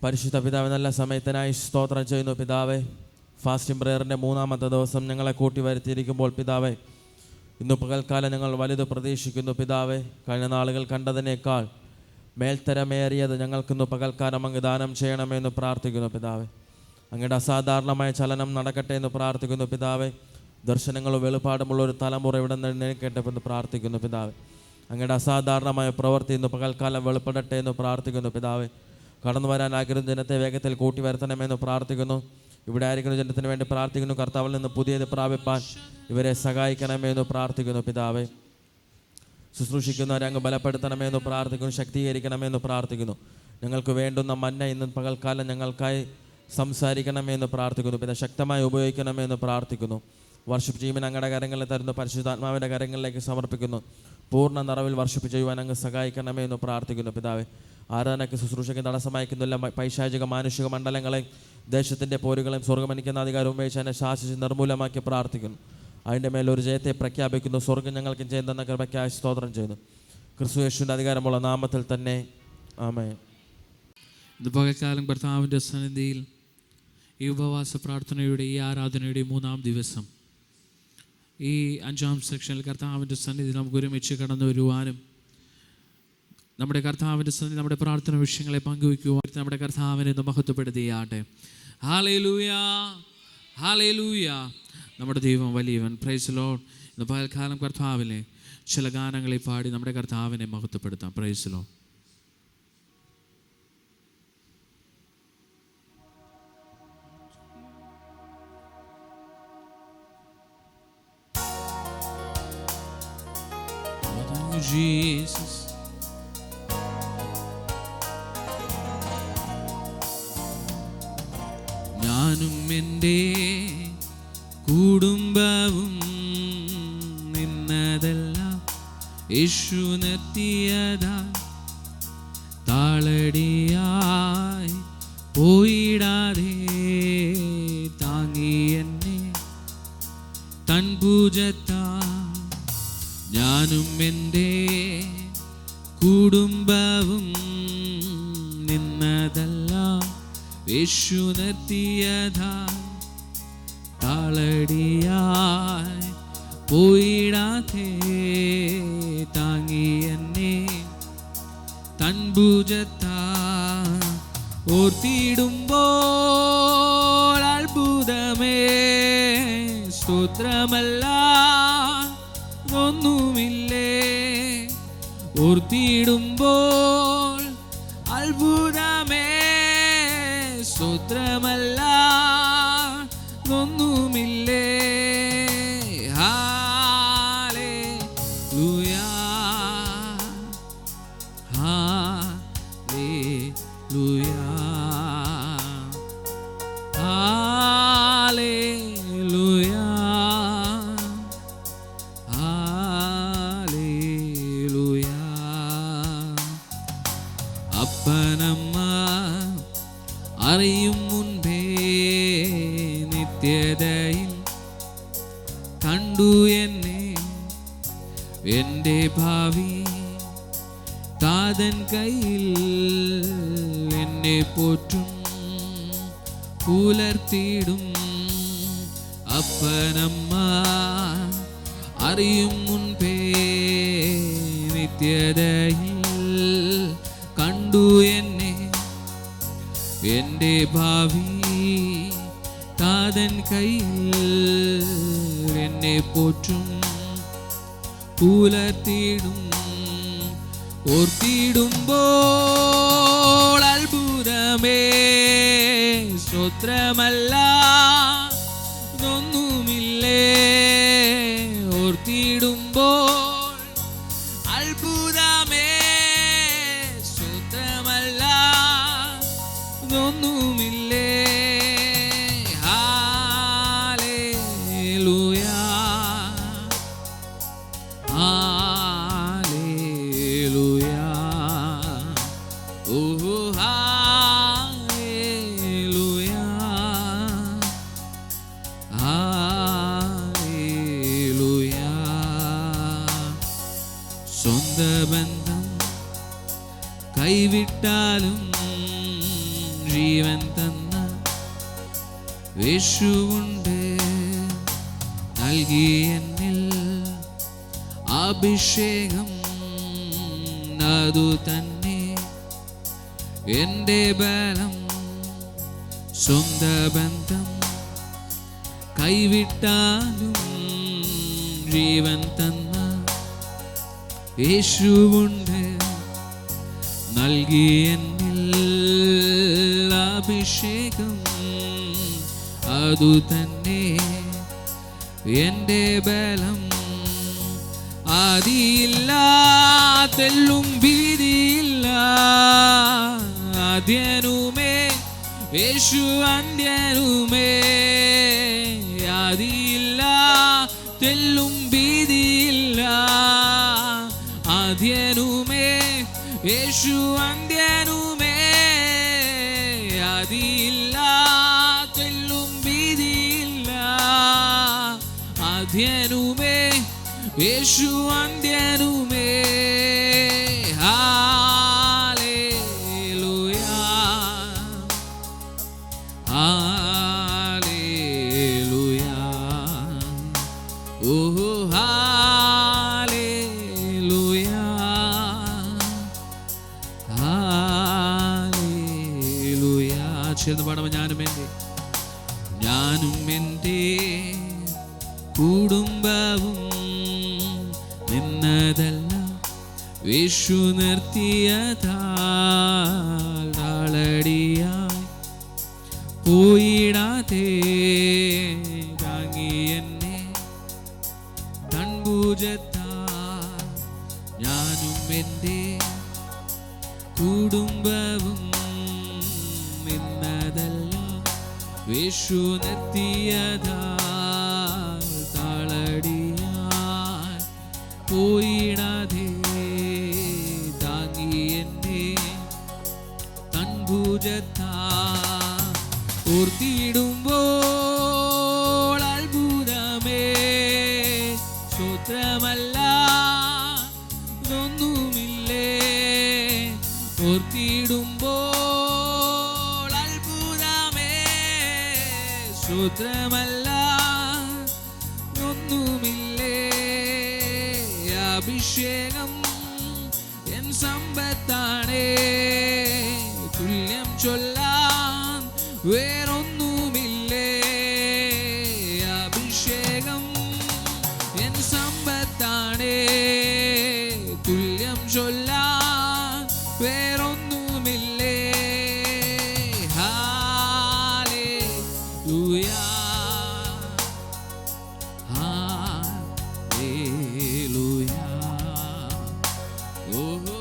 പരിശുദ്ധ പിതാവ്, നല്ല സമയത്തിനായി സ്തോത്രം ചെയ്യുന്നു പിതാവേ. ഫാസ്റ്റിംഗ് പ്രയറിൻ്റെ 3-ാമത്തെ ദിവസം ഞങ്ങളെ കൂട്ടി വരുത്തിയിരിക്കുമ്പോൾ പിതാവേ, ഇന്ന് പകൽക്കാലം ഞങ്ങൾ വലുത് പ്രതീക്ഷിക്കുന്നു പിതാവേ. കഴിഞ്ഞ നാളുകൾ കണ്ടതിനേക്കാൾ മേൽത്തരമേറിയത് ഞങ്ങൾക്കിന്ന് പകൽക്കാലം അങ്ങ് ദാനം ചെയ്യണമെന്ന് പ്രാർത്ഥിക്കുന്നു പിതാവേ. അങ്ങയുടെ അസാധാരണമായ ചലനം നടക്കട്ടെ എന്ന് പ്രാർത്ഥിക്കുന്നു പിതാവേ. ദർശനങ്ങളും വെളിപ്പാടുമുള്ളൊരു തലമുറ ഇവിടെ നിന്നേക്കട്ടെ എന്ന് പ്രാർത്ഥിക്കുന്നു പിതാവേ. അങ്ങയുടെ അസാധാരണമായ പ്രവൃത്തി ഇന്ന് പകൽക്കാലം വെളിപ്പെടട്ടെ എന്ന് പ്രാർത്ഥിക്കുന്നു പിതാവേ. കടന്നു വരാൻ ആഗ്രഹിക്കുന്ന ജനത്തെ വേഗത്തിൽ കൂട്ടി വരുത്തണമെന്ന് പ്രാർത്ഥിക്കുന്നു. ഇവിടെ ആയിരിക്കുന്ന ജനത്തിന് വേണ്ടി പ്രാർത്ഥിക്കുന്നു. കർത്താവിൽ നിന്ന് പുതിയത് പ്രാപിപ്പാൻ ഇവരെ സഹായിക്കണമെന്ന് പ്രാർത്ഥിക്കുന്നു പിതാവേ. ശുശ്രൂഷിക്കുന്നവരെ അങ്ങ് ബലപ്പെടുത്തണമെന്ന് പ്രാർത്ഥിക്കുന്നു, ശക്തീകരിക്കണമെന്ന് പ്രാർത്ഥിക്കുന്നു. ഞങ്ങൾക്ക് വേണ്ടുന്ന മന്ന ഇന്ന് പകൽക്കാലം ഞങ്ങൾക്കായി സംസാരിക്കണമെന്ന് പ്രാർത്ഥിക്കുന്നു പിതാ. ശക്തമായി ഉപയോഗിക്കണമെന്ന് പ്രാർത്ഥിക്കുന്നു. വർഷിപ്പ് ടീമിന് അങ്ങയുടെ കരങ്ങളിൽ തരുന്ന പരിശുദ്ധാത്മാവിൻ്റെ കരങ്ങളിലേക്ക് സമർപ്പിക്കുന്നു. പൂർണ്ണ നിറവിൽ വർഷിപ്പ് ചെയ്യുവാൻ അങ്ങ് സഹായിക്കണമെന്ന് പ്രാർത്ഥിക്കുന്നു പിതാവേ. ആരാധനയ്ക്ക് ശുശ്രൂഷയ്ക്ക് തടസ്സമായിരിക്കുന്നില്ല പൈശാചിക മാനുഷിക മണ്ഡലങ്ങളെ, ദേശത്തിൻ്റെ പോരുകളെയും സ്വർഗ്ഗമനിക്കുന്ന അധികാരം ഉപയോഗിച്ച് അതിനെ ശാസിച്ച് നിർമൂലമാക്കി പ്രാർത്ഥിക്കുന്നു. അതിൻ്റെ മേലൊരു ജയത്തെ പ്രഖ്യാപിക്കുന്നു. സ്വർഗ്ഗം ഞങ്ങൾക്ക് ചെയ്യുന്ന കൃപയ്ക്കായി സ്തോത്രം ചെയ്യുന്നു. ക്രിസ്തു യേശുവിൻ്റെ അധികാരമുള്ള നാമത്തിൽ തന്നെ ആമേൻ. ഇത് പകൽക്കാലം കർത്താവിൻ്റെ സന്നിധിയിൽ ഈ ഉപവാസ പ്രാർത്ഥനയുടെ ഈ ആരാധനയുടെ 3-ാം ദിവസം ഈ 5-ാം സെക്ഷനിൽ കർത്താവിൻ്റെ സന്നിധിയിൽ നമുക്ക് ഒരുമിച്ച് കടന്നു വരുവാനും നമ്മുടെ കർത്താവിൻ്റെ സന്നിധി നമ്മുടെ പ്രാർത്ഥന വിഷയങ്ങളെ പങ്കുവയ്ക്കുവാൻ നമ്മുടെ കർത്താവിനെ ഒന്ന് മഹത്വപ്പെടുത്തിയാട്ടെ. ഹല്ലേലൂയ, ഹല്ലേലൂയ. നമ്മുടെ ദൈവം വലിയവൻ. Praise the Lord. ഇന്ന് പകൽക്കാലം കർത്താവിനെ ചില ഗാനങ്ങളെ പാടി നമ്മുടെ കർത്താവിനെ മഹത്വപ്പെടുത്താം. Praise the Lord. Jesus, ഞാനും എൻ്റെ കുടുംബവും നിന്നതെല്ലാം യേശു നിർത്തിയതാ. താളടിയായി പോയിടാതെ താങ്ങി എന്നെ തൻ ഭുജത്താ. ഞാനും എൻ്റെ കുടുംബവും നിന്നതെല്ലാം യേശു നിർത്തിയതാ. താളടിയായി പോയിടാതെ താങ്ങി എന്നെ തൻ ഭുജത്താ. ഓർത്തിടുമ്പോൾ അത്ഭുതമേ സ്തോത്രമല്ല ഒന്നുമില്ലേ. ഓർത്തിടുമ്പോൾ അത്ഭുതമേ സ്തോത്രമല്ല ഒന്നുമില്ലേ. ഹല്ലേലൂയ, ഹല്ലേലൂയ, ഹല്ലേലൂയ, ഹല്ലേലൂയ. അപ്പനമ്മ അറിയും മുൻപേ നിത്യതയിൽ കണ്ടു എന്നെ. എൻ്റെ ഭാവി താതൻ കയ്യിൽ എന്നെ പോറ്റും പുലർത്തിയിടും. അപ്പനമ്മ അറിയും മുൻപേ നിത്യതയിൽ കണ്ടു എന്നെ. എൻ്റെ ഭാവി താതൻ കയ്യിൽ എന്നെ പോറ്റും പുലർത്തിയിടും. ഓർത്തിടുമ്പോൾ അത്ഭുതമേ സ്തോത്രമല്ല ഒന്നുമില്ലേ. ഓർത്തിടുമ്പോൾ അത്ഭുതമേ സ്തോത്രമല്ല ഒന്നുമില്ലേ. ഹല്ലേലൂയ, ഹല്ലേലൂയ, ഓ ഹല്ലേലൂയ, ഹല്ലേലൂയ. സ്വന്ത ബന്ധം കൈവിട്ടാലും ജീവൻ തന്ന യേശുവുണ്ട്. നൽകി എന്നിൽ അഭിഷേകം, അതു തന്നെ എൻ്റെ ബലം. സ്വന്ത ബന്ധം കൈവിട്ടാലും ജീവൻ തന്ന യേശുവുണ്ട്. നൽകി എന്നിൽ അഭിഷേകം, അതു തന്നെ എൻ്റെ ബലം. ആദിയില്ല, തെല്ലും ഭീതിയില്ല, ആദ്യനുമേ യേശു അന്ത്യനുമേ. ആദിയില്ല, തെല്ലും ഭീതിയില്ല, ആദ്യനുമേ യേശു അന്ത്യനുമേ. ആദിയില്ല, തെല്ലും ഭീതിയില്ല, ആദ്യനുമേ യേശു അന്ത്യനുമേ. ഹല്ലേലൂയ, ഹല്ലേലൂയ, ഓഹോ ഹല്ലേലൂയ, ഹല്ലേലൂയ. ചേർന്ന് പാടാമോ? ഞാനും എൻ്റെ കുടുംബവും നിന്നതല്ല, യേശു നിർത്തിയതാളടിയായി പോയിടാതെ താങ്ങി എന്നെ തൻഭുജത്താൽ. ഞാനും എൻ്റെ കുടുംബവും നിന്നതല്ല, യേശു നിർത്തിയതാൽ താളടിയായി പോയിടാതെ താങ്ങി എന്നെ തൻഭുജത്താൽ. ഓർത്തിടുമ്പോൾ അത്ഭുതമേ, സ്തോത്രമല്ല ഒന്നുമില്ലേ. ഓർത്തിടുമ്പോൾ അത്ഭുതമേ, സ്തോത്രമല്ല ഒന്നുമില്ലേ. അഭിഷേകം എൻ സമ്പത്താണേ, തുല്യം ചൊല്ലാൻ വേറൊന്നുമില്ലേ. അഭിഷേകം എൻ സമ്പത്താണേ, തുല്യം ചൊല്ലാൻ വേറൊന്നുമില്ലേ. ഹല്ലേലൂയ, ഹല്ലേലൂയ, ഓഹോ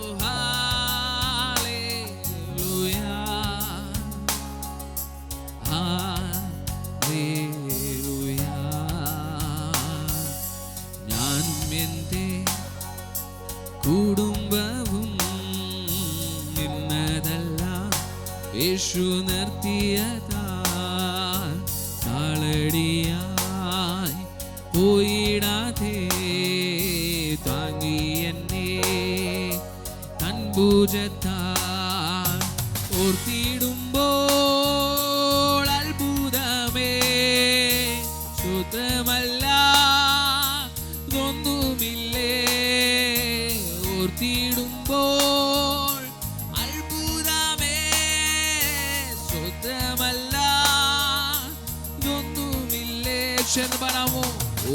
ഹല്ലേലൂയ, ഹല്ലേലൂയ. ഞാനും എൻ്റെ കുടുംബവും നിന്നതല്ല, യേശു നിർത്തിയതാൽ താളടിയായി പോയിടാതെ താങ്ങി എന്നെ തൻഭുജത്താൽ. ഓർത്തിടുമ്പോൾ അത്ഭുതമേ, സ്തോത്രമല്ല ഒന്നുമില്ലേ. ഓർത്തിടുമ്പോൾ അത്ഭുതമേ, സ്തോത്രമല്ല ഒന്നുമില്ലേ. ചേർന്ന് പാടാമോ?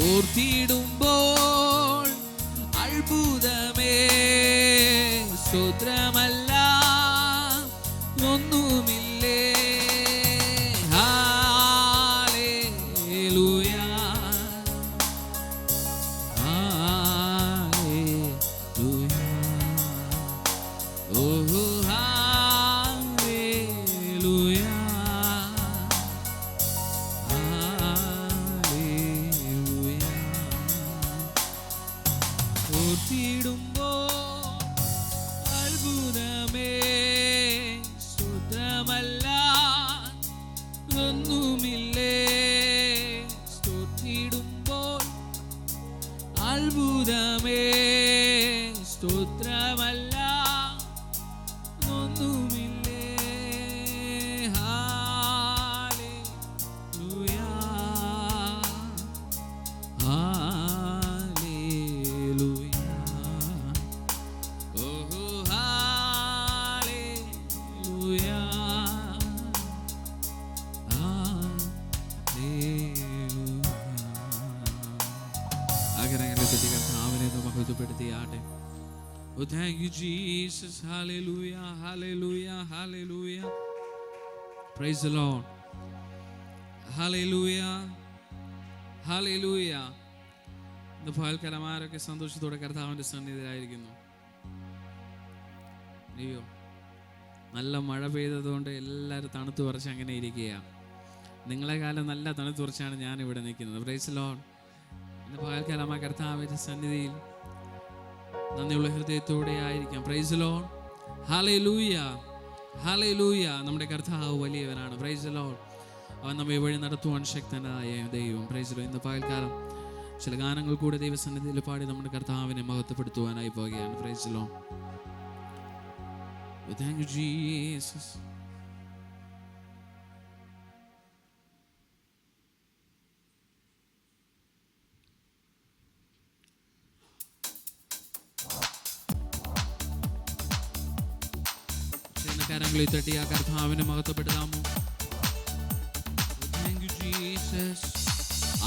ഓർത്തിടുമ്പോൾ അത്ഭുതമേ, സ്തോത്രമല്ല ഒന്നുമില്ലേ. ഹല്ലേലൂയ, ഹല്ലേലൂയ, ഓഹോ ഹല്ലേലൂയ, ഹല്ലേലൂയ. ഓർത്തിടുമ്പോൾ അത്ഭുതമേ, സ്തോത്രമല്ല ചെയ്യട്ടെ. Oh, thank you, Jesus. Hallelujah, hallelujah, hallelujah. Praise the Lord. Hallelujah, hallelujah. ഇന്ന് പകൽക്കാലം ആരൊക്കെ സന്തോഷത്തോടെ കർത്താവിൻ്റെ സന്നിധിയിലായിരിക്കുന്നു? അയ്യോ, നല്ല മഴ പെയ്തതുകൊണ്ട് എല്ലാവരും തണുത്ത് കുറച്ച് അങ്ങനെ ഇരിക്കുകയാണ്. നിങ്ങളെ കാലം നല്ല തണുത്ത് കുറച്ചാണ് ഞാനിവിടെ നിൽക്കുന്നത്. Praise the Lord. ഇന്ന് പകൽക്കാലം ആ കർത്താവിൻ്റെ സന്നിധിയിൽ നന്ദിയുള്ള ഹൃദയത്തോടെ ആയിരിക്കാം. Praise the Lord. ഹല്ലേലൂയ, ഹല്ലേലൂയ. നമ്മുടെ കർത്താവ് വലിയവനാണ്. Praise the Lord. അവൻ നമ്മെ വഴി നടത്തുവാൻ ശക്തനായ ദൈവം. Praise the Lord. ഇന്ന് പകൽക്കാലം ചില ഗാനങ്ങൾ കൂടെ ദൈവസന്നിധിയിൽ പാടി നമ്മുടെ കർത്താവിനെ മഹത്വപ്പെടുത്തുവാനായി പോവുകയാണ്. Price the Lord. Thank you, Jesus. കരങ്ങളിൽ തട്ടി ആ കർത്താവിനെ മഹത്വപ്പെടുത്താമോ? Thank you, Jesus.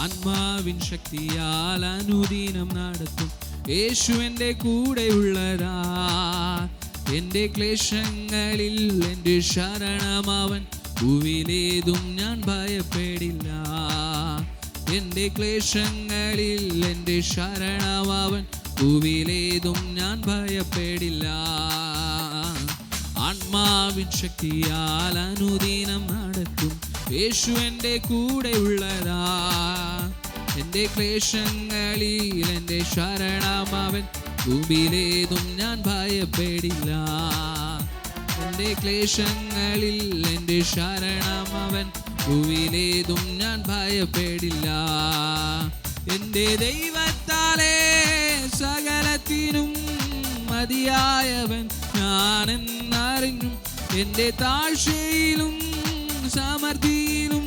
ആത്മാവിൻ ശക്തിയാൽ അനുദിനം നടത്തും യേശു എൻ്റെ കൂടെയുള്ളതാ. എൻ്റെ ക്ലേശങ്ങളിൽ എൻ്റെ ശരണമവൻ, ഭൂവിലേതും ഞാൻ ഭയപ്പെടില്ല. എൻ്റെ ക്ലേശങ്ങളിൽ എൻ്റെ ശരണമവൻ, ഭൂവിലേതും ഞാൻ ഭയപ്പെടില്ല. ആത്മാവിൻ ശക്തിയാൽ അനുദിനം നടത്തും യേശു എൻ്റെ കൂടെയുള്ളതാ. എൻ്റെ ക്ലേശങ്ങളിൽ എൻ്റെ ശരണമവൻ, ഭൂമിയിലേതും ഞാൻ ഭയപ്പെടില്ല. എൻ്റെ ക്ലേശങ്ങളിൽ എൻ്റെ ശരണമവൻ, ഭൂമിയിലേതും ഞാൻ ഭയപ്പെടില്ല. എൻ്റെ ദൈവത്താലേ സകലത്തിനും മതിയായവൻ ഞാനെന്നറിഞ്ഞു. എൻ്റെ താഴ്ചയിലും സമൃദ്ധിയിലും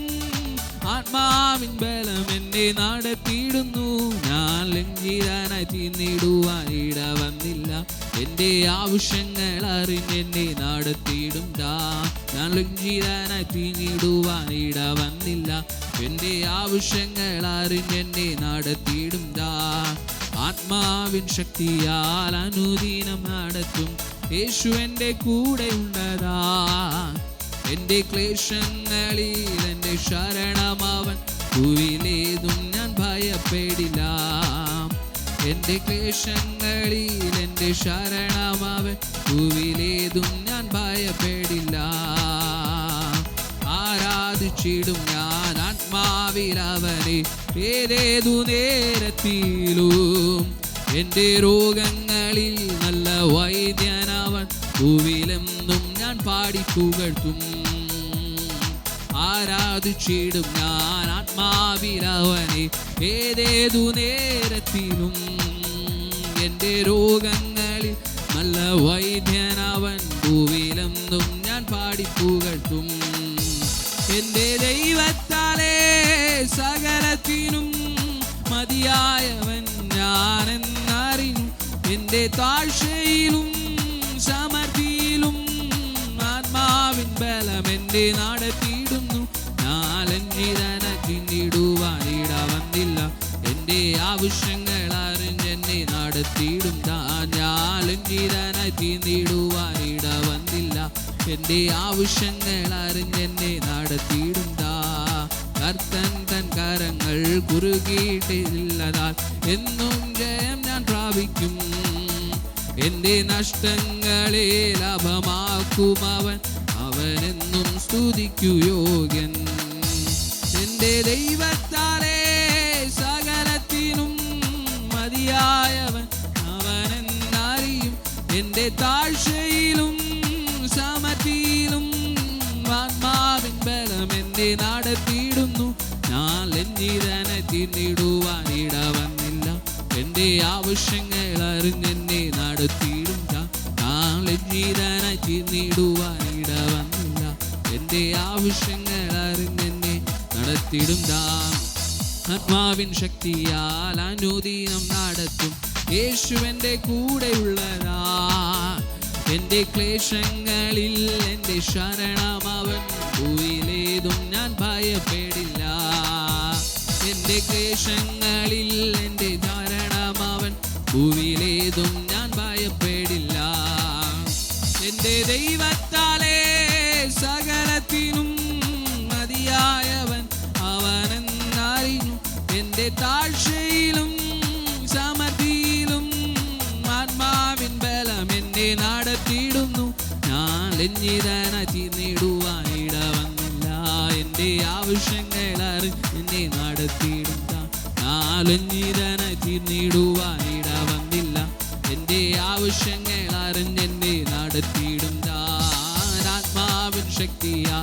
ആത്മാവിൻ ബലം എന്നെ നടത്തിയിടുന്നു. ഞാൻ ലംഘിതനായി തീർന്നിടുവാൻ ഇടവന്നില്ല. എൻ്റെ ആവശ്യങ്ങൾ അറിഞ്ഞെന്നെ നടത്തിയിടും. ഞാൻ ലംഘിതനായി തീർന്നിടുവാൻ ഇടവന്നില്ല. എൻ്റെ ആവശ്യങ്ങൾ അറിഞ്ഞെന്നെ നടത്തിയിടും. ആത്മാവിൻ ശക്തിയാൽ അനുദിനം നടത്തും യേശു എൻ്റെ കൂടെ ഉണ്ടതാ. എൻ്റെ ക്ലേശങ്ങളിൽ എൻ്റെ ശരണമവൻ, ഭൂവിലേതും ഞാൻ ഭയപ്പെടില്ല. എൻ്റെ ക്ലേശങ്ങളിൽ എൻ്റെ ശരണമവൻ, ഭൂവിലേതും ഞാൻ ഭയപ്പെടില്ല. ആരാധിച്ചിടും ഞാൻ ആത്മാവിലവനെ ഏതേതു നേരത്തിലും. എൻ്റെ രോഗങ്ങളിൽ നല്ല വൈദ്യനവൻ, ഭൂവിലെന്നും ഞാൻ പാടിപ്പുകഴ്ത്തും. ആരാധിച്ചിടും ഞാൻ ആത്മാവിലവനെ ഏതേതു നേരത്തിലും. എൻ്റെ രോഗങ്ങളിൽ നല്ല വൈദ്യനവൻ, ഭൂവിലെന്നും ഞാൻ പാടിപ്പുകഴ്ത്തും. എൻ്റെ ദൈവത്താലേ സകലത്തിനും മതിയായവൻ ഞാനെന്നറിഞ്ഞു. എൻ്റെ താഴ്ചയിലും സമൃദ്ധിയിലും ആത്മാവിൻ ബലം എന്നെ നടത്തിയിടുന്നു. ഞാൻ ലംഘിതനായി തീർന്നിടുവാൻ ഇടവന്നില്ല. എൻ്റെ ആവശ്യങ്ങൾ അറിഞ്ഞെന്നെ നടത്തിയിടും. ഞാൻ ലംഘിതനായി തീർന്നിടുവാൻ ഇടവന്നില്ല. എൻ്റെ ആവശ്യങ്ങൾ അറിഞ്ഞെന്നെ നടത്തിയിടും. കർത്തൻ തൻ കരങ്ങൾ കുറുകിയിട്ടില്ലതാൽ എന്നും ജയം ഞാൻ പ്രാപിക്കും. എൻ്റെ നഷ്ടങ്ങളെ ലാഭമാക്കും അവൻ, അവനെന്നും സ്തുതിക്കു യോഗ്യൻ. എൻ്റെ ദൈവത്താലേ സകലത്തിനും മതിയായവൻ അവനെന്നറിയും. എൻ്റെ താഴ്ചയിലും സമൃദ്ധിയിലും ആത്മാവിൻ ബലം എന്നെ നടത്തിയിടുന്നു. ഞാൻ ലംഘിതനായി തീർന്നിടുവാൻ ഇടവന്നില്ല. എൻ്റെ ആവശ്യങ്ങൾ അറിഞ്ഞെന്നെ നടത്തിയിടും. ഞാൻ ലംഘിതനായി തീർന്നിടുവാൻ ഇടവന്നില്ല. എൻ്റെ ആവശ്യങ്ങൾ അറിഞ്ഞെന്നെ നടത്തിയിടും. ആത്മാവിൻ ശക്തിയാൽ അനുദിനം നടത്തും യേശു എൻ്റെ കൂടെയുള്ളതാ. എൻ്റെ ക്ലേശങ്ങളിൽ എൻ്റെ ശരണമവൻ, ഭൂവിലേതും ഞാൻ ഭയപ്പെടില്ല. എൻ്റെ ക്ലേശങ്ങളിൽ എൻ്റെ ശരണമവൻ, ഭൂവിലേതും ഭൂവിലേതും ഞാൻ ഭയപ്പെടില്ല. എൻ്റെ ദൈവത്താലേ സകലത്തിനും മതിയായവൻ അവനെന്നറിഞ്ഞു. എൻ്റെ താഴ്ചയിലും സമൃദ്ധിയിലും ആത്മാവിൻ ബലം എന്നെ നടത്തിയിടുന്നു. ഞാൻ ലജ്ജിതനായി തീർന്നിടുവാൻ ഇടവന്നില്ല. എൻ്റെ ആവശ്യങ്ങൾ അറിഞ്ഞ് എന്നെ നടത്തിയിടും. ഞാൻ ലജ്ജിതനായി തീർന്നിടുവാൻ ഇടവന്നില്ല. എൻ്റെ ആവശ്യങ്ങൾ അറിഞ്ഞെന്നെ നടത്തിയിടും. ആത്മാവിൻ ശക്തിയാ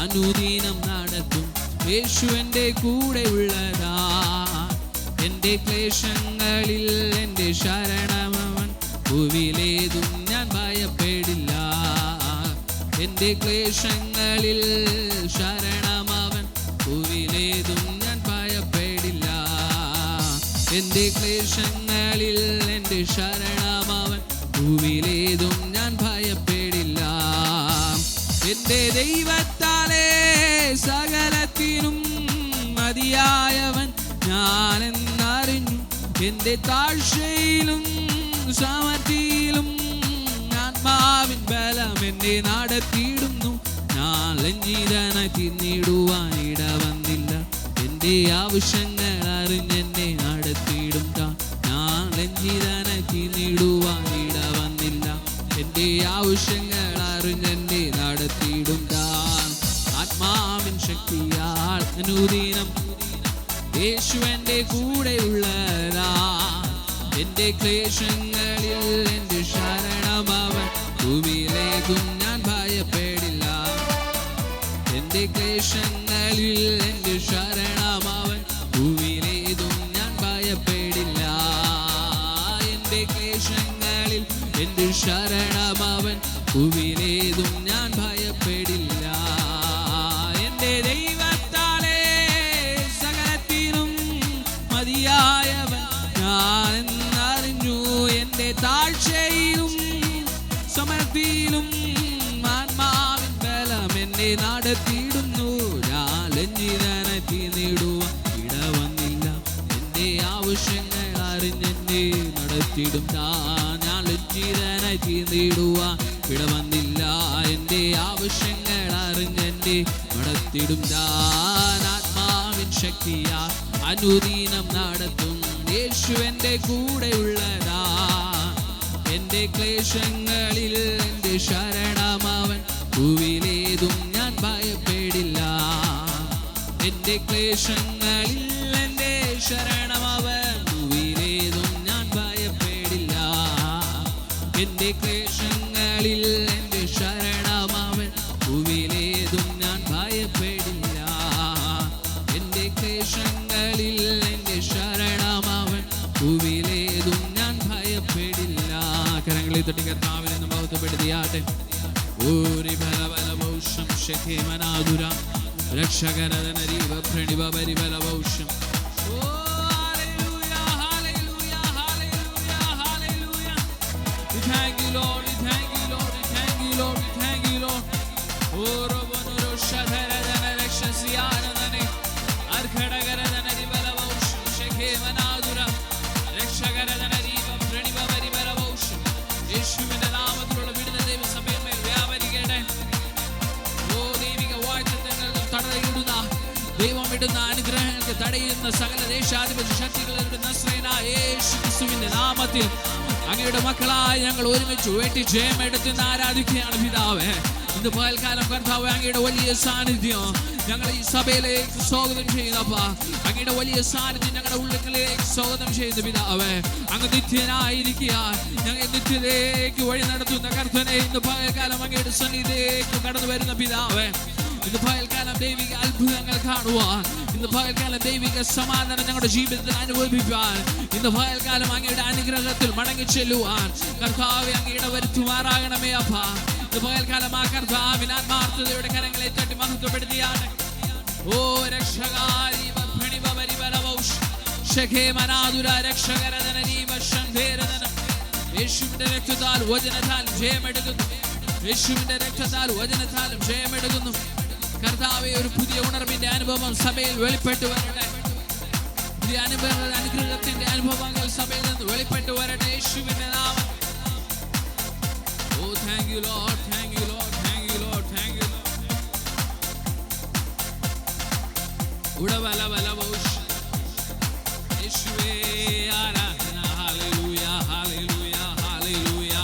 അനുദിനം നടത്തും. യേശു എൻ്റെ കൂടെ ഉള്ളതാ. എൻ്റെ ക്ലേശങ്ങളിൽ എൻ്റെ ശരണമവൻ. ഭൂവിലേതും ഞാൻ ഭയപ്പെടില്ല. എൻ്റെ ക്ലേശങ്ങളിൽ ശരണമവൻ. ഭൂവിലേതും ഞാൻ ഭയപ്പെടില്ല. എൻ്റെ ക്ലേശങ്ങളിൽ എൻ്റെ ശരണമവൻ. ഭൂവിലേതും ഞാൻ ഭയപ്പെടില്ല. എൻ്റെ ദൈവത്താലേ സകലത്തിനും മതിയായവൻ ഞാനെന്നറിഞ്ഞു. എൻ്റെ താഴ്ചയിലും സമൃദ്ധിയിലും ആത്മാവിൻ ബലം എന്നെ നടത്തിയിടുന്നു. ഞാൻ ലജ്ജിതനായി തീർന്നിടുവാൻ ഇടവന്നില്ല. എൻ്റെ ആവശ്യങ്ങൾ അറിഞ്ഞെന്നെ നടത്തിയിടും. ഞാൻ ലജ്ജിതനായി തീർന്നിടുവാൻ ഇടവന്നില്ല. എൻ്റെ ആവശ്യങ്ങൾ അറിഞ്ഞെന്നെ നടത്തിയിടും. ആത്മാവിൻ ശക്തിയാൽ അനുദിനം യേശു എൻ്റെ കൂടെ ഉള്ളതാ. എൻ്റെ ക്ലേശങ്ങളിൽ എൻ്റെ ശരണമവൻ. ഭൂമിയിലേതും ഞാൻ ഭയപ്പെടില്ല. എൻ്റെ ക്ലേശങ്ങളിൽ എൻ്റെ ശരണമവൻ. ഭൂമിയിലേതും ഞാൻ ഭയപ്പെടില്ല. എൻ്റെ ക്ലേശങ്ങളിൽ എൻ്റെ ശരണമവൻ. ഭൂമിയിലേതും ഞാൻ ഭയപ്പെടില്ല. എൻ്റെ ദൈവത്താലേ സകലത്തിനും മതിയായവൻ ഞാനെന്നറിഞ്ഞു. എൻ്റെ താഴ്ചയിലും സമൃദ്ധിയിലും ആത്മാവിൻ ബലം എന്നെ നടത്തിയിടുന്നു. ഞാൻ ലജ്ജിതനായി തീർന്നിടുവാൻ ഇടവന്നില്ല. എൻ്റെ ആവശ്യങ്ങൾ അറിഞ്ഞെന്നെ നടത്തിയിടും. ഞാൻ ലജ്ജിതനായി തീർന്നിടുവാൻ ഇടവന്നില്ല. എൻ്റെ ആവശ്യങ്ങൾ അറിഞ്ഞെന്നെ നടത്തിയിടും. ആത്മാവിൻ ശക്തിയാ അനുദിനം നടത്തും. യേശു എൻ്റെ കൂടെ ഉള്ളതാ. എൻ്റെ ക്ലേശങ്ങളിൽ എൻ്റെ ശരണമവൻ. ഭൂവിലേതും ഞാൻ ഭയപ്പെടില്ല. എൻ്റെ ക്ലേശങ്ങളിൽ എൻ്റെ ശരണമവൻ. ഭൂവിലേതും ഞാൻ ഭയപ്പെടില്ല. എൻ്റെ ക്ലേശങ്ങളിൽ എൻ്റെ ശരണമവൻ. ഭൂവിലേതും ഞാൻ ഭയപ്പെടില്ല. എൻ്റെ ക്ലേശങ്ങളിൽ എൻ്റെ ശരണമവൻ. ഭൂവിലേതും ഞാൻ ഭയപ്പെടില്ല. കരങ്ങളിൽ തൊട്ടി കർത്താവിനെ ഒന്ന് മഹത്വപ്പെടുത്തിയാട്ടെ. ഓരി ബലബലഭൗഷം ശഖേമനാധുര രക്ഷകരനരീവ പ്രണിവ പരിബലഭൗഷം. We thank you, Lord. We thank you, Lord. We thank you, Lord. We thank you, Lord. Oh, Robonoro Shadharadana Rakshasiyanane Arkhadagadana Ribalavosham Shekhemanadura Rakshagaradana Riva Praniva Varibalavosham. യേശുവിന്റെ നാമത്തിലുള്ള വിടുതൽ ദൈവസഭയിൽ വ്യാപരിക്കട്ടെ. ഓ ദൈവിക വാഴ്ചകൾ തടയിടുന്ന ദൈവം ഇടുന്ന അനുഗ്രഹങ്ങൾക്ക് തടയുന്ന സകല ദേശാധിപത്യ ശക്തികളുടെ നസ്രയനായ യേശു ക്രിസ്തുവിന്റെ നാമത്തിൽ അങ്ങയുടെ മക്കളായി ഞങ്ങൾ ഒരുമിച്ച് വേണ്ടി ജയമെടുത്ത് ആരാധിക്കുകയാണ് പിതാവേ. ഇന്ന് പകൽക്കാലം കർത്താവ് അങ്ങയുടെ വലിയ സാന്നിധ്യം ഞങ്ങൾ ഈ സഭയിലേക്ക് സ്വാഗതം ചെയ്യുന്നപ്പാ. അങ്ങയുടെ വലിയ സാന്നിധ്യം ഞങ്ങളുടെ ഉള്ളിലേക്ക് സ്വാഗതം ചെയ്യുന്ന പിതാവേ. അങ്ങ് നിത്യനായിരിക്കുക. ഞങ്ങൾ നിത്യതയിലേക്ക് വഴി നടത്തുന്ന കർത്തനെ ഇന്ന് പകൽക്കാലം അങ്ങയുടെ സന്നിധിയിലേക്ക് കടന്നു വരുന്ന പിതാവേ. ഇന്ന് പകൽക്കാലം ദൈവിക അത്ഭുതങ്ങൾ കാണുവാൻ, ഇന്ന് പകൽക്കാലം ദൈവിക സമാധാനം ഞങ്ങളുടെ ജീവിതത്തിൽ അനുഭവിപ്പാൻ, ഇന്ന് പകൽക്കാലം അങ്ങയുടെ അനുഗ്രഹത്തിൽ മടങ്ങി ചെല്ലുവാൻ കർത്താവേ അങ്ങയുടെ വരുത്തുമാറാകണമേ അപ്പാ. ഇന്ന് പകൽക്കാലം ആ കർത്താവിൻ ആത്മാർത്ഥതയുടെ കരങ്ങളെ തട്ടി മഹത്വപ്പെടുത്തിയാണ്. ഓ രക്ഷകാരി യേശുവിന്റെ രക്തത്താൽ വചനത്താൽ ജയമെടുക്കുന്നു. യേശുവിന്റെ രക്തത്താൽ വചനത്താലും ജയമെടുക്കുന്നു. കർത്താവേ, ഒരു പുതിയ ഉണർവിന്റെ അനുഭവം സഭയിൽ വെളിപ്പെട്ടു വരട്ടെ. ഈ അനുഗ്രഹത്തിന്റെ അനുഭവങ്ങൾ സഭയിൽ നിന്ന് വെളിപ്പെട്ടു വരട്ടെ യേശുവിന്റെ നാമം. Oh, thank you Lord, thank you Lord, thank you Lord, thank you Lord. ഉടവല വലവോഷ് യേശുവേ ആരാധന. ഹല്ലേലൂയ ഹല്ലേലൂയ ഹല്ലേലൂയ.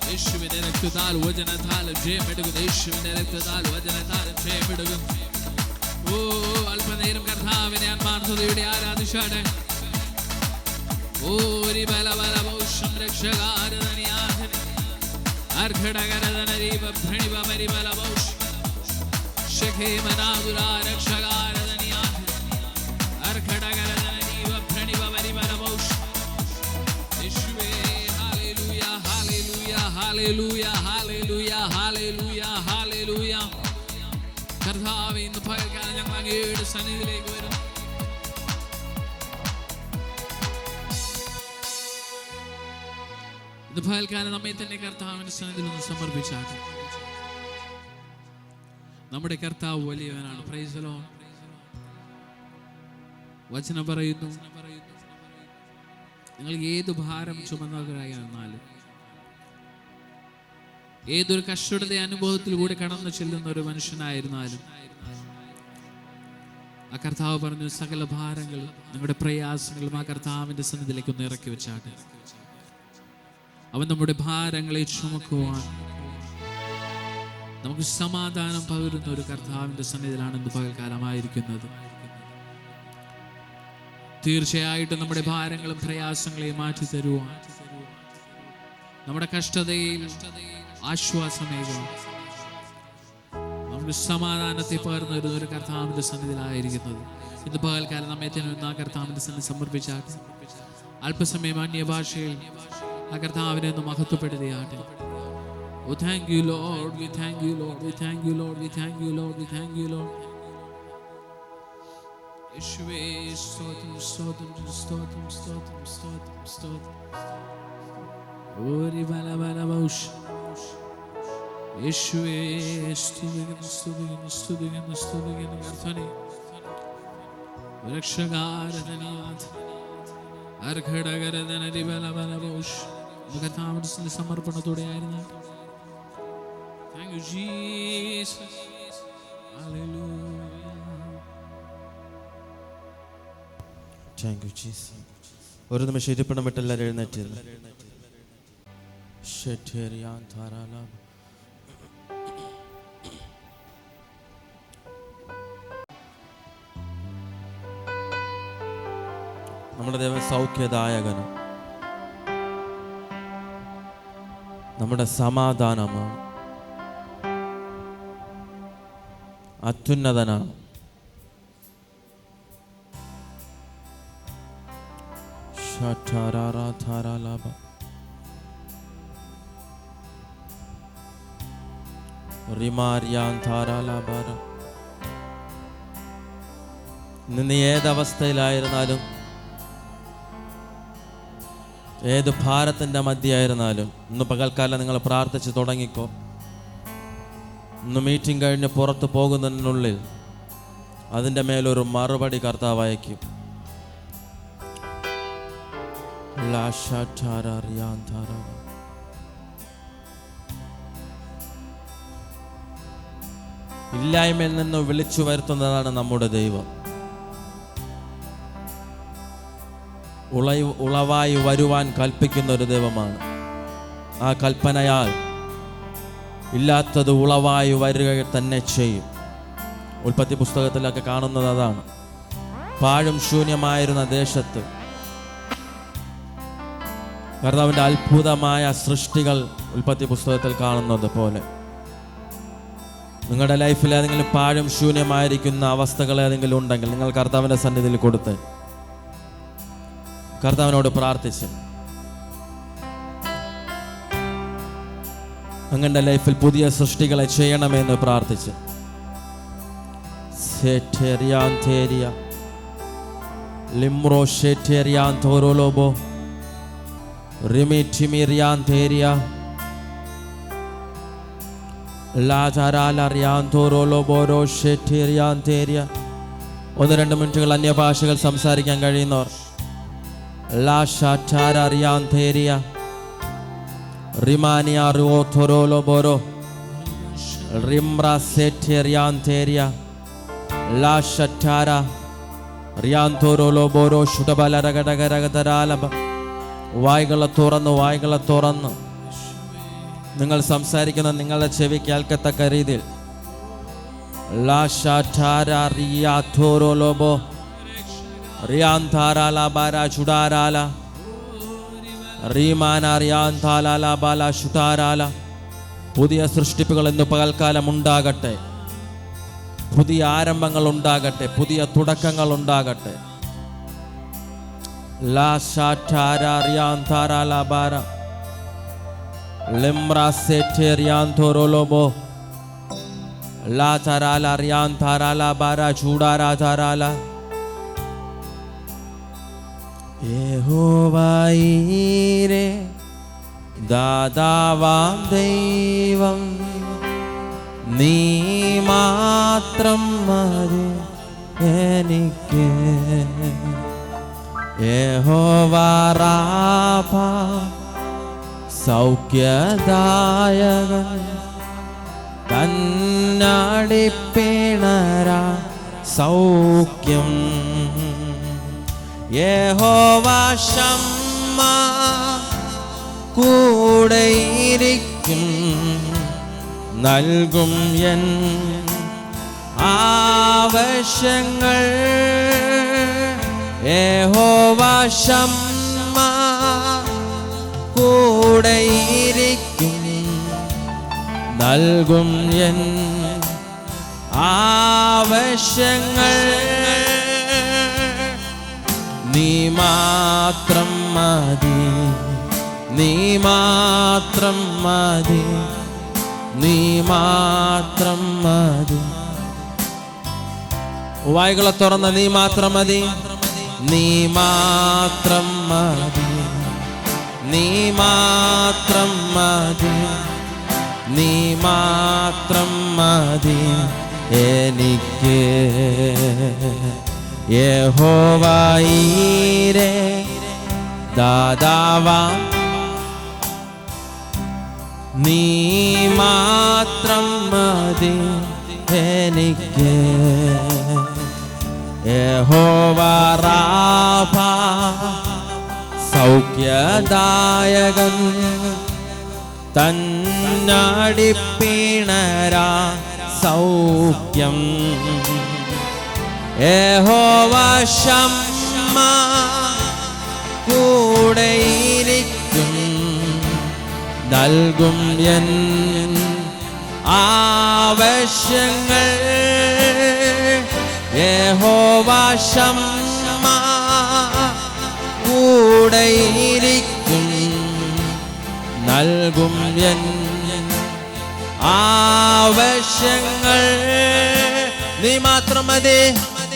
യേശുവിന്റെ രക്തത്താൽ വചനത്താൽ ജയമെടുക്കുന്നു. യേശുവിന്റെ രക്തത്താൽ വചനത്താൽ ജയമെടുക്കുന്നു. ഓ അല്പനേരം കർത്താവിനെ ആത്മാർത്ഥതയോടെ ആരാധിച്ചാട്ടെ. ഓ ബലവോഷം രക്ഷകാരതനിയാധന അർഘടകരതനരീവ ഭ്രണിവ പരിബലവോഷ് ശഖേമനാദുര രക്ഷകാരതനിയാധന അർഘടകരതനരീവ ഭ്രണിവ പരിബലവോഷ്. യേശുവേ ഹല്ലേലൂയ ഹല്ലേലൂയ ഹല്ലേലൂയ ഹല്ലേലൂയ ഹല്ലേലൂയ ഹല്ലേലൂയ. കർത്താവേ, ഇന്ന് പകൽക്കാലം ഞങ്ങൾ അങ്ങയുടെ സന്നിധിയിലേക്ക് വരുന്നു. ഇന്ന് പകൽക്കാലം നമ്മെ തന്നെ കർത്താവിന്റെ സന്നിധിയിൽ ഒന്ന് സമർപ്പിച്ചാട്ടെ. നമ്മുടെ കർത്താവ് വലിയവനാണ്. Praise the Lord. വചനം പറയുന്നു, നിങ്ങൾ ഏത് ഭാരം ചുമന്നവരായിരുന്നാലും, ഏതൊരു കഷ്ടത അനുഭവത്തിലൂടെ കടന്നു ചെല്ലുന്ന ഒരു മനുഷ്യനായിരുന്നാലും, ആ കർത്താവ് പറഞ്ഞു, സകല ഭാരങ്ങളും നിങ്ങളുടെ പ്രയാസങ്ങളും ആ കർത്താവിന്റെ സന്നിധിയിലേക്ക് ഒന്ന് ഇറക്കി വെച്ചാട്ടെ. അവൻ നമ്മുടെ ഭാരങ്ങളെ ചുമക്കുവാൻ നമുക്ക് സമാധാനം പകരുന്ന ഒരു കർത്താവിന്റെ സന്നിധിയിലാണ് ഇന്ന് പകൽക്കാലമായിരിക്കുന്നത്. തീർച്ചയായിട്ടും നമ്മുടെ ഭാരങ്ങളും പ്രയാസങ്ങളെയും മാറ്റി തരുവാൻ, നമ്മുടെ കഷ്ടതയിൽ ആശ്വാസമേകുവാൻ, നമുക്ക് സമാധാനത്തെ പകർന്നു വരുന്ന ഒരു കർത്താവിന്റെ സന്നിധിയിലായിരിക്കുന്നത്. ഇന്ന് പകൽക്കാലം നമ്മെ തന്നെ ആ കർത്താവിന്റെ സന്നിധി സമർപ്പിച്ചാട്ടെ. അല്പസമയം അന്യഭാഷയിൽ ആ കർത്താവിനെ ഒന്ന് മഹത്വപ്പെടുത്തിയാട്ടെ. Oh, thank you Lord, we thank you Lord, we thank you Lord, we thank you Lord, we thank you Lord. യേശുവേ സ്തോത്രം സ്തോത്രം സ്തോത്രം സ്തോത്രം സ്തോത്രം സ്തോത്രം. ഓരി ബലബലബൗഷ്. യേശുവേ സ്തുതിക്കുന്നു സ്തുതിക്കുന്നു സ്തുതിക്കുന്നു സ്തുതിക്കുന്നു കർത്താവേ. രക്ഷകാരനാഥ അർഘടകരദനരി ബലബലബൗഷ്. കർത്താവിന്റെ സമർപ്പണത്തോടെ ആയിരുന്നു. Thank you Jesus. Hallelujah. Thank you Jesus. ഒരു നിമിഷം ഇരിപ്പിടം വിട്ട് എല്ലാവരും എഴുന്നേറ്റിരുന്നു. നമ്മുടെ ദൈവം സൗഖ്യദായകനും നമ്മുടെ സമാധാനമാണ്, അത്യുന്നതനാണ്. ഇന്ന് ഏതവസ്ഥയിലായിരുന്നാലും, ഏത് ഭാരത്തിൻ്റെ മധ്യയായിരുന്നാലും, ഇന്ന് പകൽക്കാലം നിങ്ങൾ പ്രാർത്ഥിച്ച് തുടങ്ങിക്കോ. ഇന്ന് മീറ്റിംഗ് കഴിഞ്ഞ് പുറത്ത് പോകുന്നതിനുള്ളിൽ അതിൻ്റെ മേലൊരു മറുപടി കർത്താവ് അയക്കും. ഇല്ലായ്മയിൽ നിന്ന് വിളിച്ചു വരുത്തുന്നതാണ് നമ്മുടെ ദൈവം. ഉളവായി വരുവാൻ കൽപ്പിക്കുന്ന ഒരു ദൈവമാണ്. ആ കൽപ്പനയാൽ ഇല്ലാത്തത് ഉളവായി വരിക തന്നെ ചെയ്യും. ഉൽപ്പത്തി പുസ്തകത്തിലൊക്കെ കാണുന്നത് അതാണ്. പാഴും ശൂന്യമായിരുന്ന ദേശത്ത് കർത്താവിൻ്റെ അത്ഭുതമായ സൃഷ്ടികൾ ഉൽപ്പത്തി പുസ്തകത്തിൽ കാണുന്നത് പോലെ നിങ്ങളുടെ ലൈഫിൽ ഏതെങ്കിലും പാഴും ശൂന്യമായിരിക്കുന്ന അവസ്ഥകൾ ഏതെങ്കിലും ഉണ്ടെങ്കിൽ നിങ്ങൾ കർത്താവിൻ്റെ സന്നിധിയിൽ കൊടുത്ത് കർത്താവിനോട് പ്രാർത്ഥിച്ച് അങ്ങയുടെ ലൈഫിൽ പുതിയ സൃഷ്ടികളെ ചെയ്യണമെന്ന് പ്രാർത്ഥിച്ച് ലിംറോ ഷേറ്റേരിയാൻ തോരോലോബോ റിമിറ്റിമിറിയാൻ തേരിയ ലാജാരാലറിയാൻ തോരോലോബോരോ ഷേറ്റേരിയാൻ തേരിയ 1-2 മിനിറ്റുകൾ അന്യഭാഷകൾ സംസാരിക്കാൻ കഴിയുന്നവർ. റിമാനിയ റുഓഥോരോലോ ബോരോ റിംറ സെറ്റേറിയാന്തേരിയ ലാഷറ്റാര റിയാന്തോരോലോ ബോരോ ശുടബലരകടകരകതരാലബ. വായ്കളെ തുറന്ന് നിങ്ങൾ സംസാരിക്കുന്ന നിങ്ങളുടെ ചെവി കേൾക്കത്തക്ക രീതിയിൽ ലാഷറ്റാര റിയാഥോരോലോബോ റിയാന്താരാല ബാര ചുടാരാല റീമാനാറിയാന്താലാല ശുടാരാല. പുതിയ സൃഷ്ടിപ്പുകൾ ഇന്ന് പകൽക്കാലം ഉണ്ടാകട്ടെ. പുതിയ ആരംഭങ്ങൾ ഉണ്ടാകട്ടെ. പുതിയ തുടക്കങ്ങൾ ഉണ്ടാകട്ടെ. ലാഷാരാറിയാന്താരാലാബാര ലിംറാസെറ്റേറിയാന്തോരോലോബോ ലാതാരാലാറിയാന്താരാലാബാര ചൂടാരാതാരാല. യഹോവയീരേ ദാതാവാം ദൈവം, നീ മാത്രം മതി എനിക്ക്. യഹോവ റാഫ സൗഖ്യദായകൻ, കന്നടിപ്പിണരാ സൗഖ്യം. യഹോവ ശമ്മ കൂടെയിരിക്കും, നൽകും എൻ ആവശ്യങ്ങൾ. യഹോവ ശമ്മ കൂടെയിരിക്കും, നൽകും എൻ ആവശ്യങ്ങൾ. നീ മാത്രം മതി, നീ മാത്രം മതി, നീ മാത്രം മതി. വായ്കളെ തുറന്ന നീ മാത്രം മതി, നീ മാത്രം മതി, നീ മാത്രം മതി, നീ മാത്രം മതി എനിക്ക്. യഹോവയീരേ ദാതാവാം, നീ മാത്രം മതി എനിക്ക്. യഹോവ റാഫ സൗഖ്യദായകൻ, തന്നടിപ്പിണരാ സൗഖ്യം. യഹോവ ശമ്മ കൂടെയിരിക്കും, നൽകും എൻ ആവശ്യങ്ങൾ. യഹോവ ശമ്മ കൂടെയിരിക്കും, നൽകും എൻ ആവശ്യങ്ങൾ. നീ മാത്രം മതി,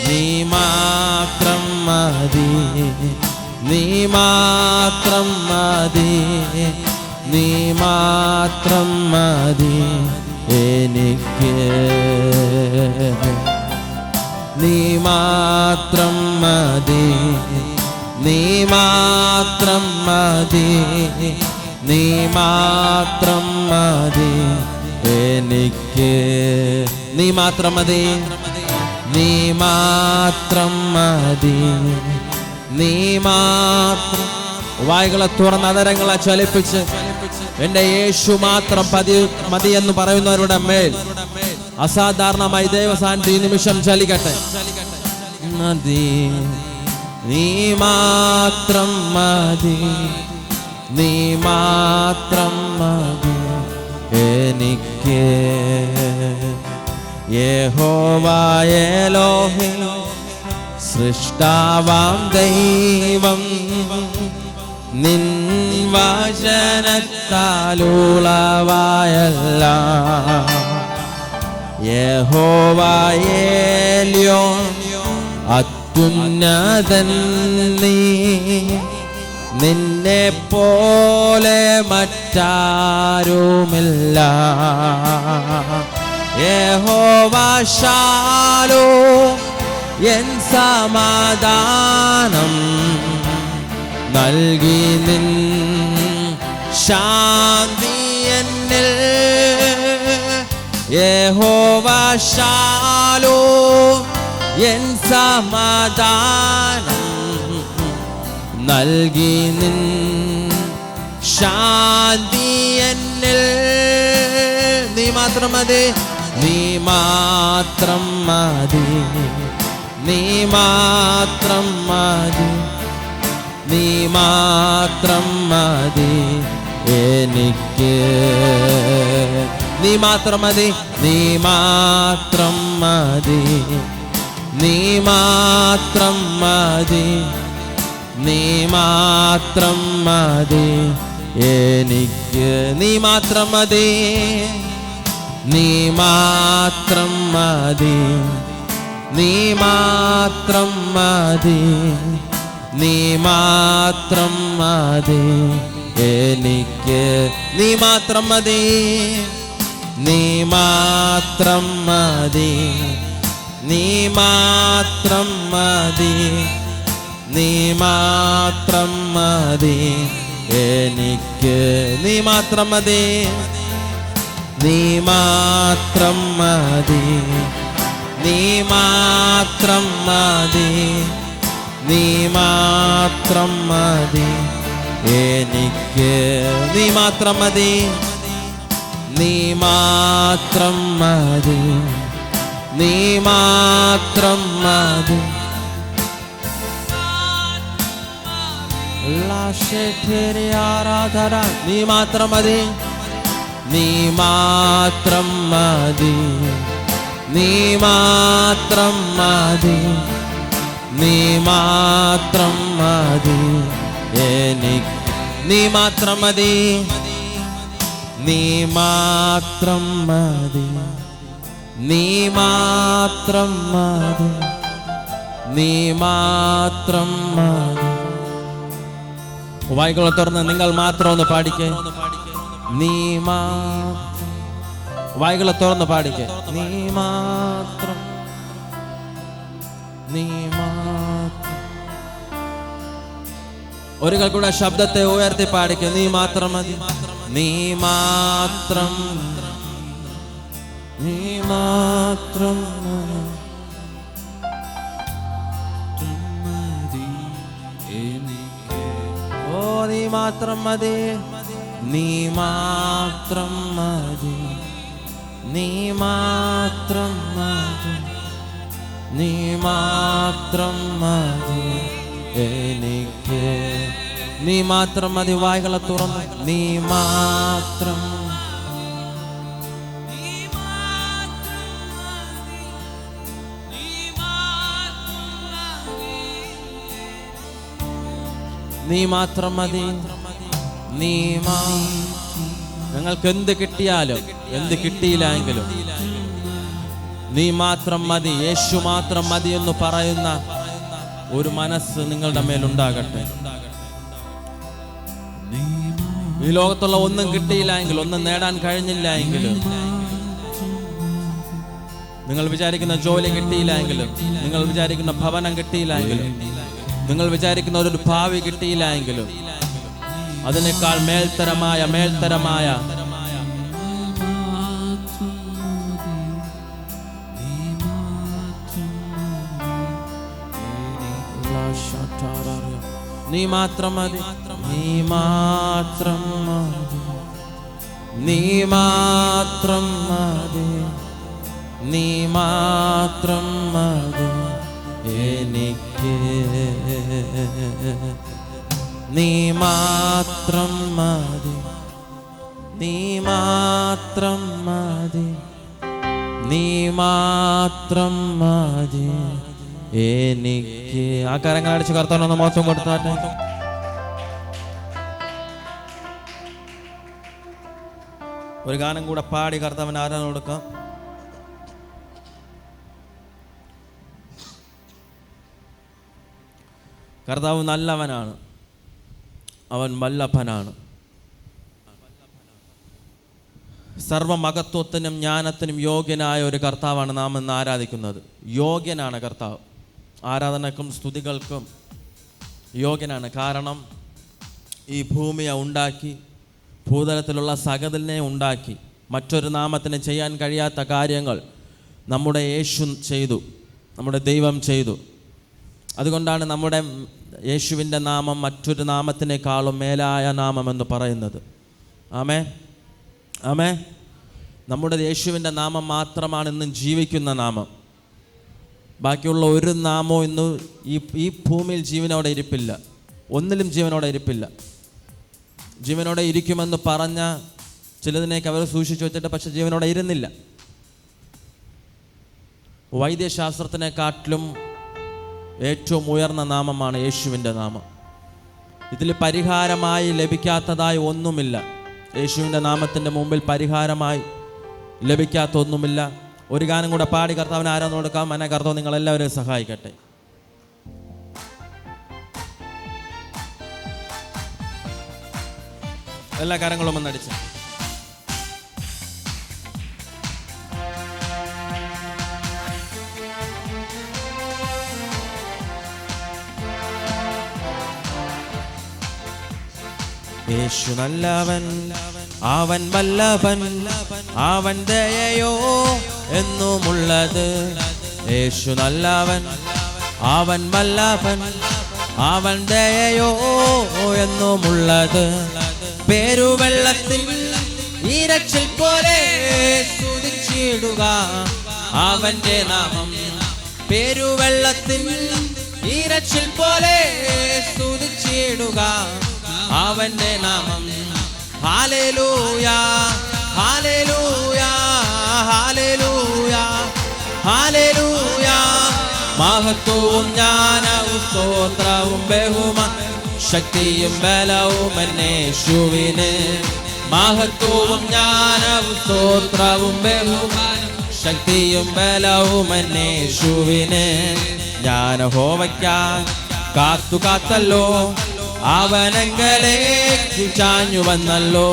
നീ മാത്രം മതി, നീ മാത്രം മതി, നീ മാത്രം മതി എനിക്ക്. നീ മാത്രം മതി, നീ മാത്രം മതി, നീ മാത്രം മതി എനിക്ക്. നീ മാത്രം മതി, നീ മാത്രം മതി, നീ മാത്രം. വായ്കളെ തുറന്ന് അതരങ്ങളെ ചലിപ്പിച്ച് എൻ്റെ യേശു മാത്രം മതി എന്ന് പറയുന്നവരുടെ മേൽ അസാധാരണമായി ദൈവസാന്നിധ്യം ഈ നിമിഷം ചലിക്കട്ടെ. മതി, നീ മാത്രം മതി, നീ മാത്രം മതി എനിക്ക്. യഹോവ എലോഹിം സൃഷ്ടാവാം ദൈവം, നിൻ വചനത്താലുളവായെല്ലാം. യഹോവ എല്യോൻ അത്യുന്നതൻ, നീ നിന്നെ പോലെ മറ്റാരുമില്ല. യഹോവ ശാലോം എൻ സമാധാനം നൽകി നിൻ ശാന്തി എന്നിൽ. യഹോവ ശാലോം എൻ സമാധാനം നൽകി നിൻ ശാന്തി എന്നിൽ. നീ മാത്രം മതി, നീ മാത്രം മതി, നീ മാത്രം മതി, നീ മാത്രം മതി എനിക്ക്. നീ മാത്രം മതി, നീ മാത്രം മതി, നീ മാത്രം മതി, നീ മാത്രം മതി എനിക്ക്. നീ മാത്രം മതി, നീ മാത്രം മതി, നീ മാത്രം മതി, നീ മാത്രം മതി എനിക്ക്. നീ മാത്രം മതി, നീ മാത്രം മതി, നീ മാത്രം മതി, നീ മാത്രം മതി എനിക്ക്. നീ മാത്രം മതി, നീ മാത്രം മതി, നീ മാത്രം മതി, നീ മാത്രം മതി എനിക്ക്. നീ മാത്രം മതി, നീ മാത്രം മതി, നീ മാത്രം മതി. ആരാധന. നീ മാത്രം മതി, നീ മാത്രം മതി, നീ മാത്രം മതി, നീ മാത്രം മതി എനിക്ക്. നീ മാത്രം മതി, നീ മാത്രം മതി, നീ മാത്രം മതി, നീ മാത്രം മതി. വായികളെ തുറന്ന് നിങ്ങൾ മാത്രം ഒന്ന് പാടിക്കേ. നീ വായികളെ തുറന്ന് പാടിക്കേ. നീ മാത്രം, നീ മാത്രം. ഒരിക്കൽ കൂടെ ശബ്ദത്തെ ഉയർത്തി പാടിക്കേ. നീ മാത്രം മതി, നീ മാത്രം, നീ മാത്രം ഓ നീ മാത്രം മതി, നീ മാത്രം മതി, നീ മാത്രം മതി, നീ മാത്രം മതി എനിക്ക്. നീ മാത്രം മതി. വായ്കളെ തുറന്ന് നീ മാത്രം, നീ മാത്രം മതി, നീ ഞങ്ങൾക്ക് എന്ത് കിട്ടിയാലും എന്ത് കിട്ടിയില്ലെങ്കിലും നീ മാത്രം മതി, യേശു മാത്രം മതി എന്ന് പറയുന്ന ഒരു മനസ്സ് നിങ്ങളുടെ മേലുണ്ടാകട്ടെ. ഈ ലോകത്തുള്ള ഒന്നും കിട്ടിയില്ല എങ്കിലും, ഒന്നും നേടാൻ കഴിഞ്ഞില്ല എങ്കിലും, നിങ്ങൾ വിചാരിക്കുന്ന ജോലി കിട്ടിയില്ല എങ്കിലും, നിങ്ങൾ വിചാരിക്കുന്ന ഭവനം കിട്ടിയില്ല എങ്കിലും, നിങ്ങൾ വിചാരിക്കുന്ന ഒരു ഭാവി കിട്ടിയില്ല എങ്കിലും, അതിനേക്കാൾ മേൽത്തരമായ നീ മാത്രം മതി, നീ മാത്രം മതി, നീ മാത്രം മതി, നീ മാത്രം മതി എനിക്ക്. നീ മാത്രം മതി, നീ മാത്രം മതി, നീ മാത്രം മതി എനിക്ക്. ആ കരങ്ങൾ അടിച്ച് കർത്താവിനൊന്ന് മോശം കൊടുത്താട്ടെ. ഒരു ഗാനം കൂടെ പാടി കർത്താവിന് ആരാധന കൊടുക്കാം. കർത്താവ് നല്ലവനാണ്, അവൻ വല്ലഭനാണ്. സർവമഹത്വത്തിനും ജ്ഞാനത്തിനും യോഗ്യനായ ഒരു കർത്താവാണ് നാം ഇന്ന് ആരാധിക്കുന്നത്. യോഗ്യനാണ് കർത്താവ്. ആരാധനക്കും സ്തുതികൾക്കും യോഗ്യനാണ്. കാരണം ഈ ഭൂമിയെ ഉണ്ടാക്കി, ഭൂതലത്തിലുള്ള സകലനെ ഉണ്ടാക്കി, മറ്റൊരു നാമത്തിന് ചെയ്യാൻ കഴിയാത്ത കാര്യങ്ങൾ നമ്മുടെ യേശു ചെയ്തു, നമ്മുടെ ദൈവം ചെയ്തു. അതുകൊണ്ടാണ് നമ്മുടെ യേശുവിൻ്റെ നാമം മറ്റൊരു നാമത്തിനേക്കാളും മേലായ നാമമെന്ന് പറയുന്നത്. ആമേ, ആമേ. നമ്മുടെ യേശുവിൻ്റെ നാമം മാത്രമാണ് ഇന്നും ജീവിക്കുന്ന നാമം. ബാക്കിയുള്ള ഒരു നാമവും ഇന്ന് ഈ ഭൂമിയിൽ ജീവനോടെ ഇരിപ്പില്ല. ഒന്നിലും ജീവനോടെ ഇരിപ്പില്ല. ജീവനോടെ ഇരിക്കുമെന്ന് പറഞ്ഞ ചിലതിനേക്ക് അവർ സൂക്ഷിച്ചു വെച്ചിട്ട് പക്ഷെ ജീവനോടെ ഇരുന്നില്ല. വൈദ്യശാസ്ത്രത്തിനെക്കാട്ടിലും ഏറ്റവും ഉയർന്ന നാമമാണ് യേശുവിൻ്റെ നാമം. ഇതിൽ പരിഹാരമായി ലഭിക്കാത്തതായി ഒന്നുമില്ല. യേശുവിൻ്റെ നാമത്തിൻ്റെ മുമ്പിൽ പരിഹാരമായി ലഭിക്കാത്ത ഒന്നുമില്ല. ഒരു ഗാനം കൂടെ പാടി കർത്താവിന് ആരാധന കൊടുക്കാം. എന്നെ കർത്താവ് നിങ്ങളെല്ലാവരെയും സഹായിക്കട്ടെ. എല്ലാ കാര്യങ്ങളും ഒന്നടിച്ച് യേശു നല്ലവൻ, അവൻ വല്ലഭൻ, അവൻ ദയയോ എന്നുമുള്ളത്. യേശു നല്ലവൻ, അവൻ വല്ലഭൻ, അവൻ ദയയോ എന്നുമുള്ളത്. പേരുവെള്ളത്തിൽ ഈരച്ചിൽ പോലെ സ്തുതിച്ചിടുക അവന്റെ നാമം. പേരുവെള്ളത്തിൽ ഈരച്ചിൽ പോലെ സ്തുതിച്ചിടുക അവന്റെ നാമം. ഹല്ലേലൂയ, ഹല്ലേലൂയ, ഹല്ലേലൂയ, ഹല്ലേലൂയ. മഹത്വവും ജ്ഞാനവും സ്തോത്രവും ബഹുമാനവും ശക്തിയും ബലവും യേശുവിന്. മഹത്വവും ജ്ഞാനവും സ്തോത്രവും ബഹുമാനവും ശക്തിയും ബലവും യേശുവിന്. ഞാൻ യഹോവയ്ക്കായി കാത്തു കാത്തല്ലോ, അവനെങ്കലേക്ക് ചാഞ്ഞു വന്നല്ലോ.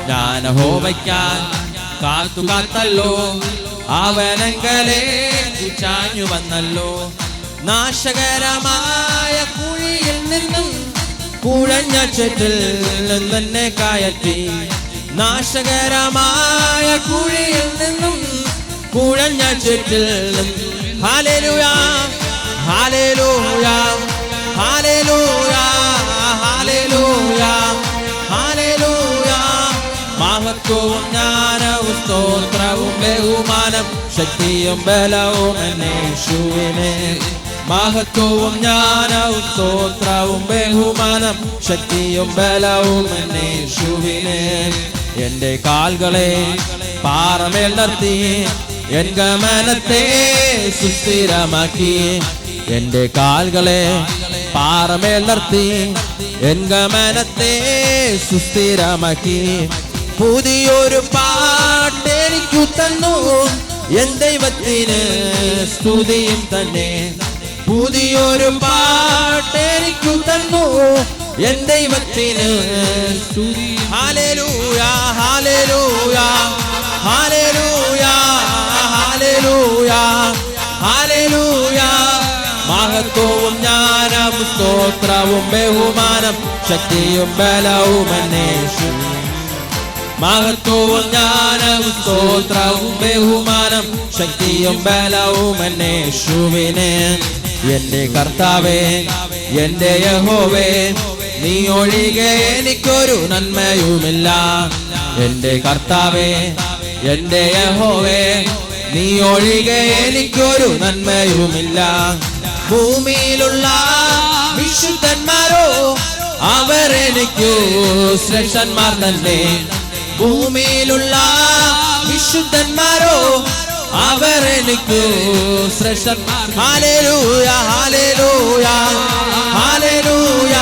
ഞാൻ യഹോവയ്ക്കായി കാത്തു കാത്തല്ലോ, അവനെങ്കലേക്ക് ചാഞ്ഞു വന്നല്ലോ. നാശകരമായ കുഴിയിൽ നിന്നും കുഴഞ്ഞ ചെറ്റിൽ നിന്നെ കയറ്റി. നാശകരമായ കുഴിയിൽ നിന്നും കുഴഞ്ഞ ചെറ്റിൽ നിന്നും. ഹല്ലേലൂയ, ഹല്ലേലൂയ, ഹല്ലേലൂയ, ഹല്ലേലൂയ, ഹല്ലേലൂയ. മഹത്വവും ജ്ഞാനവും സ്തോത്രവും ബഹുമാനം ശക്തിയും ബലവും യേശുവിന്. മഹത്വവും ജ്ഞാനവും സ്തോത്രവും ബഹുമാനം ശക്തിയും ബലവും യേശുവിന്. എൻ്റെ കാൽകളെ പാറമേൽ നിർത്തി എൻ ഗമനത്തെ സുസ്ഥിരമാക്കി. എൻ്റെ കാൽകളെ പാറമേൽ നിർത്തി എൻ ഗമനത്തെ സുസ്ഥിരമാക്കി. പുതിയൊരു പാട്ടെനിക്കു തന്നു എൻ ദൈവത്തിന് സ്തുതിയും തന്നെ. പുതിയൊരു പാട്ടെനിക്കു തന്നു എൻ ദൈവത്തിന് സ്തുതിയും. ഹല്ലേലൂയ, ഹല്ലേലൂയ, ഹല്ലേലൂയ, ഹല്ലേലൂയ, ഹല്ലേലൂയ. മഹത്വവും ജ്ഞാനവും സ്തോത്രവും ബഹുമാനം ശക്തിയും ബലവും യേശുവിന്. മഹത്വവും ജ്ഞാനവും സ്തോത്രവും ബഹുമാനം ശക്തിയും ബലവും യേശുവിന്. എൻ്റെ കർത്താവേ, എൻ്റെ യഹോവേ, നീ ഒഴികെ എനിക്കൊരു നന്മയുമില്ല. എൻ്റെ കർത്താവേ, എൻ്റെ യഹോവേ, നീ ഒഴികെ എനിക്കൊരു നന്മയുമില്ല. ഭൂമിയിലുള്ള വിശുദ്ധന്മാരോ അവർ എനിക്കു ശ്രേഷ്ഠന്മാർ തന്നെ. ഭൂമിയിലുള്ള വിശുദ്ധന്മാരോ അവർ എനിക്കു ശ്രേഷ്ഠന്മാർ. ഹല്ലേലൂയ, ഹല്ലേലൂയ, ഹല്ലേലൂയ,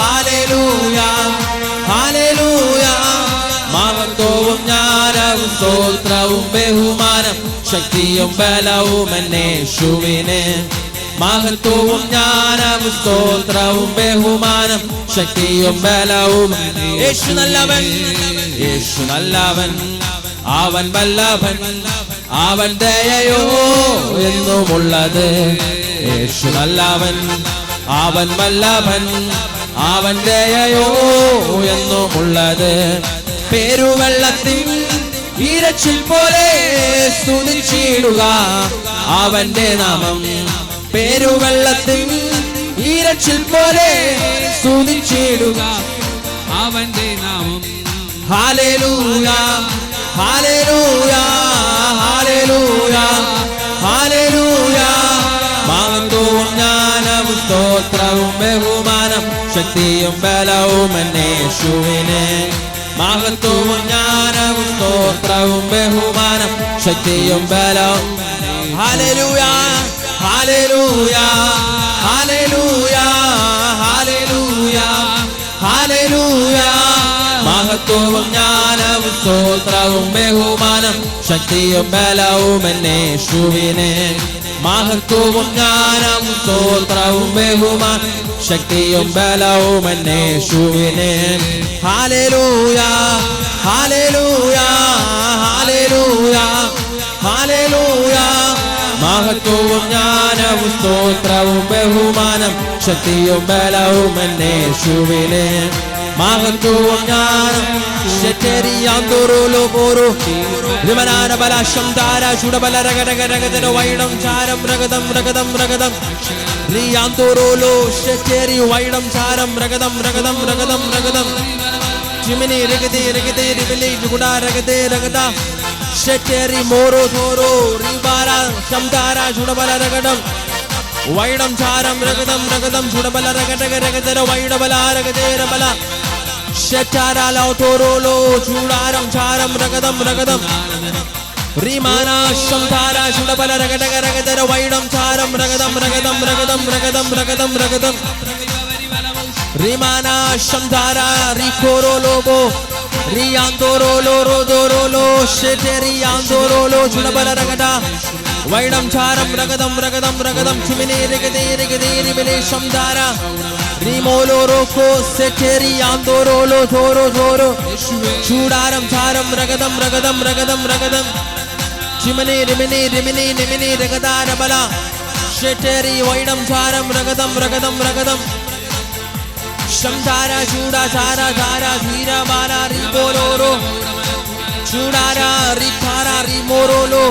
ഹല്ലേലൂയ, ഹല്ലേലൂയ. മഹത്വവും ജ്ഞാനവും സ്തോത്രവും ബഹുമാനം ശക്തിയും ബലവും യേശുവിന്. മഹത്വവും ജ്ഞാനവും സ്തോത്രവും ബഹുമാനം ശക്തിയും ബലവും. യേശു നല്ലവൻ, യേശു നല്ലവൻ, അവൻ വല്ലഭൻ, അവൻ ദയയോ എന്നുമുള്ളത്. യേശു നല്ലവൻ, അവൻ വല്ലഭൻ, അവൻ ദയയോ എന്നുമുള്ളത്. പെരുവെള്ളത്തിൻ ഇരച്ചിൽ പോലെ സ്തുതിച്ചിടുക അവന്റെ നാമം. പെരുവെള്ളത്തിൻ ഇരച്ചിൽ പോലെ സ്തുതിച്ചിടുക അവന്റെ നാമം. ഹല്ലേലൂയ, ഹല്ലേലൂയ, ഹല്ലേലൂയ, ഹല്ലേലൂയ. മഹത്വവും ജ്ഞാനവും സ്തോത്രവും ബഹുമാനം ശക്തിയും ബലവും യേശുവിന്. മഹത്വവും ജ്ഞാനവും സ്തോത്രവും ബഹുമാനം ശക്തിയും ബലവും. ഹല്ലേലൂയ, ഹല്ലേലൂയ, ഹല്ലേലൂയ, ഹല്ലേലൂയ, ഹല്ലേലൂയ. മഹത്വവും ജ്ഞാനവും സ്തോത്രവും ബഹുമാനം ശക്തിയും ബലവും യേശുവിന്. മഹത്വവും ജ്ഞാനവും സ്തോത്രവും ബഹുമാനം ശക്തിയും ബലവും യേശുവിന്. ഹല്ലേലൂയ, ഹല്ലേലൂയ, ഹല്ലേലൂയ, ഹല്ലേലൂയ. മഹത്വവും ജ്ഞാനവും സ്തോത്രവും ബഹുമാനം ശക്തിയും ബലവും യേശുവിന്. മഹത്വവും ജ്ഞാനം ശക്തിയാന്തോരോലോ പോരോ വിമനാന ബലാശം ധാര ചുടബല രഗരഗരഗതര വൈഡം ചാരം രഗതം രഗതം രഗതം ലിയാന്തോരോലോ ശക്തി വൈഡം ചാരം രഗതം രഗതം രഗതം രഗതം ചിമിനി രഗതി രഗതി റിബിലി ജുഗുഡ രഗതി രഗത ശക്തി മോരോ ധോരോ റിബാര ശംധാര ചുടബല രഗടം വൈഡം ചാരം രഗതം രഗതം ചുടബല രഗടഗ രഗതര വൈഡബല രഗതേര ബല ശറ്റാരാലോ തോരോലോ ചൂടാരം ചാരം രഗതം രഗതം റിമാന ശംധാര ചുടബല രഗടഗ രഗതര വൈഡം ചാരം രഗതം രഗതം രഗതം രഗതം രഗതം രഗതം റിമാന ശംധാര റിഖോരോലോബോ റിയാന്തോരോലോ റോദോരോലോ ശറ്റരിയാന്തോരോലോ ചുടബല രഗട വൈഡം ചാരം രഗതം രഗതം രഗതം ചിമിനി രഗതി രഗതി റിബിലി ശംധാര റിമോലോ റോക്കോ സെറ്റരിയാന്തോരോലോ ധോരോ ധോരോ ചൂടാരം ചാരം രഗതം രഗതം രഗതം രഗതം ചിമിനി റിമിനി റിമിനി നിമിനി രഗതാര ബല ശറ്റരി വൈഡം ചാരം രഗതം രഗതം രഗതം ശംധാര ചൂടാ ചാര ധാര ധീര ബാല റിബോലോരോ ചൂടാര റിഖാര റിമോരോലോ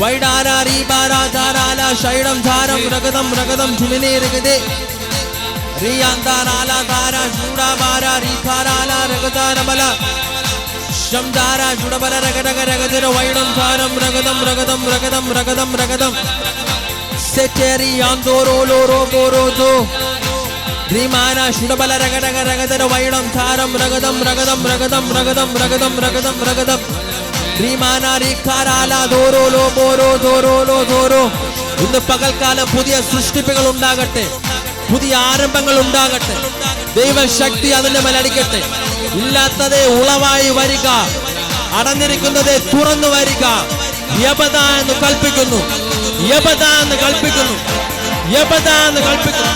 വൈഡാര റിബാര ധാരാല ശൈഡം ധാരം രഗതം രഗതം ചിമിനി രഗതേ റിയാന്താരാല ധാര ചൂടാ ബാര റിഖാരാല രഗതാര ബല ശംധാര ചുടബല രഗടഗ രഗതര വൈഡം ധാരം രഗതം രഗതം രഗതം രഗതം രഗതം സെറ്റരി ആന്തോരോലോ റോബോരോദോ റിമാന ചുടബല രഗടഗ രഗതര വൈഡം ധാരം രഗതം രഗതം രഗതം രഗതം രഗതം രഗതം രഗതം റിമാന റിഖാരാല ധോരോലോ ബോരോ ധോരോലോ ധോരോ. ഇന്ന് പകൽക്കാലം പുതിയ സൃഷ്ടിപ്പുകൾ ഉണ്ടാകട്ടെ, പുതിയ ആരംഭങ്ങൾ ഉണ്ടാകട്ടെ. ദൈവശക്തി അതിന്റെ മേലടിക്കട്ടെ. ഇല്ലാത്തതേ ഉളവായി വരിക, അടഞ്ഞിരിക്കുന്നതേ തുറന്നു വരിക. യബദ എന്ന് കൽപ്പിക്കുന്നു, യബദ എന്ന് കൽപ്പിക്കുന്നു, യബദ എന്ന് കൽപ്പിക്കുന്നു.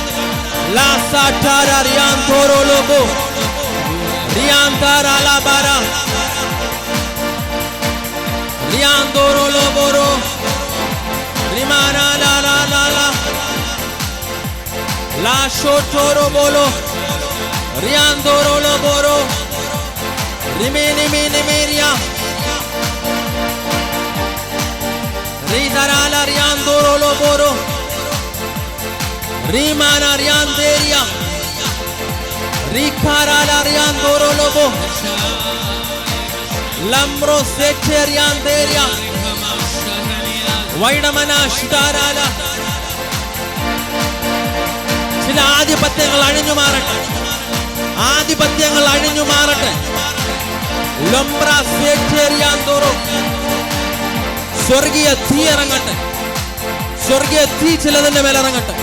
ലാ സാഠാര റിയാൻ തോരോലോബോ റിയാൻ താരാല ബാര റിയാൻ തോരോലോബോരോ റിമാന ലാ ലാ ലാ ലാ ലാ ഷോട്ടോരോ ബോലോ റിയാന്തോരോലോ ബോരോ റിമേനി മേനി മേരിയ റിദരാല റിയാന്തോരോലോ ബോരോ റിമാന റിയാന്തേരിയ റിഖാരാല റിയാന്തോരോലോ ബോ ലംബ്രോ സെറ്റേരിയാന്തേരിയ വൈഡമന ഷിദാരാല. ചില ആധിപത്യങ്ങൾ അഴിഞ്ഞു മാറട്ടെ, ആധിപത്യങ്ങൾ അഴിഞ്ഞു മാറട്ടെ. സ്വർഗീയ തീ ഇറങ്ങട്ടെ, സ്വർഗീയ തീ ചിലതിന്റെ മേൽ ഇറങ്ങട്ടെ.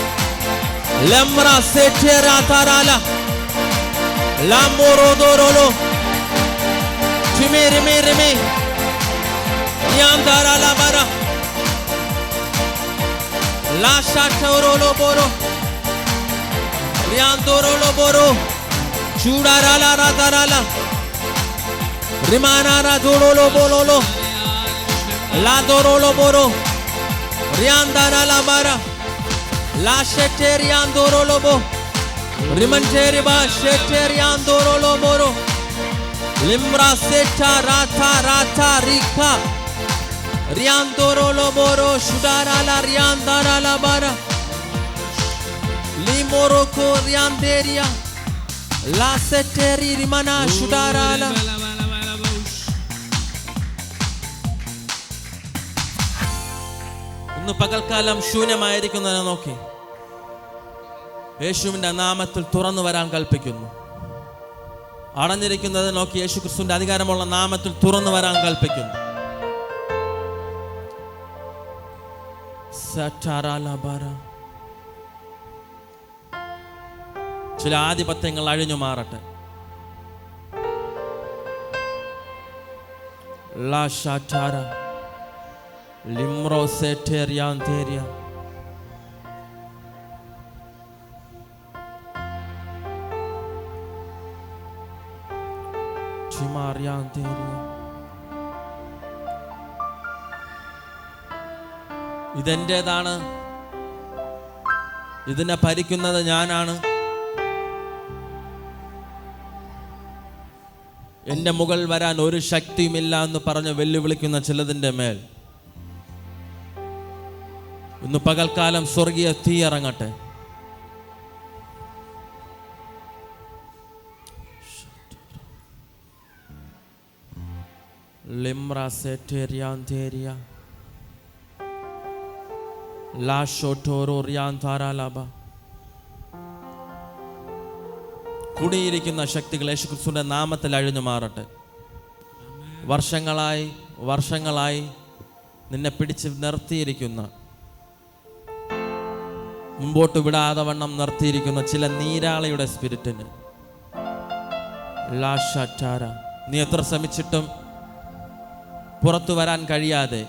Rimanara dorolo bololo la dorolo boro riandara la bara La sheteriandoro lobo. Rimanteri ba sheteriandoro loboro. Limra seta rata rika. Riandoro loboro shudara la riandara la bara. Limoroko rianderia. La seteri rimana shudara la. ഇന്ന് പകൽക്കാലം ശൂന്യമായിരിക്കുന്നതിനെ നോക്കി യേശുവിൻ്റെ നാമത്തിൽ തുറന്നു വരാൻ കൽപ്പിക്കുന്നു. അടഞ്ഞിരിക്കുന്നത് നോക്കി യേശു ക്രിസ്തുവിന്റെ അധികാരമുള്ള നാമത്തിൽ തുറന്നു വരാൻ കൽപ്പിക്കുന്നു. ചില ആധിപത്യങ്ങൾ അഴിഞ്ഞു മാറട്ടെ. ലാ ഷാറ്റാര ലിംറോ സെറ്റേരിയാന്തേരിയ. ഇതെന്റേതാണ്, ഇതിനെ ഭരിക്കുന്നത് ഞാനാണ്, എന്റെ മുകൾ വരാൻ ഒരു ശക്തിയുമില്ല എന്ന് പറഞ്ഞ് വെല്ലുവിളിക്കുന്ന ചിലതിൻ്റെ മേൽ ഇന്ന് പകൽക്കാലം സ്വർഗീയ തീ ഇറങ്ങട്ടെ. ലിംറ സെറ്റേരിയാന്തേരിയ ലാ ഷോട്ടോറോ റിയാന്താരാലാബ. കുടിയിരിക്കുന്ന ശക്തികൾ യേശുക്രിസ്തുവിന്റെ നാമത്തിൽ അഴിഞ്ഞു മാറട്ടെ. വർഷങ്ങളായി നിന്നെ പിടിച്ച് നിർത്തിയിരിക്കുന്ന, മുമ്പോട്ട് വിടാതെ വണ്ണം നിർത്തിയിരിക്കുന്ന ചില നീരാളിയുടെ സ്പിരിറ്റിന് ലാഷാറ്റാര, നീ എത്ര ശ്രമിച്ചിട്ടും പുറത്തു വരാൻ കഴിയാതെ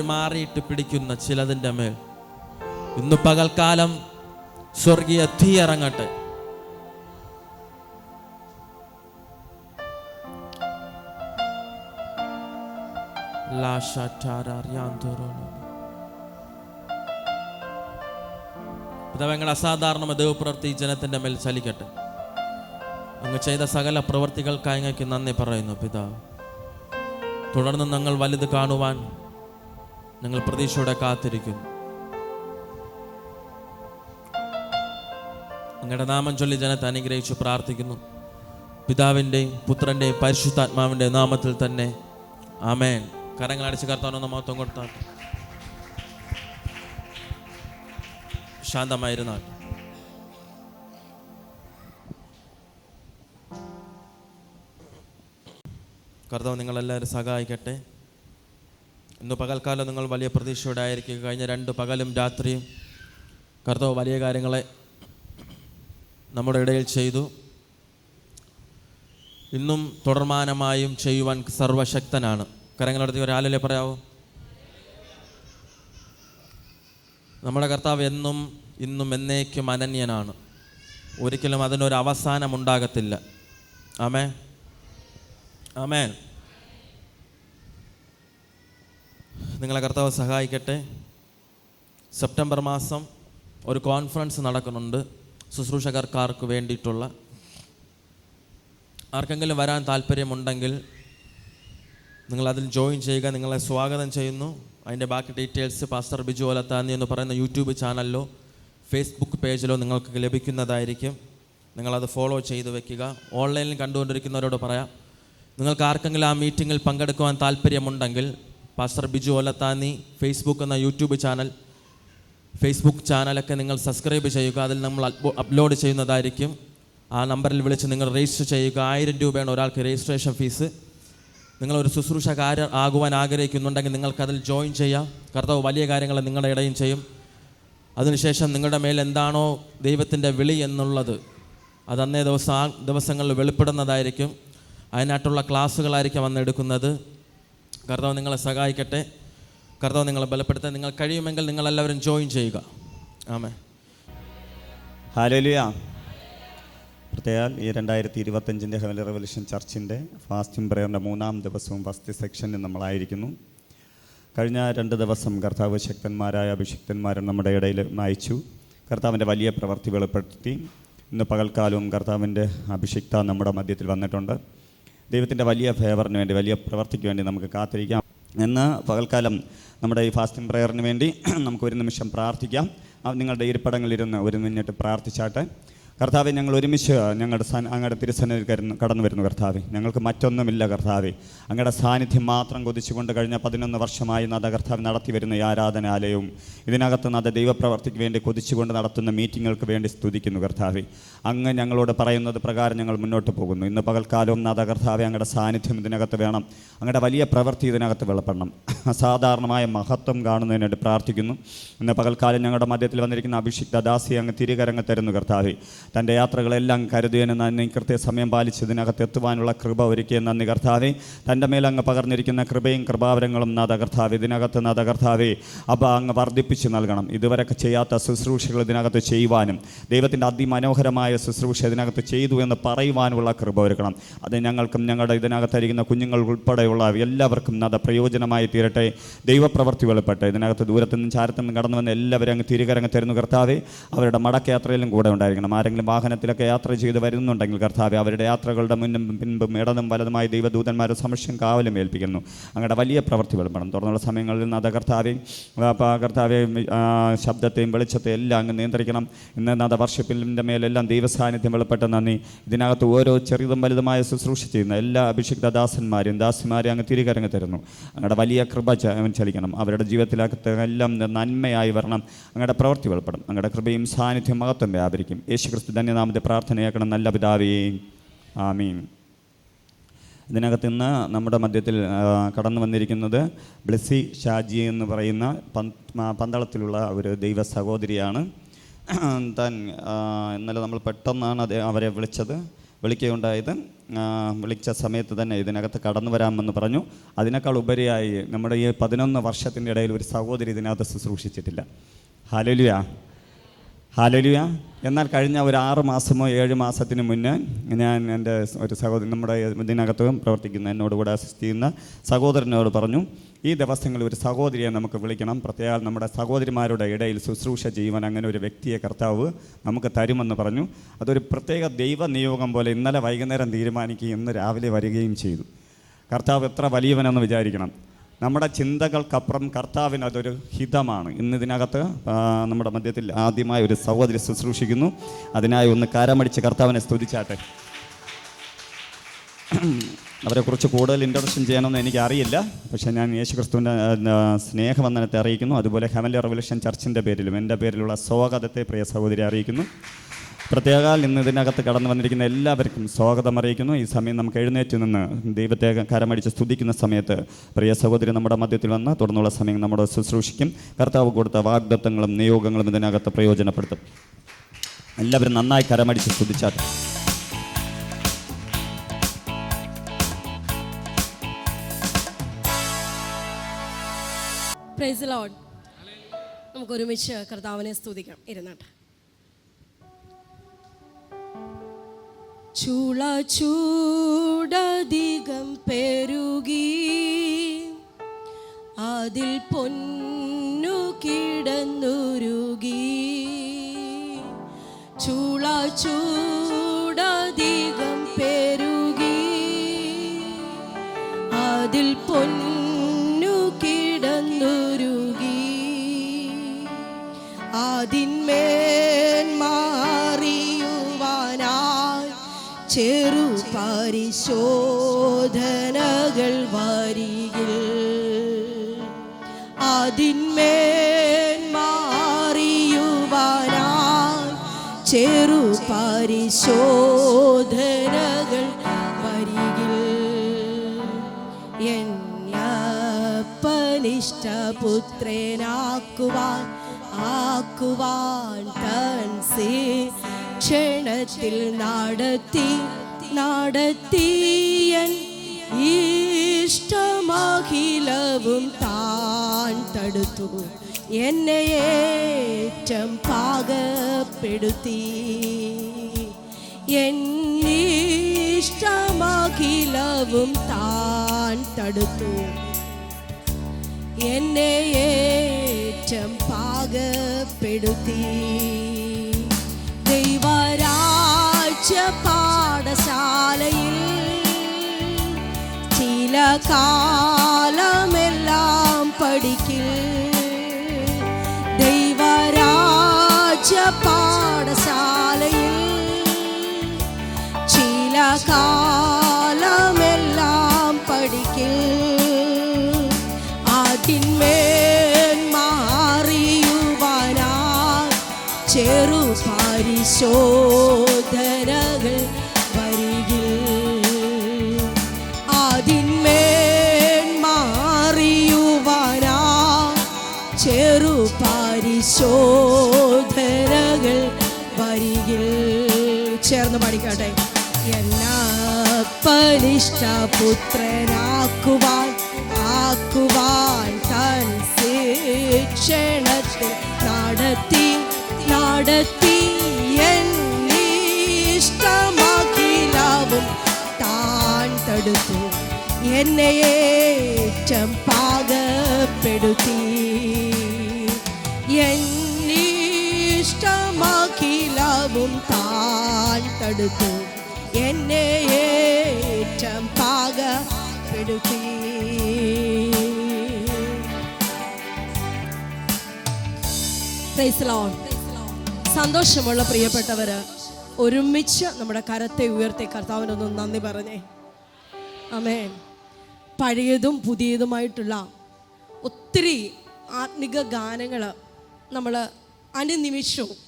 മാറിയിട്ട് പിടിക്കുന്ന ചിലതിൻ്റെ മേൽ ഇന്ന് പകൽക്കാലം സ്വർഗീയ തീ ഇറങ്ങട്ടെ. പിതാവേ, അസാധാരണ ദൈവപ്രവൃത്തി ജനത്തിന്റെ മേൽ ചലിക്കട്ടെ. അങ്ങ് ചെയ്ത സകല പ്രവൃത്തികൾക്കായി അങ്ങേക്ക് നന്ദി പറയുന്നു പിതാവ്. തുടർന്ന് ഞങ്ങൾ വലുത് കാണുവാൻ ഞങ്ങൾ പ്രതീക്ഷയോടെ കാത്തിരിക്കുന്നു. അങ്ങയുടെ നാമം ചൊല്ലി ജനത്തെ അനുഗ്രഹിച്ച് പ്രാർത്ഥിക്കുന്നു. പിതാവിൻ്റെയും പുത്രൻ്റെയും പരിശുദ്ധാത്മാവിൻ്റെ നാമത്തിൽ തന്നെ ആമേൻ. കരങ്ങളടിച്ച് കർത്താവിന് മഹത്വം കൊടുത്താൽ ശാന്തമായിരുന്നാൽ. കർത്താവ് നിങ്ങളെല്ലാവരും സഹായിക്കട്ടെ. ഇന്ന് പകൽക്കാലം നിങ്ങൾ വലിയ പ്രതീക്ഷയോടെ ആയിരിക്കുക. കഴിഞ്ഞ 2 പകലും രാത്രിയും കർത്താവ് വലിയ കാര്യങ്ങളെ നമ്മുടെ ഇടയിൽ ചെയ്തു. ഇന്നും തുടർമാനമായും ചെയ്യുവാൻ സർവശക്തനാണ്. കരങ്ങളെടുത്ത് ഒരു ഹല്ലേലൂയ പറയാവോ? നമ്മുടെ കർത്താവ് എന്നും ഇന്നും എന്നേക്കും അനന്യനാണ്. ഒരിക്കലും അതിനൊരു അവസാനം ഉണ്ടാകത്തില്ല. ആമേൻ, ആമേൻ. നിങ്ങളെ കർത്താവ് സഹായിക്കട്ടെ. സെപ്റ്റംബർ മാസം ഒരു കോൺഫറൻസ് നടക്കുന്നുണ്ട് ശുശ്രൂഷകർക്കാർക്ക് വേണ്ടിയിട്ടുള്ള. ആർക്കെങ്കിലും വരാൻ താല്പര്യമുണ്ടെങ്കിൽ നിങ്ങളതിൽ ജോയിൻ ചെയ്യുക. നിങ്ങളെ സ്വാഗതം ചെയ്യുന്നു. അതിൻ്റെ ബാക്കി ഡീറ്റെയിൽസ് പാസ്റ്റർ ബിജു ഒലത്താനി എന്ന് പറയുന്ന യൂട്യൂബ് ചാനലിലോ ഫേസ്ബുക്ക് പേജിലോ നിങ്ങൾക്ക് ലഭിക്കുന്നതായിരിക്കും. നിങ്ങളത് ഫോളോ ചെയ്ത് വെക്കുക. ഓൺലൈനിൽ കണ്ടുകൊണ്ടിരിക്കുന്നവരോട് പറയാം, നിങ്ങൾക്ക് ആർക്കെങ്കിലും ആ മീറ്റിങ്ങിൽ പങ്കെടുക്കുവാൻ താല്പര്യമുണ്ടെങ്കിൽ പാസ്റ്റർ ബിജു ഒലത്താനി ഫേസ്ബുക്ക് എന്ന യൂട്യൂബ് ഫേസ്ബുക്ക് ചാനലൊക്കെ നിങ്ങൾ സബ്സ്ക്രൈബ് ചെയ്യുക. അതിൽ നമ്മൾ അപ്ലോഡ് ചെയ്യുന്നതായിരിക്കും. ആ നമ്പറിൽ വിളിച്ച് നിങ്ങൾ രജിസ്റ്റർ ചെയ്യുക. 1000 രൂപയാണ് ഒരാൾക്ക് രജിസ്ട്രേഷൻ ഫീസ്. നിങ്ങളൊരു ശുശ്രൂഷക്കാരൻ ആകുവാൻ ആഗ്രഹിക്കുന്നുണ്ടെങ്കിൽ നിങ്ങൾക്കതിൽ ജോയിൻ ചെയ്യാം. കർത്താവ് വലിയ കാര്യങ്ങൾ നിങ്ങളുടെ ഇടയിൽ ചെയ്യും. അതിനുശേഷം നിങ്ങളുടെ മേൽ എന്താണോ ദൈവത്തിൻ്റെ വിളി എന്നുള്ളത് അത് അന്നേ ദിവസങ്ങളിൽ വെളിപ്പെടുന്നതായിരിക്കും. അതിനായിട്ടുള്ള ക്ലാസ്സുകളായിരിക്കും വന്നെടുക്കുന്നത്. കർത്താവ് നിങ്ങളെ സഹായിക്കട്ടെ. കർത്താവ് നിങ്ങളെ ബലപ്പെടുത്താൻ. നിങ്ങൾ കഴിയുമെങ്കിൽ നിങ്ങളെല്ലാവരും ജോയിൻ ചെയ്യുക. ആമേൻ. ഹല്ലേലൂയ. പ്രത്യേകം ഈ 2025 ഹെവൻലി റെവല്യൂഷൻ ചർച്ചിൻ്റെ ഫാസ്റ്റിംഗ് പ്രയറിൻ്റെ 3-ാം ദിവസവും ഫസ്റ്റ് സെക്ഷനിൽ നമ്മളായിരിക്കുന്നു. കഴിഞ്ഞ 2 ദിവസം കർത്താവ് ശക്തന്മാരായ അഭിഷിക്തന്മാരെ നമ്മുടെ ഇടയിൽ അയച്ചു. കർത്താവിൻ്റെ വലിയ പ്രവൃത്തി വെളിപ്പെടുത്തി. ഇന്ന് പകൽക്കാലവും കർത്താവിൻ്റെ അഭിഷിക്ത നമ്മുടെ മധ്യത്തിൽ വന്നിട്ടുണ്ട്. ദൈവത്തിൻ്റെ വലിയ ഫേവറിന് വേണ്ടി, വലിയ പ്രവൃത്തിക്ക് വേണ്ടി നമുക്ക് കാത്തിരിക്കാം. ഇന്ന് പകൽക്കാലം നമ്മുടെ ഈ ഫാസ്റ്റിംഗ് പ്രയറിന് വേണ്ടി നമുക്ക് ഒരു നിമിഷം പ്രാർത്ഥിക്കാം. നിങ്ങളുടെ ഇരിപ്പിടങ്ങളിലിരുന്ന് 1 മിനിറ്റ് പ്രാർത്ഥിച്ചാട്ടെ. കർത്താവെ, ഞങ്ങൾ ഒരുമിച്ച് അങ്ങയുടെ തിരുസന്നിധിയിൽ കടന്നു വരുന്നു. കർത്താവെ, ഞങ്ങൾക്ക് മറ്റൊന്നുമില്ല. കർത്താവെ, അങ്ങയുടെ സാന്നിധ്യം മാത്രം കൊതിച്ചുകൊണ്ട് കഴിഞ്ഞ 11 വർഷമായി നാഥ കർത്താവ് നടത്തി വരുന്ന ഈ ആരാധനാലയവും ഇതിനകത്ത് നാഥ ദൈവപ്രവർത്തിക്ക് വേണ്ടി കൊതിച്ചുകൊണ്ട് നടത്തുന്ന മീറ്റിങ്ങുകൾക്ക് വേണ്ടി സ്തുതിക്കുന്നു. കർത്താവെ, അങ്ങ് ഞങ്ങളോട് പറയുന്നത് പ്രകാരം ഞങ്ങൾ മുന്നോട്ട് പോകുന്നു. ഇന്ന് പകൽക്കാലവും നാഥ കർത്താവെ, അങ്ങയുടെ സാന്നിധ്യം ഇതിനകത്ത് വേണം. അങ്ങയുടെ വലിയ പ്രവൃത്തി ഇതിനകത്ത് വെളിപ്പെടണം. അസാധാരണമായ മഹത്വം കാണുന്നതിന് വേണ്ടി പ്രാർത്ഥിക്കുന്നു. ഇന്ന് പകൽക്കാലം ഞങ്ങളുടെ മധ്യത്തിൽ വന്നിരിക്കുന്ന അഭിഷിക്ത ദാസിയെ അങ്ങ് തിരികരങ്ങ് തരുന്നു. കർത്താവെ, തൻ്റെ യാത്രകളെല്ലാം കരുതിയതിന് നന്ദി. കൃത്യസമയം പാലിച്ച് ഇതിനകത്ത് എത്തുവാനുള്ള കൃപ ഒരുക്കിയ നന്ദി. കർത്താവെ, തൻ്റെ മേൽ അങ്ങ് പകർന്നിരിക്കുന്ന കൃപയും കൃപാവരങ്ങളും നാഥ കർത്താവെ ഇതിനകത്ത് നാഥ കർത്താവെ അങ്ങ് വർദ്ധിപ്പിച്ച് നൽകണം. ഇതുവരെയൊക്കെ ചെയ്യാത്ത ശുശ്രൂഷകൾ ഇതിനകത്ത് ചെയ്യുവാനും ദൈവത്തിൻ്റെ അതിമനോഹരമായ ശുശ്രൂഷ ഇതിനകത്ത് ചെയ്തു എന്ന് പറയുവാനുള്ള കൃപ ഒരുക്കണം. അത് ഞങ്ങൾക്കും ഞങ്ങളുടെ ഇതിനകത്തായിരിക്കുന്ന കുഞ്ഞുങ്ങൾ ഉൾപ്പെടെയുള്ള എല്ലാവർക്കും നാഥ പ്രയോജനമായി തീരട്ടെ. ദൈവപ്രവൃത്തി വെളിപ്പെട്ട് ഇതിനകത്ത് ദൂരത്തുനിന്നും ചാരത്തുനിന്നും കടന്നു വന്ന എല്ലാവരും അങ്ങ് തിരികരങ്ങ് തരുന്നു. കർത്താവെ, അവരുടെ മടക്കയാത്രയിലും കൂടെ ഉണ്ടായിരിക്കണം. ആരെങ്കിലും വാഹനത്തിലൊക്കെ യാത്ര ചെയ്ത് വരുന്നുണ്ടെങ്കിൽ കർത്താവെ, അവരുടെ യാത്രകളുടെ മുന്നും പിൻപും ഇടതും വലതുമായി ദൈവദൂതന്മാരുടെ സംരക്ഷണം കാവലും ഏൽപ്പിക്കുന്നു. അങ്ങയുടെ വലിയ പ്രവൃത്തി വെളിപ്പെടണം. തുടർന്നുള്ള സമയങ്ങളിൽ നാഥ കർത്താവെ ശബ്ദത്തെയും വെളിച്ചത്തെയും എല്ലാം അങ്ങ് നിയന്ത്രിക്കണം. ഇന്ന് നാഥ വർഷിപ്പിൻ്റെ മേലെല്ലാം ദൈവസാന്നിധ്യം വെളിപ്പെട്ട നന്ദി. ഇതിനകത്ത് ഓരോ ചെറുതും വലുതുമായ ശുശ്രൂഷ ചെയ്യുന്ന എല്ലാ അഭിഷിക്ത ദാസന്മാരെയും ദാസിമാരെയും അങ്ങ് തിരികരങ്ങ് തരുന്നു. അങ്ങയുടെ വലിയ കൃപ ചലിക്കണം. അവരുടെ ജീവിതത്തിലകത്ത് എല്ലാം നന്മയായി വരണം. അങ്ങയുടെ പ്രവൃത്തി വെളിപ്പെടണം. അങ്ങയുടെ കൃപയും സാന്നിധ്യം മഹത്വം വ്യാപരിക്കും. യേശുക്രിസ്തു ധന്യനാമത്തെ പ്രാർത്ഥനയാക്കണം. നല്ല പിതാവേ, ആമീൻ. ഇതിനകത്ത് ഇന്ന് നമ്മുടെ മധ്യത്തിൽ കടന്നു വന്നിരിക്കുന്നത് ബ്ലെസ്സി ഷാജി എന്ന് പറയുന്ന പന്തളത്തിലുള്ള ഒരു ദൈവ സഹോദരിയാണ്. ഇന്നലെ നമ്മൾ പെട്ടെന്നാണ് അവരെ വിളിക്കുകയുണ്ടായത്. വിളിച്ച സമയത്ത് തന്നെ ഇതിനകത്ത് കടന്നു വരാമെന്ന് പറഞ്ഞു. അതിനേക്കാൾ ഉപരിയായി നമ്മുടെ ഈ 11 വർഷത്തിൻ്റെ ഇടയിൽ ഒരു സഹോദരി ഇതിനകത്ത് ശുശ്രൂഷിച്ചിട്ടില്ല. Hallelujah, hallelujah. എന്നാൽ കഴിഞ്ഞ ഒരു 6 മാസമോ 7 മാസത്തിന് മുന്നേ ഞാൻ എൻ്റെ ഒരു സഹോദരൻ നമ്മുടെ ഇതിനകത്ത് പ്രവർത്തിക്കുന്ന എന്നോടുകൂടെ അസിസ്റ്റ് ചെയ്യുന്ന സഹോദരനോട് പറഞ്ഞു, ഈ ദിവസങ്ങളിൽ ഒരു സഹോദരിയെ നമുക്ക് വിളിക്കണം. പ്രത്യേകം നമ്മുടെ സഹോദരിമാരുടെ ഇടയിൽ ശുശ്രൂഷ ചെയ്യുവാൻ അങ്ങനെ ഒരു വ്യക്തിയെ കർത്താവ് നമുക്ക് തരുമെന്ന് പറഞ്ഞു. അതൊരു പ്രത്യേക ദൈവ നിയോഗം പോലെ ഇന്നലെ വൈകുന്നേരം തീരുമാനിക്കുകയും ഇന്ന് രാവിലെ വരികയും ചെയ്തു. കർത്താവ് എത്ര വലിയവനെന്ന് വിചാരിക്കണം. നമ്മുടെ ചിന്തകൾക്കപ്പുറം കർത്താവിന് അതൊരു ഹിതമാണ്. ഇന്നിതിനകത്ത് നമ്മുടെ മധ്യത്തിൽ ആദ്യമായി ഒരു സഹോദരി ശുശ്രൂഷിക്കുന്നു. അതിനായി ഒന്ന് കരമടിച്ച് കർത്താവിനെ സ്തുതിച്ചാട്ടെ. അവരെക്കുറിച്ച് കൂടുതൽ ഇൻട്രൊഡക്ഷൻ ചെയ്യണമെന്ന് എനിക്കറിയില്ല. പക്ഷേ ഞാൻ യേശുക്രിസ്തുവിൻ്റെ സ്നേഹവന്ദനത്തെ അറിയിക്കുന്നു. അതുപോലെ ഹെവൻലി റെവല്യൂഷൻ ചർച്ചിൻ്റെ പേരിലും എൻ്റെ പേരിലുള്ള സ്വാഗതത്തെ പ്രിയ സഹോദരി അറിയിക്കുന്നു. പ്രത്യേകം ഇന്ന് ഇതിനകത്ത് കടന്നു വന്നിരിക്കുന്ന എല്ലാവർക്കും സ്വാഗതം അറിയിക്കുന്നു. ഈ സമയം നമുക്ക് എഴുന്നേറ്റ് നിന്ന് ദൈവത്തെ കരമടിച്ച് സ്തുതിക്കുന്ന സമയത്ത് പ്രിയ സഹോദരി നമ്മുടെ മധ്യത്തിൽ വന്ന് തുടർന്നുള്ള സമയം നമ്മുടെ ശുശ്രൂഷിക്കും. കർത്താവ് കൊടുത്ത വാഗ്ദത്തങ്ങളും നിയോഗങ്ങളും ഇതിനകത്ത് പ്രയോജനപ്പെടുത്തും. എല്ലാവരും നന്നായി കരമടിച്ച് സ്തുതിച്ചാട്ടെ. Praise the Lord. നമുക്ക് ഒരുമിച്ച് കർത്താവിനെ സ്തുതിക്കാം. ഇരുന്നാട്ടെ. ചൂടധികം പെരുകി അതിൽ പൊന്നു കിടന്നുരുകി. ചൂടധികം പെരുകി അതിൽ പൊന്നു കിടന്നുരുകി. അതിന്മേൽ മാറിയുവാനായി ചെറു പരിശോധനകൾ വരികിൽ. അതിന്മേൽ മാറിയുവാനായി ചെറു പരിശോധനകൾ വരികിൽ. എന്നപ്പനിഷ്ടപുത്രനാക്കുവാൻ തൻ ക്ഷണത്തിൽ നടത്തിയൻ ഇഷ്ടമഖിലവും താൻ തടുത്തു. എന്നെ ഏറ്റം പാകപ്പെടുത്തി. എന്നിഷ്ടമഖിലവും താൻ തടുത്തു. എന്നെ ഏറ്റം പാകപ്പെടുത്തി. ദൈവരാജ്യ പാഠശാലയിൽ ചില കാലമെല്ലാം പഠിക്കും. ദൈവരാജ്യ പാഠശാലയിൽ ചില കാലമെല്ലാം പഠിക്കും. അതിന്മേൽ മാറിയുവാനാ ചെറു പരിശോധനകൾ വരികിൽ. അതിന്മേൽ മാറിയുവാനാ ചെറു പരിശോധനകൾ വരികിൽ. ചേർന്ന് പഠിക്കട്ടെ. എന്നപ്പനിഷ്ടപുത്രനാക്കുവാൻ തൻ ശിക്ഷണത്തിൽ നടത്തി എന്നിഷ്ടമാക്കിലാവും താൻ തടുത്തു. എന്നെ ഏറ്റം പാകപ്പെടുത്തി. എന്നിഷ്ടമാക്കിലാവും താൻ തടുത്തു. എന്നെ ഏറ്റം പാകപ്പെടുത്തി. Price the Lord. സന്തോഷമുള്ള പ്രിയപ്പെട്ടവര്, ഒരുമിച്ച് നമ്മുടെ കരത്തെ ഉയർത്തി കർത്താവിനൊന്ന് നന്ദി പറഞ്ഞേ. ആമേൻ. പഴയതും പുതിയതുമായിട്ടുള്ള ഒത്തിരി ആത്മിക ഗാനങ്ങൾ നമ്മൾ അനുനിമിഷവും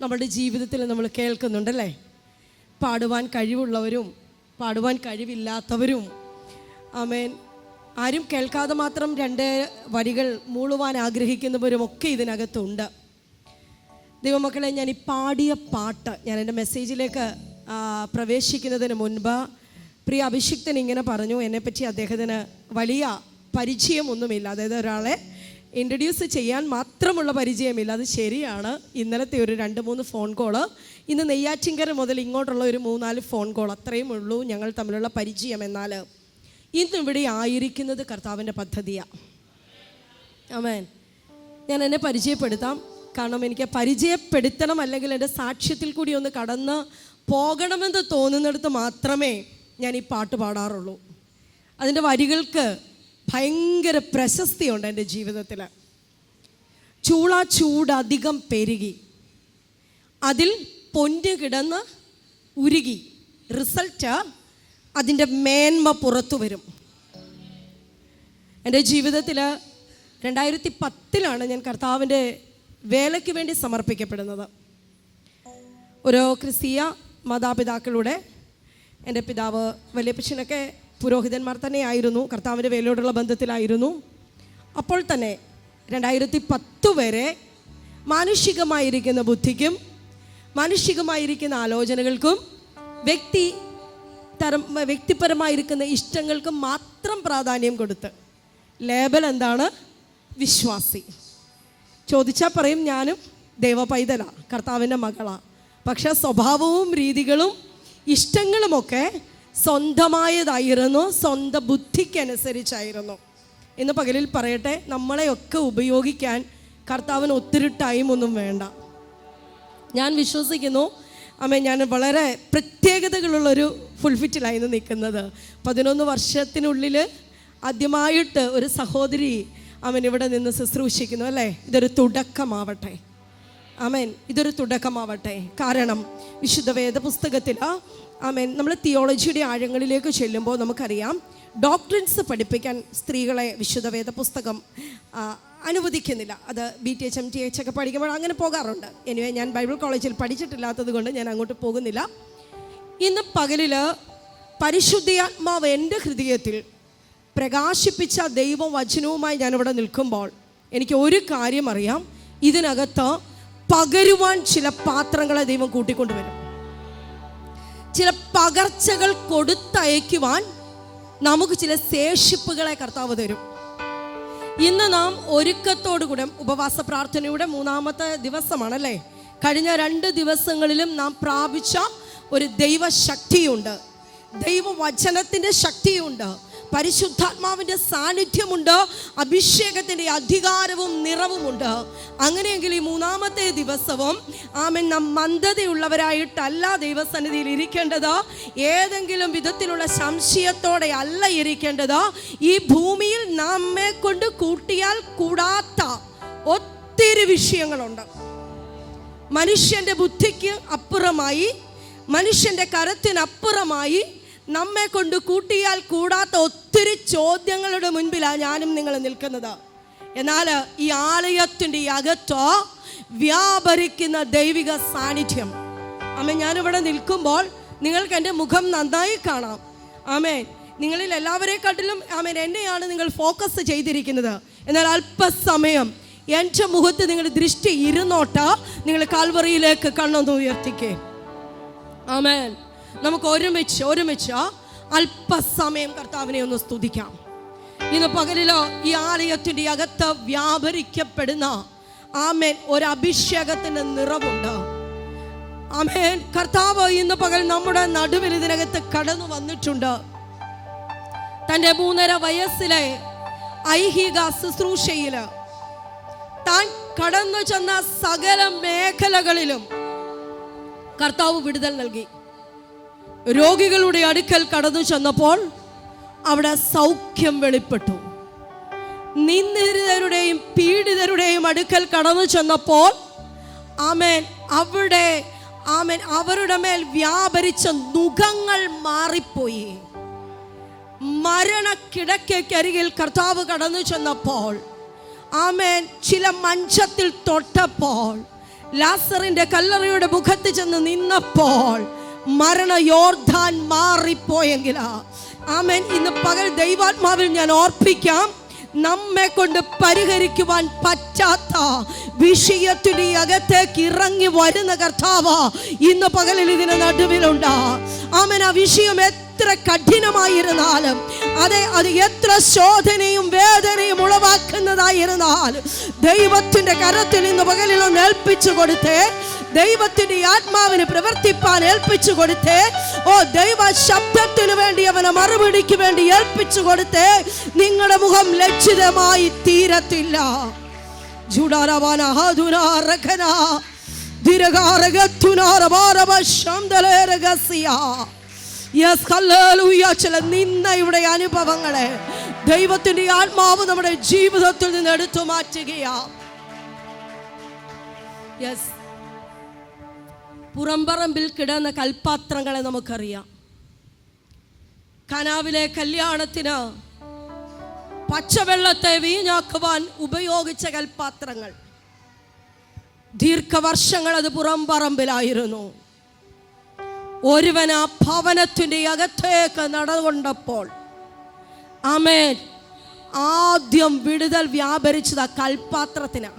നമ്മുടെ ജീവിതത്തിൽ നമ്മൾ കേൾക്കുന്നുണ്ടല്ലേ. പാടുവാൻ കഴിവുള്ളവരും പാടുവാൻ കഴിവില്ലാത്തവരും, ആമേൻ, ആരും കേൾക്കാതെ മാത്രം 2 വരികൾ മൂളുവാൻ ആഗ്രഹിക്കുന്നവരും ഒക്കെ ഇതിനകത്തുണ്ട്. ദൈവമക്കളെ, ഞാൻ ഈ പാടിയ പാട്ട്, ഞാൻ എൻ്റെ മെസ്സേജിലേക്ക് പ്രവേശിക്കുന്നതിന് മുൻപ് പ്രിയ അഭിഷിക്തൻ ഇങ്ങനെ പറഞ്ഞു, എന്നെപ്പറ്റി അദ്ദേഹത്തിന് വലിയ പരിചയമൊന്നുമില്ല. അതായത് ഒരാളെ ഇൻട്രൊഡ്യൂസ് ചെയ്യാൻ മാത്രമുള്ള പരിചയമില്ല. അത് ശരിയാണ്. ഇന്നലത്തെ ഒരു 2-3 ഫോൺ കോള്, ഇന്ന് നെയ്യാറ്റിൻകര മുതൽ ഇങ്ങോട്ടുള്ള ഒരു 3-4 ഫോൺ കോൾ, അത്രയും ഉള്ളൂ ഞങ്ങൾ തമ്മിലുള്ള പരിചയം. എന്നാൽ ഇന്നിവിടെ ആയിരിക്കുന്നത് കർത്താവിൻ്റെ പദ്ധതിയാണ്. ആമേൻ. ഞാൻ എന്നെ പരിചയപ്പെടുത്താം. കാരണം എനിക്ക് പരിചയപ്പെടുത്തണം, അല്ലെങ്കിൽ എൻ്റെ സാക്ഷ്യത്തിൽ കൂടി ഒന്ന് കടന്ന് പോകണമെന്ന് തോന്നുന്നിടത്ത് മാത്രമേ ഞാൻ ഈ പാട്ട് പാടാറുള്ളൂ. അതിൻ്റെ വരികൾക്ക് ഭയങ്കര പ്രശസ്തിയുണ്ട് എൻ്റെ ജീവിതത്തിൽ. ചൂടധികം പെരുകി, അതിൽ പൊന്ന് കിടന്ന് ഉരുകി, റിസൾട്ട് അതിൻ്റെ മേന്മ പുറത്തു വരും. എൻ്റെ ജീവിതത്തിൽ 2010 ഞാൻ കർത്താവിൻ്റെ വേലയ്ക്ക് വേണ്ടി സമർപ്പിക്കപ്പെടുന്നത്. ഒരു ക്രിസ്തീയ മാതാപിതാക്കളുടെ, എൻ്റെ പിതാവ് വലിയപ്പച്ചനൊക്കെ പുരോഹിതന്മാർ തന്നെയായിരുന്നു, കർത്താവിൻ്റെ വേലയോടുള്ള ബന്ധത്തിലായിരുന്നു. അപ്പോൾ തന്നെ 2010 വരെ മാനുഷികമായിരിക്കുന്ന ബുദ്ധിക്കും മാനുഷികമായിരിക്കുന്ന ആലോചനകൾക്കും വ്യക്തിപരമായിരിക്കുന്ന ഇഷ്ടങ്ങൾക്കും മാത്രം പ്രാധാന്യം കൊടുത്ത്, ലേബൽ എന്താണ്? വിശ്വാസി. ചോദിച്ചാൽ പറയും ഞാനും ദൈവ പൈതലാണ്, കർത്താവിൻ്റെ മകളാണ്. പക്ഷേ സ്വഭാവവും രീതികളും ഇഷ്ടങ്ങളുമൊക്കെ സ്വന്തമായതായിരുന്നു, സ്വന്തം ബുദ്ധിക്കനുസരിച്ചായിരുന്നു. ഇന്ന് പകലിൽ പറയട്ടെ, നമ്മളെയൊക്കെ ഉപയോഗിക്കാൻ കർത്താവിന് ഒത്തിരി ടൈമൊന്നും വേണ്ട. ഞാൻ വിശ്വസിക്കുന്നു, ഞാൻ വളരെ പ്രത്യേകതകളുള്ളൊരു ഫുൾഫിറ്റിലായിരുന്നു നിൽക്കുന്നത്. 11 വർഷത്തിനുള്ളിൽ ആദ്യമായിട്ട് ഒരു സഹോദരി ഇവിടെ നിന്ന് ശുശ്രൂഷിക്കുന്നു അല്ലേ. ഇതൊരു തുടക്കമാവട്ടെ. ഇതൊരു തുടക്കമാവട്ടെ. കാരണം വിശുദ്ധ വേദപുസ്തകത്തിൽ നമ്മൾ തിയോളജിയുടെ ആഴങ്ങളിലേക്ക് ചെല്ലുമ്പോൾ നമുക്കറിയാം, ഡോക്ട്രിൻസ് പഠിപ്പിക്കാൻ സ്ത്രീകളെ വിശുദ്ധ വേദപുസ്തകം അനുവദിക്കുന്നില്ല. അത് BTH MTH ഒക്കെ പഠിക്കുമ്പോൾ അങ്ങനെ പോകാറുണ്ട്. എനിവേ, ഞാൻ ബൈബിൾ കോളേജിൽ പഠിച്ചിട്ടില്ലാത്തത് കൊണ്ട് ഞാൻ അങ്ങോട്ട് പോകുന്നില്ല. ഇന്ന് പകലിൽ പരിശുദ്ധാത്മാവ് എൻ്റെ ഹൃദയത്തിൽ പ്രകാശിപ്പിച്ച ദൈവവചനവുമായി ഞാനിവിടെ നിൽക്കുമ്പോൾ എനിക്ക് ഒരു കാര്യം അറിയാം, ഇതിനകത്ത് പകരുവാൻ ചില പാത്രങ്ങളെ ദൈവം കൂട്ടിക്കൊണ്ടുവരും. ചില പകർച്ചകൾ കൊടുത്തയക്കുവാൻ നമുക്ക് ചില ശേഷിപ്പുകളെ കർത്താവ് തരും. ഇന്ന് നാം ഒരുക്കത്തോടുകൂടെ ഉപവാസ പ്രാർത്ഥനയുടെ 3-ാമത്തെ ദിവസമാണല്ലേ. കഴിഞ്ഞ 2 ദിവസങ്ങളിലും നാം പ്രാപിച്ച ഒരു ദൈവശക്തിയുണ്ട്, ദൈവവചനത്തിൻ്റെ ശക്തിയുണ്ട്, പരിശുദ്ധാത്മാവിൻ്റെ സാന്നിധ്യമുണ്ട്, അഭിഷേകത്തിൻ്റെ അധികാരവും നിറവുമുണ്ട്. അങ്ങനെയെങ്കിൽ ഈ മൂന്നാമത്തെ ദിവസവും നാം മന്ദതയുള്ളവരായിട്ടല്ല ദൈവസന്നിധിയിൽ ഇരിക്കേണ്ടത്. ഏതെങ്കിലും വിധത്തിലുള്ള സംശയത്തോടെ അല്ല ഇരിക്കേണ്ടത്. ഈ ഭൂമിയിൽ നമ്മെ കൊണ്ട് കൂട്ടിയാൽ കൂടാത്ത ഒത്തിരി വിഷയങ്ങളുണ്ട്. മനുഷ്യൻ്റെ ബുദ്ധിക്ക് അപ്പുറമായി, മനുഷ്യൻ്റെ കരത്തിനപ്പുറമായി നമ്മെ കൊണ്ട് കൂട്ടിയാൽ കൂടാത്ത ഒത്തിരി ചോദ്യങ്ങളുടെ മുൻപിലാണ് ഞാനും നിങ്ങൾ നിൽക്കുന്നത്. എന്നാൽ ഈ ആലയത്തിൻ്റെ അകത്ത് വ്യാപരിക്കുന്ന ദൈവിക സാന്നിധ്യം, ഞാനിവിടെ നിൽക്കുമ്പോൾ നിങ്ങൾക്ക് എൻ്റെ മുഖം നന്നായി കാണാം. നിങ്ങളിൽ എല്ലാവരെക്കാട്ടിലും എന്നെയാണ് നിങ്ങൾ ഫോക്കസ് ചെയ്തിരിക്കുന്നത്. എന്നാൽ അല്പസമയം എൻ്റെ മുഖത്ത് നിങ്ങളുടെ ദൃഷ്ടി ഇരുന്നോട്ട് നിങ്ങൾ കാൽവറിയിലേക്ക് കണ്ണൊന്ന് ഉയർത്തിക്കേ. നമുക്ക് ഒരുമിച്ച് അല്പസമയം കർത്താവിനെ ഒന്ന് സ്തുതിക്കാം. ഇന്ന് പകലിലോ ഈ ആലയത്തിൻ്റെ അകത്ത് വ്യാപരിക്കപ്പെടുന്ന ഒരു അഭിഷേകത്തിൻ്റെ നിറവുണ്ട്. കർത്താവ് ഇന്ന് പകൽ നമ്മുടെ നടുവിൽ ഇതിനകത്ത് കടന്നു വന്നിട്ടുണ്ട്. തൻ്റെ 3.5 വയസ്സിലെ ഐഹിക ശുശ്രൂഷയിൽ താൻ കടന്നു ചെന്ന സകല മേഖലകളിലും കർത്താവ് വിടുതൽ നൽകി. രോഗികളുടെ അടുക്കൽ കടന്നു ചെന്നപ്പോൾ അവിടെ സൗഖ്യം വെളിപ്പെട്ടു. നിന്ദിതരുടെയും പീഡിതരുടെയും അടുക്കൽ കടന്നു ചെന്നപ്പോൾ അവിടെ അവരുടെ മേൽ വ്യാപരിച്ച നുഖങ്ങൾ മാറിപ്പോയി. മരണക്കിടക്കരികിൽ കർത്താവ് കടന്നു ചെന്നപ്പോൾ ചില മഞ്ചത്തിൽ തൊട്ടപ്പോൾ, ലാസറിന്റെ കല്ലറയുടെ മുഖത്ത് ചെന്ന് നിന്നപ്പോൾ മരണ യോർദാൻ മാറിപ്പോയെങ്കിലാ. ഇന്ന് പകൽ ദൈവാത്മാവിൽ ഞാൻ ഓർപ്പിക്കാം, നമ്മെ കൊണ്ട് പരിഹരിക്കുവാൻ പറ്റാത്ത വിഷയത്തിന്റെ അകത്തേക്ക് ഇറങ്ങി വരുന്ന കർത്താവ് ഇന്ന് പകലിൽ ഇതിന് നടുവിലുണ്ട്. ആ വിഷയം എത്ര കഠിനമായിരുന്നാലും, അത് എത്ര ശോധനയും വേദനയും ഉളവാക്കുന്നതായിരുന്നാലും ദൈവത്തിന്റെ കരത്തിൽ ഇന്ന് പകലിൽ ഒന്ന് ഏൽപ്പിച്ചു കൊടുത്തേ. ദൈവത്തിന്റെ ആത്മാവിന് പ്രവർത്തിപ്പാൻ ഏൽപ്പിച്ചു കൊടുത്തേ. ദൈവ ശബ്ദത്തിന് വേണ്ടി, അവനെ മറുപടിക്ക് വേണ്ടി ഏൽപ്പിച്ചു കൊടുത്തേ. നിങ്ങളുടെ മുഖം ലജ്ജിതമായി തീരത്തില്ല. ചില നിന്നയുടെ അനുഭവങ്ങളെ ദൈവത്തിന്റെ ആത്മാവ് നമ്മുടെ ജീവിതത്തിൽ നിന്ന് എടുത്തു മാറ്റുകയാ. പുറംപറമ്പിൽ കിടന്ന കൽപാത്രങ്ങളെ നമുക്കറിയാം. കനാവിലെ കല്യാണത്തിന് പച്ചവെള്ളത്തെ വീഞ്ഞാക്കുവാൻ ഉപയോഗിച്ച കൽപാത്രങ്ങൾ, ദീർഘവർഷങ്ങൾ അത് പുറംപറമ്പിലായിരുന്നു. ഒരുവൻ ആ ഭവനത്തിന്റെ അകത്തേക്ക് നടകൊണ്ടപ്പോൾ ആദ്യം വിടുതൽ വ്യാപരിച്ചത് ആ കൽപാത്രത്തിന്.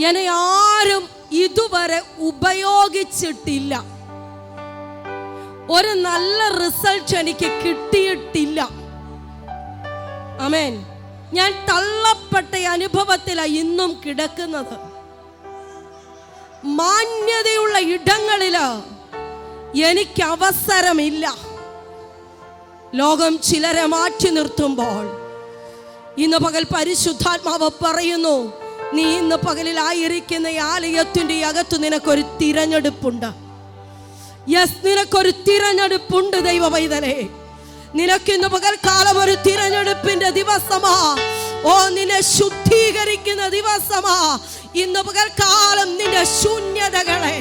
എന്നെ ആരും ഇതുവരെ ഉപയോഗിച്ചിട്ടില്ല. ഒരു നല്ല റിസൾട്ട് എനിക്ക് കിട്ടിയിട്ടില്ല. ഞാൻ തള്ളപ്പെട്ട അനുഭവത്തിലാണ് ഇന്നും കിടക്കുന്നത്. മാന്യതയുള്ള ഇടങ്ങളില് എനിക്ക് അവസരമില്ല. ലോകം ചിലരെ മാറ്റി നിർത്തുമ്പോൾ ഇന്ന് പകൽ പരിശുദ്ധാത്മാവ് പറയുന്നു, നീ ഇന്ന് പകലിലായിരിക്കുന്ന ആലയത്തിന്റെ അകത്ത് നിനക്കൊരു തിരഞ്ഞെടുപ്പുണ്ട്. നിനക്കൊരു തിരഞ്ഞെടുപ്പുണ്ട് ദൈവ പൈതലേ. നിനക്കിന്ന് പകൽക്കാലം ഒരു തിരഞ്ഞെടുപ്പിന്റെ ദിവസമാ. നിന്നെ ശുദ്ധീകരിക്കുന്ന ദിവസമാ. ഇന്ന് പകൽക്കാലം നിന്റെ ശൂന്യതകളെ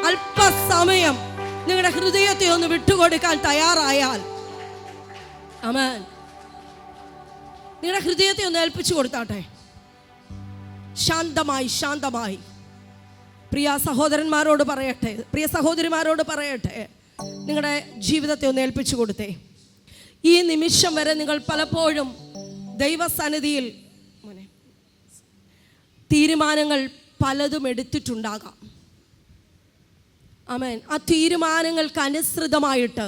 അല്പസമയം നിങ്ങളുടെ ഹൃദയത്തെ ഒന്ന് വിട്ടുകൊടുക്കാൻ തയ്യാറായാൽ, നിങ്ങളുടെ ഹൃദയത്തെ ഒന്ന് ഏൽപ്പിച്ചു കൊടുത്താട്ടെ. ശാന്തമായി പ്രിയ സഹോദരന്മാരോട് പറയട്ടെ, പ്രിയ സഹോദരിമാരോട് പറയട്ടെ, നിങ്ങളുടെ ജീവിതത്തെ ഒന്ന് ഏൽപ്പിച്ചു കൊടുത്തേ. ഈ നിമിഷം വരെ നിങ്ങൾ പലപ്പോഴും ദൈവസന്നിധിയിൽ തീരുമാനങ്ങൾ പലതും എടുത്തിട്ടുണ്ടാകാം. ആ തീരുമാനങ്ങൾക്ക് അനുസൃതമായിട്ട്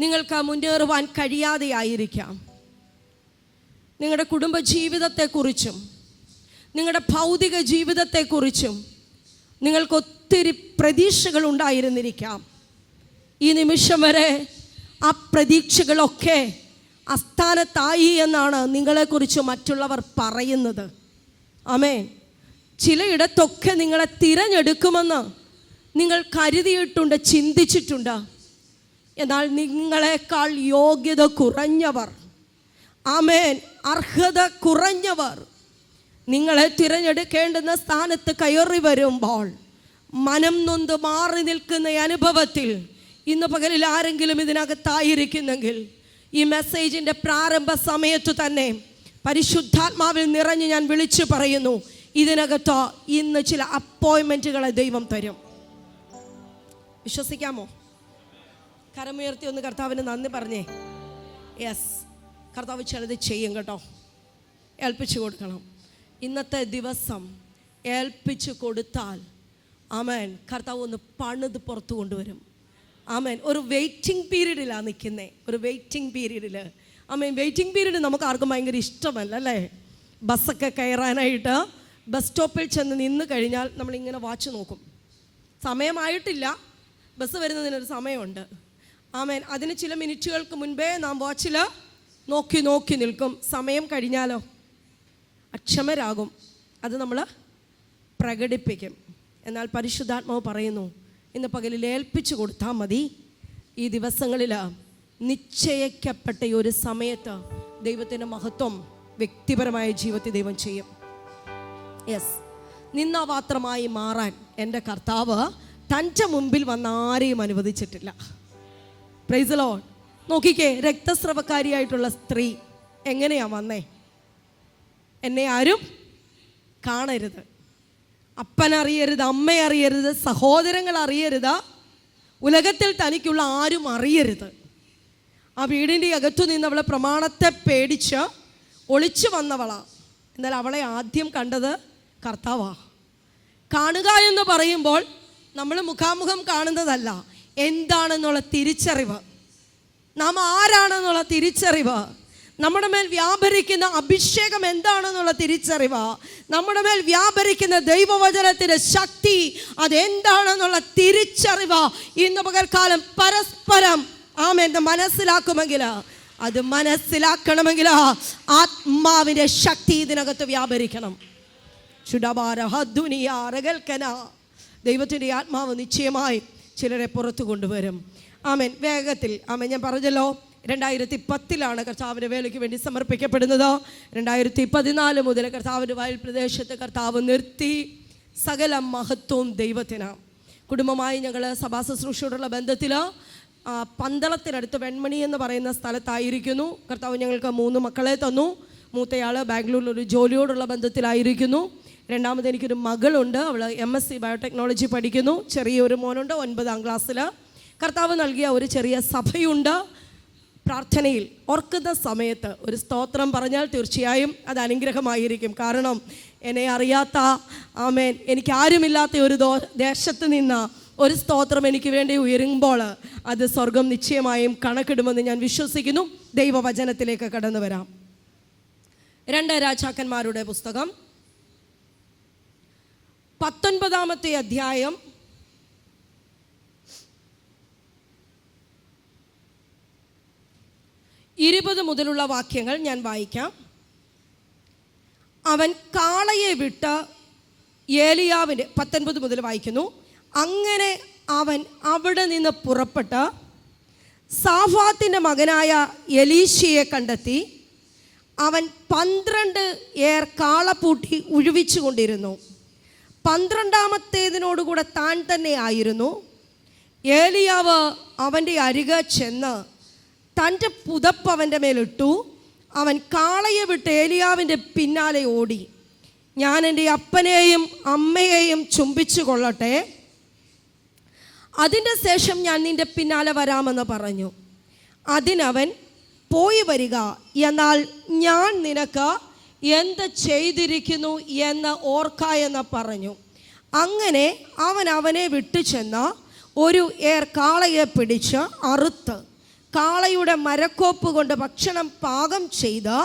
നിങ്ങൾക്ക് മുന്നേറുവാൻ കഴിയാതെയായിരിക്കാം. നിങ്ങളുടെ കുടുംബ ജീവിതത്തെക്കുറിച്ചും നിങ്ങളുടെ ഭൗതിക ജീവിതത്തെക്കുറിച്ചും നിങ്ങൾക്ക് ഒത്തിരി പ്രതീക്ഷകൾ ഉണ്ടായിരുന്നിരിക്കാം. ഈ നിമിഷം വരെ ആ പ്രതീക്ഷകളൊക്കെ അസ്ഥാനത്തായി എന്നാണ് നിങ്ങളെക്കുറിച്ച് മറ്റുള്ളവർ പറയുന്നത്. ആമേൻ. ചിലയിടത്തൊക്കെ നിങ്ങളെ തിരഞ്ഞെടുക്കുമെന്ന് നിങ്ങൾ കരുതിയിട്ടുണ്ട്, ചിന്തിച്ചിട്ടുണ്ട്. എന്നാൽ നിങ്ങളെക്കാൾ യോഗ്യത കുറഞ്ഞവർ, ആമേൻ, അർഹത കുറഞ്ഞവർ നിങ്ങളെ തിരഞ്ഞെടുക്കേണ്ടുന്ന സ്ഥാനത്ത് കയറി വരുമ്പോൾ മനം നൊന്ത് മാറി നിൽക്കുന്ന അനുഭവത്തിൽ ഇന്ന് പകലിൽ ആരെങ്കിലും ഇതിനകത്തായിരിക്കുന്നെങ്കിൽ ഈ മെസ്സേജിൻ്റെ പ്രാരംഭ സമയത്തു തന്നെ പരിശുദ്ധാത്മാവിൽ നിറഞ്ഞ് ഞാൻ വിളിച്ചു പറയുന്നു, ഇതിനകത്ത് ഇന്ന് ചില അപ്പോയിൻമെൻറ്റുകളെ ദൈവം തരും. വിശ്വസിക്കാമോ? കരമുയർത്തി ഒന്ന് കർത്താവിന് നന്ദി പറഞ്ഞേ. യെസ്, കർത്താവ് ചിലത് ചെയ്യും കേട്ടോ. ഏൽപ്പിച്ചു കൊടുക്കണം. ഇന്നത്തെ ദിവസം ഏൽപ്പിച്ചു കൊടുത്താൽ ആമേൻ, കർത്താവ് ഒന്ന് പണിത് പുറത്തു കൊണ്ടുവരും. ആമേൻ. ഒരു വെയിറ്റിംഗ് പീരീഡിലാണ് നിൽക്കുന്നത്, ഒരു വെയിറ്റിംഗ് പീരീഡിൽ. ആമേൻ. വെയിറ്റിംഗ് പീരീഡ് നമുക്ക് ആർക്കും ഭയങ്കര ഇഷ്ടമല്ല അല്ലേ? ബസ്സൊക്കെ കയറാനായിട്ട് ബസ് സ്റ്റോപ്പിൽ ചെന്ന് നിന്ന് കഴിഞ്ഞാൽ നമ്മളിങ്ങനെ വാച്ച് നോക്കും. സമയമായിട്ടില്ല, ബസ് വരുന്നതിനൊരു സമയമുണ്ട്. ആമേൻ. അതിന് ചില മിനിറ്റുകൾക്ക് മുൻപേ നാം വാച്ചിൽ നോക്കി നോക്കി നിൽക്കും. സമയം കഴിഞ്ഞാലോ അക്ഷമരാകും. അത് നമ്മൾ പ്രകടിപ്പിക്കും. എന്നാൽ പരിശുദ്ധാത്മാവ് പറയുന്നു, ഇന്ന് പകലിൽ ഏൽപ്പിച്ചു കൊടുത്താൽ മതി. ഈ ദിവസങ്ങളിൽ നിശ്ചയിക്കപ്പെട്ട ഈ ഒരു സമയത്ത് ദൈവത്തിൻ്റെ മഹത്വം വ്യക്തിപരമായ ജീവിതത്തിൽ ദൈവം ചെയ്യും. യെസ്, നിന്നാപാത്രമായി മാറാൻ എൻ്റെ കർത്താവ് തൻ്റെ മുമ്പിൽ വന്ന ആരെയും അനുവദിച്ചിട്ടില്ല. Price the Lord. നോക്കിക്കേ, രക്തസ്രവക്കാരിയായിട്ടുള്ള സ്ത്രീ എങ്ങനെയാ വന്നേ? എന്നെ ആരും കാണരുത്, അപ്പൻ അറിയരുത്, അമ്മ അറിയരുത്, സഹോദരങ്ങൾ അറിയരുത്, ഉലകത്തിൽ തനിക്കുള്ള ആരും അറിയരുത്. ആ വീടിൻ്റെ അകത്തു നിന്ന് അവളെ പ്രമാണത്തെ പേടിച്ച് ഒളിച്ചു വന്നവളാ. എന്നാൽ അവളെ ആദ്യം കണ്ടത് കർത്താവാ. കാണുക എന്ന് പറയുമ്പോൾ നമ്മൾ മുഖാമുഖം കാണുന്നതല്ല, എന്താണെന്നുള്ള തിരിച്ചറിവ്, നാം ആരാണെന്നുള്ള തിരിച്ചറിവ്, നമ്മുടെ മേൽ വ്യാപരിക്കുന്ന അഭിഷേകം എന്താണെന്നുള്ള തിരിച്ചറിവ്, നമ്മുടെ മേൽ വ്യാപരിക്കുന്ന ദൈവവചനത്തിൻ്റെ ശക്തി അതെന്താണെന്നുള്ള തിരിച്ചറിവ് ഇന്ന് പകൽക്കാലം പരസ്പരം ആമേൻ മനസ്സിലാക്കുമെങ്കിൽ, അത് മനസ്സിലാക്കണമെങ്കിൽ ആത്മാവിൻ്റെ ശക്തി ഇതിനകത്ത് വ്യാപരിക്കണം. ദൈവത്തിൻ്റെ ആത്മാവ് നിശ്ചയമായി ചിലരെ പുറത്തു കൊണ്ടുവരും. ആമേൻ. വേഗത്തിൽ ആമേൻ. ഞാൻ പറഞ്ഞല്ലോ, 2010 കർത്താവിൻ്റെ വേലയ്ക്ക് വേണ്ടി സമർപ്പിക്കപ്പെടുന്നത്. 2014 മുതൽ കർത്താവിൻ്റെ വയൽ പ്രദേശത്ത് കർത്താവ് നിർത്തി. സകല മഹത്വവും ദൈവത്തിനാണ്. കുടുംബമായി ഞങ്ങൾ സഭാ ശുശ്രൂഷയോടുള്ള ബന്ധത്തിൽ പന്തളത്തിനടുത്ത് വെൺമണി എന്ന് പറയുന്ന സ്ഥലത്തായിരിക്കുന്നു. കർത്താവ് ഞങ്ങൾക്ക് 3 മക്കളെ തന്നു. മൂത്തയാൾ ബാംഗ്ലൂരിൽ ഒരു ജോലിയോടുള്ള ബന്ധത്തിലായിരിക്കുന്നു. രണ്ടാമത് എനിക്കൊരു മകളുണ്ട്, അവൾ MSc ബയോടെക്നോളജി പഠിക്കുന്നു. ചെറിയൊരു മോനുണ്ട്, 9ാം ക്ലാസ്സിൽ. കർത്താവ് നൽകിയ ഒരു ചെറിയ സഭയുണ്ട്. പ്രാർത്ഥനയിൽ ഓർക്കുന്ന സമയത്ത് ഒരു സ്തോത്രം പറഞ്ഞാൽ തീർച്ചയായും അത് അനുഗ്രഹമായിരിക്കും. കാരണം എന്നെ അറിയാത്ത ആമേൻ എനിക്ക് ആരുമില്ലാത്ത ഒരു ദേശത്ത് നിന്ന് ഒരു സ്തോത്രം എനിക്ക് വേണ്ടി ഉയരുമ്പോൾ അത് സ്വർഗം നിശ്ചയമായും കണക്കിടുമെന്ന് ഞാൻ വിശ്വസിക്കുന്നു. ദൈവവചനത്തിലേക്ക് കടന്നു വരാം. 2 രാജാക്കന്മാരുടെ പുസ്തകം 19-ാമത്തെ അധ്യായം 20 മുതലുള്ള വാക്യങ്ങൾ ഞാൻ വായിക്കാം. അവൻ കാളയെ വിട്ട് ഏലിയാവിൻ്റെ 19 മുതൽ വായിക്കുന്നു. അങ്ങനെ അവൻ അവിടെ നിന്ന് പുറപ്പെട്ട് സാഫാത്തിൻ്റെ മകനായ എലീശയെ കണ്ടെത്തി. അവൻ 12 ഏർ കാളപ്പൂട്ടി ഉഴുവിച്ചു കൊണ്ടിരുന്നു. 12-ാമത്തേതിനോടുകൂടെ താൻ തന്നെ ആയിരുന്നു. ഏലിയാവ് അവൻ്റെ അരികെ ചെന്ന് തൻ്റെ പുതപ്പ് അവൻ്റെ മേലിട്ടു. അവൻ കാളയെ വിട്ട് ഏലിയാവിൻ്റെ പിന്നാലെ ഓടി. ഞാൻ എൻ്റെ അപ്പനെയും അമ്മയെയും ചുംബിച്ചു കൊള്ളട്ടെ, അതിൻ്റെ ശേഷം ഞാൻ നിൻ്റെ പിന്നാലെ വരാമെന്ന് പറഞ്ഞു. അതിനവൻ പോയി വരിക, എന്നാൽ ഞാൻ നിനക്ക് എന്ത് ചെയ്തിരിക്കുന്നു എന്ന് ഓർക്ക എന്ന് പറഞ്ഞു. അങ്ങനെ അവൻ അവനെ വിട്ടു ചെന്ന് ഒരു ഏർ കാളയെ പിടിച്ച് അറുത്ത് കാളയുടെ മരക്കോപ്പ് കൊണ്ട് ഭക്ഷണം പാകം ചെയ്ത്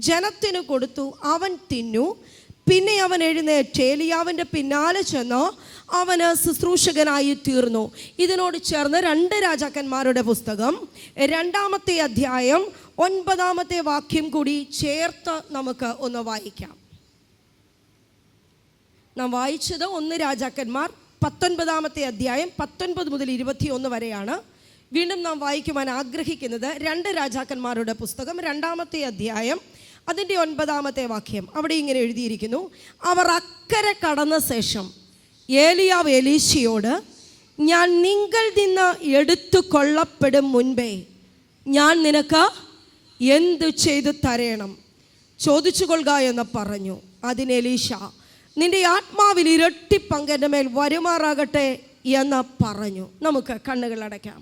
ജനത്തിന് കൊടുത്തു. അവൻ തിന്നു. പിന്നെ അവൻ എഴുന്നേറ്റ് ഏലിയാവിൻ്റെ പിന്നാലെ ചെന്ന് അവന് ശുശ്രൂഷകനായി തീർന്നു. ഇതിനോട് ചേർന്ന് 2 രാജാക്കന്മാരുടെ പുസ്തകം 2-ാമത്തെ അധ്യായം 9-ാമത്തെ വാക്യം കൂടി ചേർത്ത് നമുക്ക് ഒന്ന് വായിക്കാം. നാം വായിച്ചത് 1 രാജാക്കന്മാർ 19-ാമത്തെ അധ്യായം 19 മുതൽ 21 വരെയാണ്. വീണ്ടും നാം വായിക്കുവാൻ ആഗ്രഹിക്കുന്നത് 2 രാജാക്കന്മാരുടെ പുസ്തകം 2-ാമത്തെ അധ്യായം അതിൻ്റെ 9-ാമത്തെ വാക്യം. അവിടെ ഇങ്ങനെ എഴുതിയിരിക്കുന്നു: അവർ അക്കരെ കടന്ന ശേഷം ഏലിയാവ് എലീശയോട്, ഞാൻ നിങ്ങൾ നിന്ന് എടുത്തു കൊള്ളപ്പെടും മുൻപേ ഞാൻ നിനക്ക് എന്തു ചെയ്തു തരേണം ചോദിച്ചു കൊള്ളുക എന്ന് പറഞ്ഞു. അതിന് എലീശ, നിന്റെ ആത്മാവിൽ ഇരട്ടി പങ്കെൻ്റെ മേൽ വരുമാറാകട്ടെ എന്ന് പറഞ്ഞു. നമുക്ക് കണ്ണുകൾ അടയ്ക്കാം,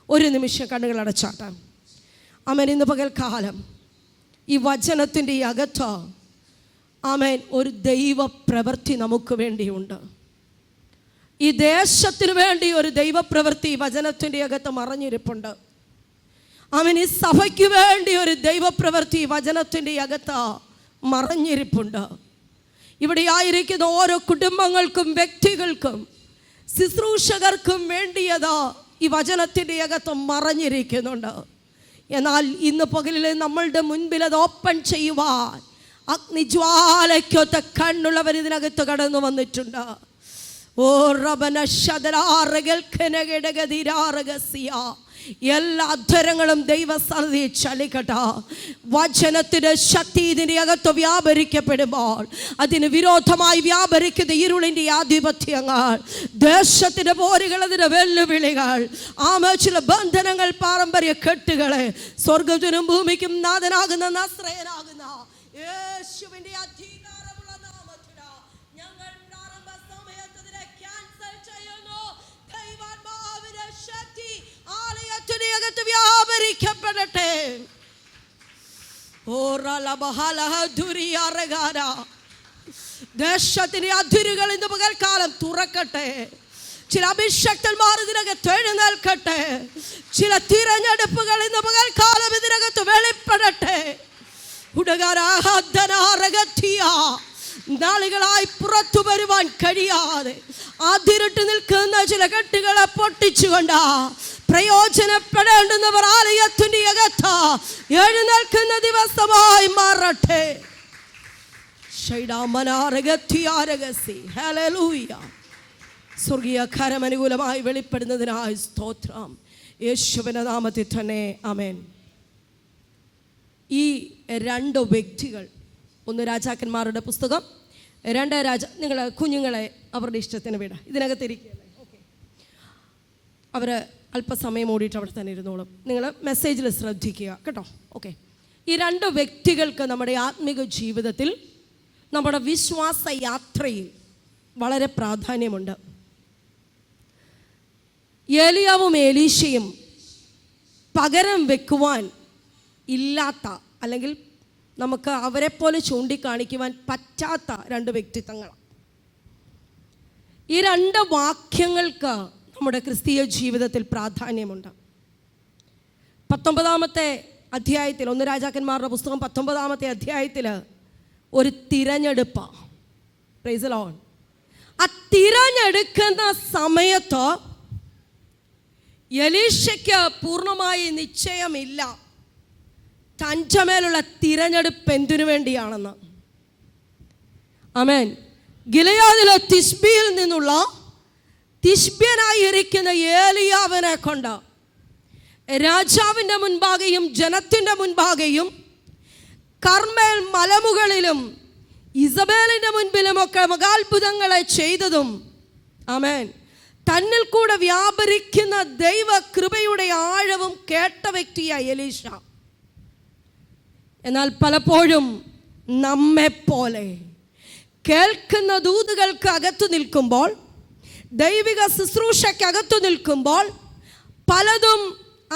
ഒരു നിമിഷം കണ്ണുകൾ അടച്ചാട്ടാം. ആമേൻ. ഇന്ന് പകൽക്കാലം ഈ വചനത്തിൻ്റെ ഈ അകത്ത് ആമേൻ ഒരു ദൈവ പ്രവൃത്തി നമുക്ക് വേണ്ടിയുണ്ട്. ഈ ദേശത്തിന് വേണ്ടി ഒരു ദൈവപ്രവൃത്തി വചനത്തിൻ്റെ അകത്ത് മറഞ്ഞിരിപ്പുണ്ട്. ആമേൻ. ഈ സഭയ്ക്ക് വേണ്ടി ഒരു ദൈവപ്രവൃത്തി വചനത്തിൻ്റെ അകത്ത് മറഞ്ഞിരിപ്പുണ്ട്. ഇവിടെ ആയിരിക്കുന്ന ഓരോ കുടുംബങ്ങൾക്കും വ്യക്തികൾക്കും ശുശ്രൂഷകർക്കും വേണ്ടിയത് ഈ വചനത്തിൻ്റെ അകത്ത് മറഞ്ഞിരിക്കുന്നുണ്ട്. എന്നാൽ ഇന്ന് പകലിൽ നമ്മളുടെ മുൻപിൽ അത് ഓപ്പൺ ചെയ്യുവാൻ അഗ്നിജ്വാലയ്ക്കൊത്ത കണ്ണുള്ളവർ ഇതിനകത്ത് കടന്നു വന്നിട്ടുണ്ട്. ഓ റബന ശദരാറകൽഖനഗടഗതിരാറഗസിയ, എല്ലാ അധരങ്ങളും ദൈവസന്നിധി ചലിക്കട്ടെ. വചനത്തിൻ്റെ ശക്തി ഇതിൻ്റെ അകത്ത് വ്യാപരിക്കപ്പെടുമ്പോൾ അതിന് വിരോധമായി വ്യാപരിക്കുന്ന ഇരുളിൻ്റെ ആധിപത്യങ്ങൾ, ദേശത്തിൻ്റെ പോരുകൾ, അതിൻ്റെ വെല്ലുവിളികൾ, ചില ബന്ധനങ്ങൾ, പാരമ്പര്യ കെട്ടുകളെ സ്വർഗത്തിനും ഭൂമിക്കും നാഥനാകുന്ന നസ്രയനാകുന്ന യേശുവിൻ്റെ അധികാരമുള്ള നാമത്തില് ഞങ്ങൾ പ്രാരംഭ സമയത്ത് ഇതിനെ ക്യാൻസൽ ചെയ്യുന്നു. ദൈവാത്മാവിന്റെ ശക്തി ആലയത്തിന്റെ അകത്ത് വ്യാപരിക്കപ്പെടട്ടെ. ദേശത്തിന്റെ അതിരുകൾ ഇന്ന് പകൽക്കാലം തുറക്കട്ടെ. ചില അഭിഷക്തന്മാർ ഇതിനകത്ത് എഴുന്നേൽക്കട്ടെ. ചില തിരഞ്ഞെടുപ്പുകൾ ഇന്ന് പകൽക്കാലം ഇതിനകത്ത് വെളിപ്പെടട്ടെ. നാളുകളായി പുറത്തു വരുവാൻ കഴിയാതെ അതിരിട്ട് നിൽക്കുന്ന ചില കെട്ടുകളെ പൊട്ടിച്ചുകൊണ്ട് പ്രയോജനപ്പെടേണ്ടുന്നവർ ആലയത്തിന്റെ അകത്ത് എഴുന്നേൽക്കുന്ന ദിവസമായി മാറട്ടെ. സ്വർഗീയ കരം അനുകൂലമായി വെളിപ്പെടുന്നതിനായി സ്തോത്രം. യേശുവിന്റെ നാമത്തിൽ തന്നെ ആമേൻ. ഈ 2 വ്യക്തികൾ, 1 രാജാക്കന്മാരുടെ പുസ്തകം 2 നിങ്ങൾ കുഞ്ഞുങ്ങളെ അവരുടെ ഇഷ്ടത്തിന് വിട, ഇതിനകത്തിരിക്കുകയല്ലേ. ഓക്കെ, അവർ അല്പസമയം ഓടിയിട്ട് അവിടെ തന്നെ ഇരുന്നോളും. നിങ്ങൾ മെസ്സേജിൽ ശ്രദ്ധിക്കുക കേട്ടോ. ഓക്കെ, ഈ 2 വ്യക്തികൾക്ക് നമ്മുടെ ആത്മിക ജീവിതത്തിൽ, നമ്മുടെ വിശ്വാസ യാത്രയിൽ വളരെ പ്രാധാന്യമുണ്ട്. ഏലിയാവും എലീശയും പകരം വെക്കുവാൻ ഇല്ലാത്ത, അല്ലെങ്കിൽ നമുക്ക് അവരെ പോലെ ചൂണ്ടിക്കാണിക്കുവാൻ പറ്റാത്ത 2 വ്യക്തിത്വങ്ങളാണ്. ഈ 2 വാക്യങ്ങൾക്ക് നമ്മുടെ ക്രിസ്തീയ ജീവിതത്തിൽ പ്രാധാന്യമുണ്ട്. 19-ാമത്തെ അധ്യായത്തിൽ, 1 രാജാക്കന്മാരുടെ പുസ്തകം 19-ാമത്തെ അധ്യായത്തിൽ ഒരു തിരഞ്ഞെടുപ്പാണ്. Price the Lord. ആ തിരഞ്ഞെടുക്കുന്ന സമയത്ത് എലീശയ്ക്ക് പൂർണ്ണമായി നിശ്ചയമില്ല തൻ്റെ മേലുള്ള തിരഞ്ഞെടുപ്പ് എന്തിനു വേണ്ടിയാണെന്ന്. ആമേൻ. ഗിലെയാദിലെ തിശ്ബിയിൽ നിന്നുള്ള തിശ്ബ്യനായിരിക്കുന്ന ഏലിയാവിനെ കൊണ്ട് രാജാവിൻ്റെ മുൻപാകെയും ജനത്തിൻ്റെ മുൻപാകെയും കർമ്മേൽ മലമുകളിലും ഇസബേലിൻ്റെ മുൻപിലുമൊക്കെ മഹാത്ഭുതങ്ങളെ ചെയ്തതും, ആമേൻ, തന്നിൽ കൂടെ വ്യാപരിക്കുന്ന ദൈവ കൃപയുടെ ആഴവും കേട്ട വ്യക്തിയായ എലീശ. എന്നാൽ പലപ്പോഴും നമ്മെപ്പോലെ കേൾക്കുന്ന ദൂതുകൾക്ക് അകത്തു നിൽക്കുമ്പോൾ, ദൈവിക ശുശ്രൂഷയ്ക്ക് അകത്തു നിൽക്കുമ്പോൾ പലതും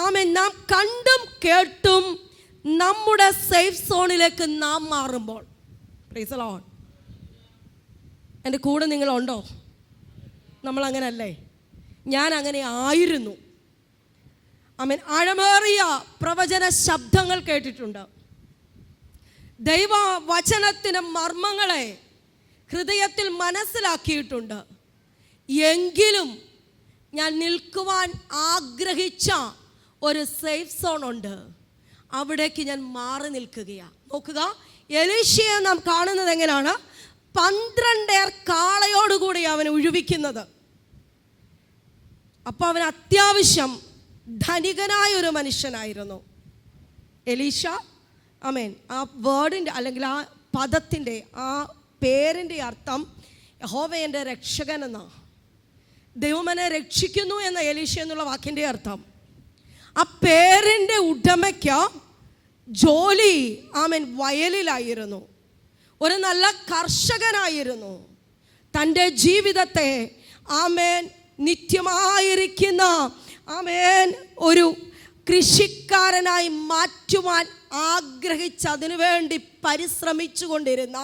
ആമേൻ നാം കണ്ടും കേട്ടും നമ്മുടെ സേഫ് സോണിലേക്ക് നാം മാറുമ്പോൾ, പ്രൈസ് ദി ലോർഡ്, എൻ്റെ കൂടെ നിങ്ങളുണ്ടോ? നമ്മളങ്ങനല്ലേ? ഞാൻ അങ്ങനെ ആയിരുന്നു. ആമേൻ. ആഴമേറിയ പ്രവചന ശബ്ദങ്ങൾ കേട്ടിട്ടുണ്ട്. ദൈവ വചനത്തിൻ്റെ മർമ്മങ്ങളെ ഹൃദയത്തിൽ മനസ്സിലാക്കിയിട്ടുണ്ട്. എങ്കിലും ഞാൻ നിൽക്കുവാൻ ആഗ്രഹിച്ച ഒരു സേഫ് സോൺ ഉണ്ട്, അവിടേക്ക് ഞാൻ മാറി നിൽക്കുകയാണ്. നോക്കുക, എലീശയെ നാം കാണുന്നത് എങ്ങനെയാണ്? 12 കാളയോടുകൂടി അവൻ ഒഴിവിക്കുന്നത്. അപ്പോൾ അവൻ അത്യാവശ്യം ധനികനായ ഒരു മനുഷ്യനായിരുന്നു എലീശ. ആമേൻ. ആ വേർഡിൻ്റെ അല്ലെങ്കിൽ ആ പദത്തിൻ്റെ, ആ പേരിൻ്റെ അർത്ഥം യഹോവ എൻ്റെ രക്ഷകൻ എന്നാ. ദൈവം എന്നെ രക്ഷിക്കുന്നു എന്ന എലീശ എന്നുള്ള വാക്കിൻ്റെ അർത്ഥം. ആ പേരിൻ്റെ ഉടമയ്ക്ക് ജോലി ആമേൻ വയലിലായിരുന്നു. ഒരു നല്ല കർഷകനായിരുന്നു. തൻ്റെ ജീവിതത്തെ ആമേൻ നിത്യമായിരിക്കുന്ന ആമേൻ ഒരു കൃഷിക്കാരനായി മാറ്റുവാൻ ആഗ്രഹിച്ച് അതിനുവേണ്ടി പരിശ്രമിച്ചു കൊണ്ടിരുന്ന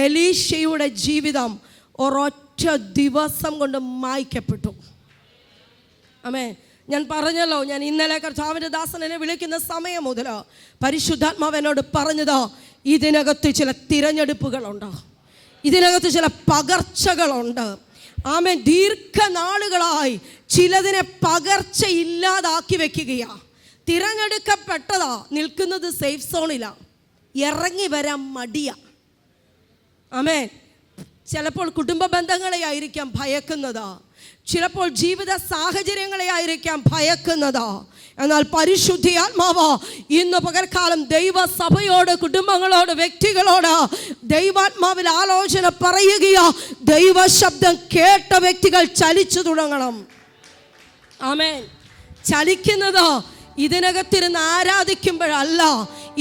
എലീശയുടെ ജീവിതം ഒരൊറ്റ ദിവസം കൊണ്ട് മായ്ക്കപ്പെട്ടു. ആമേൻ. ഞാൻ പറഞ്ഞല്ലോ, ഞാൻ ഇന്നലെ കർത്താവിൻ്റെ ദാസനെ വിളിക്കുന്ന സമയം മുതൽ പരിശുദ്ധാത്മാവ് എന്നോട് പറഞ്ഞത്, ഇതിനകത്ത് ചില തിരഞ്ഞെടുപ്പുകളുണ്ട്, ഇതിനകത്ത് ചില പകർച്ചകളുണ്ട്. ആമേൻ. ദീർഘനാളുകളായി ചിലതിനെ പകർച്ച ഇല്ലാതാക്കി വെക്കുകയാ. തിരഞ്ഞെടുക്കപ്പെട്ടതാ, നിൽക്കുന്നത് സേഫ് സോണിലാ, ഇറങ്ങി വരാൻ മടിയാ. ആമേൻ. ചിലപ്പോൾ കുടുംബ ബന്ധങ്ങളെ ആയിരിക്കാം ഭയക്കുന്നത്, ചിലപ്പോൾ ജീവിത സാഹചര്യങ്ങളെ ആയിരിക്കാം ഭയക്കുന്നത്. എന്നാൽ പരിശുദ്ധാത്മാവ് ഇന്ന് പകൽക്കാലം ദൈവസഭയോട്, കുടുംബങ്ങളോട്, വ്യക്തികളോട് ദൈവാത്മാവിൽ ആലോചന പറയുകയോ, ദൈവശബ്ദം കേട്ട വ്യക്തികൾ ചലിച്ചു തുടങ്ങണം. ആമേൻ. ചലിക്കുന്നത് ഇതിനകത്തിരുന്ന് ആരാധിക്കുമ്പോഴല്ല,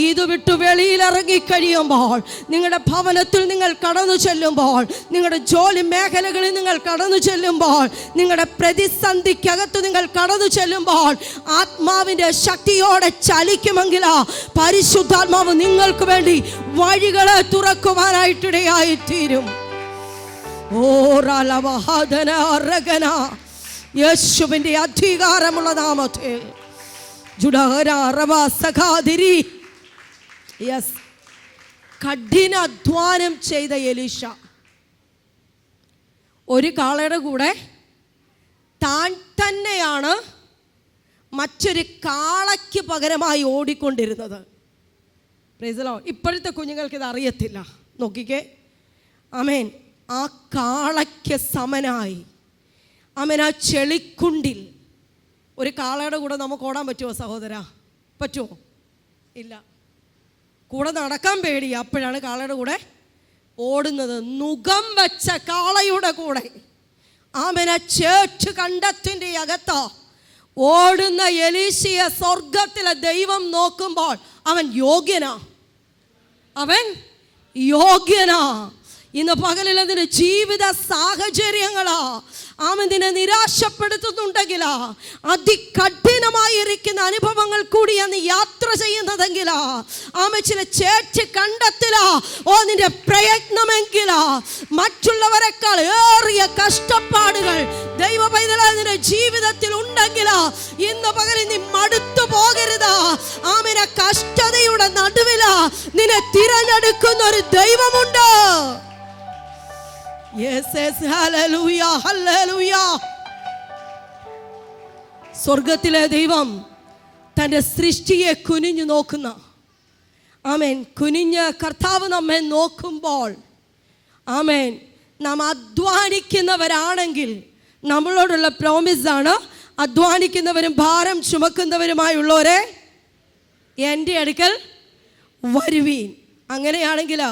ഇത് വിട്ടു വെളിയിലിറങ്ങി കഴിയുമ്പോൾ, നിങ്ങളുടെ ഭവനത്തിൽ നിങ്ങൾ കടന്നു ചെല്ലുമ്പോൾ, നിങ്ങളുടെ ജോലി മേഖലകളിൽ നിങ്ങൾ കടന്നു ചെല്ലുമ്പോൾ, നിങ്ങളുടെ പ്രതിസന്ധിക്കകത്ത് നിങ്ങൾ കടന്നു ചെല്ലുമ്പോൾ ആത്മാവിൻ്റെ ശക്തിയോടെ ചലിക്കുമെങ്കിൽ പരിശുദ്ധാത്മാവ് നിങ്ങൾക്ക് വേണ്ടി വഴികളെ തുറക്കുവാനായിട്ടിടയായിത്തീരും. യേശുവിൻ്റെ അധികാരമുള്ള നാമത്തിൽ കഠിനാധ്വാനം ചെയ്ത എലീശ ഒരു കാളയുടെ കൂടെ താൻ തന്നെയാണ് മറ്റൊരു കാളയ്ക്ക് പകരമായി ഓടിക്കൊണ്ടിരുന്നത്. Price the Lord. ഇപ്പോഴത്തെ കുഞ്ഞുങ്ങൾക്ക് ഇത് അറിയത്തില്ല. നോക്കിക്കേ. ആമേൻ. ആ കാളയ്ക്ക് സമനായി ആമേൻ ആ ചെളിക്കുണ്ടിൽ ഒരു കാളയുടെ കൂടെ നമുക്ക് ഓടാൻ പറ്റുമോ സഹോദര? പറ്റുമോ? ഇല്ല. കൂടെ നടക്കാൻ പേടിയാ. അപ്പോഴാണ് കാളയുടെ കൂടെ ഓടുന്നത്. നുകം വെച്ച കാളയുടെ കൂടെ ആമേൻ ആ ചേറ്റ് കണ്ടത്തിൻ്റെ അകത്ത് ഓടുന്ന എലീശയെ സ്വർഗത്തിലെ ദൈവം നോക്കുമ്പോൾ അവൻ യോഗ്യനാ, അവൻ യോഗ്യനാ. ഇന്ന് പകലിൽ അതിൻ്റെ ജീവിത സാഹചര്യങ്ങളാ ആമൻ നിന്നെ നിരാശപ്പെടുത്തുന്നുണ്ടെങ്കിലാ, അതികഠിനമായിരിക്കുന്ന അനുഭവങ്ങൾ കൂടിയാണ് യാത്ര ചെയ്യുന്നതെങ്കിലാ, ആമൻ ചില ചേറ്റ് കണ്ടെത്തിലാ നിന്റെ പ്രയത്നമെങ്കിലാ, മറ്റുള്ളവരെക്കാൾ ഏറിയ കഷ്ടപ്പാടുകൾ ദൈവ പൈതലായ നിന്റെ ജീവിതത്തിൽ ഉണ്ടെങ്കിലാ, ഇന്ന് പകലിൽ നീ മടുത്തു പോകരുത്. ആമൻ ആ കഷ്ടതയുടെ നടുവിലാ നിന്നെ തിരഞ്ഞെടുക്കുന്ന ഒരു ദൈവമുണ്ട്. Yes, yes, hallelujah, hallelujah. സ്വർഗത്തിലെ ദൈവം തൻ്റെ സൃഷ്ടിയെ കുനിഞ്ഞു നോക്കുന്ന, ആമേൻ, കുനിഞ്ഞ് കർത്താവ് നമ്മെ നോക്കുമ്പോൾ, ആമേൻ, നാം അധ്വാനിക്കുന്നവരാണെങ്കിൽ നമ്മളോടുള്ള പ്രോമിസാണ്, അധ്വാനിക്കുന്നവരും ഭാരം ചുമക്കുന്നവരുമായുള്ളവരെ എൻ്റെ അടുക്കൽ വരുവീൻ. അങ്ങനെയാണെങ്കിൽ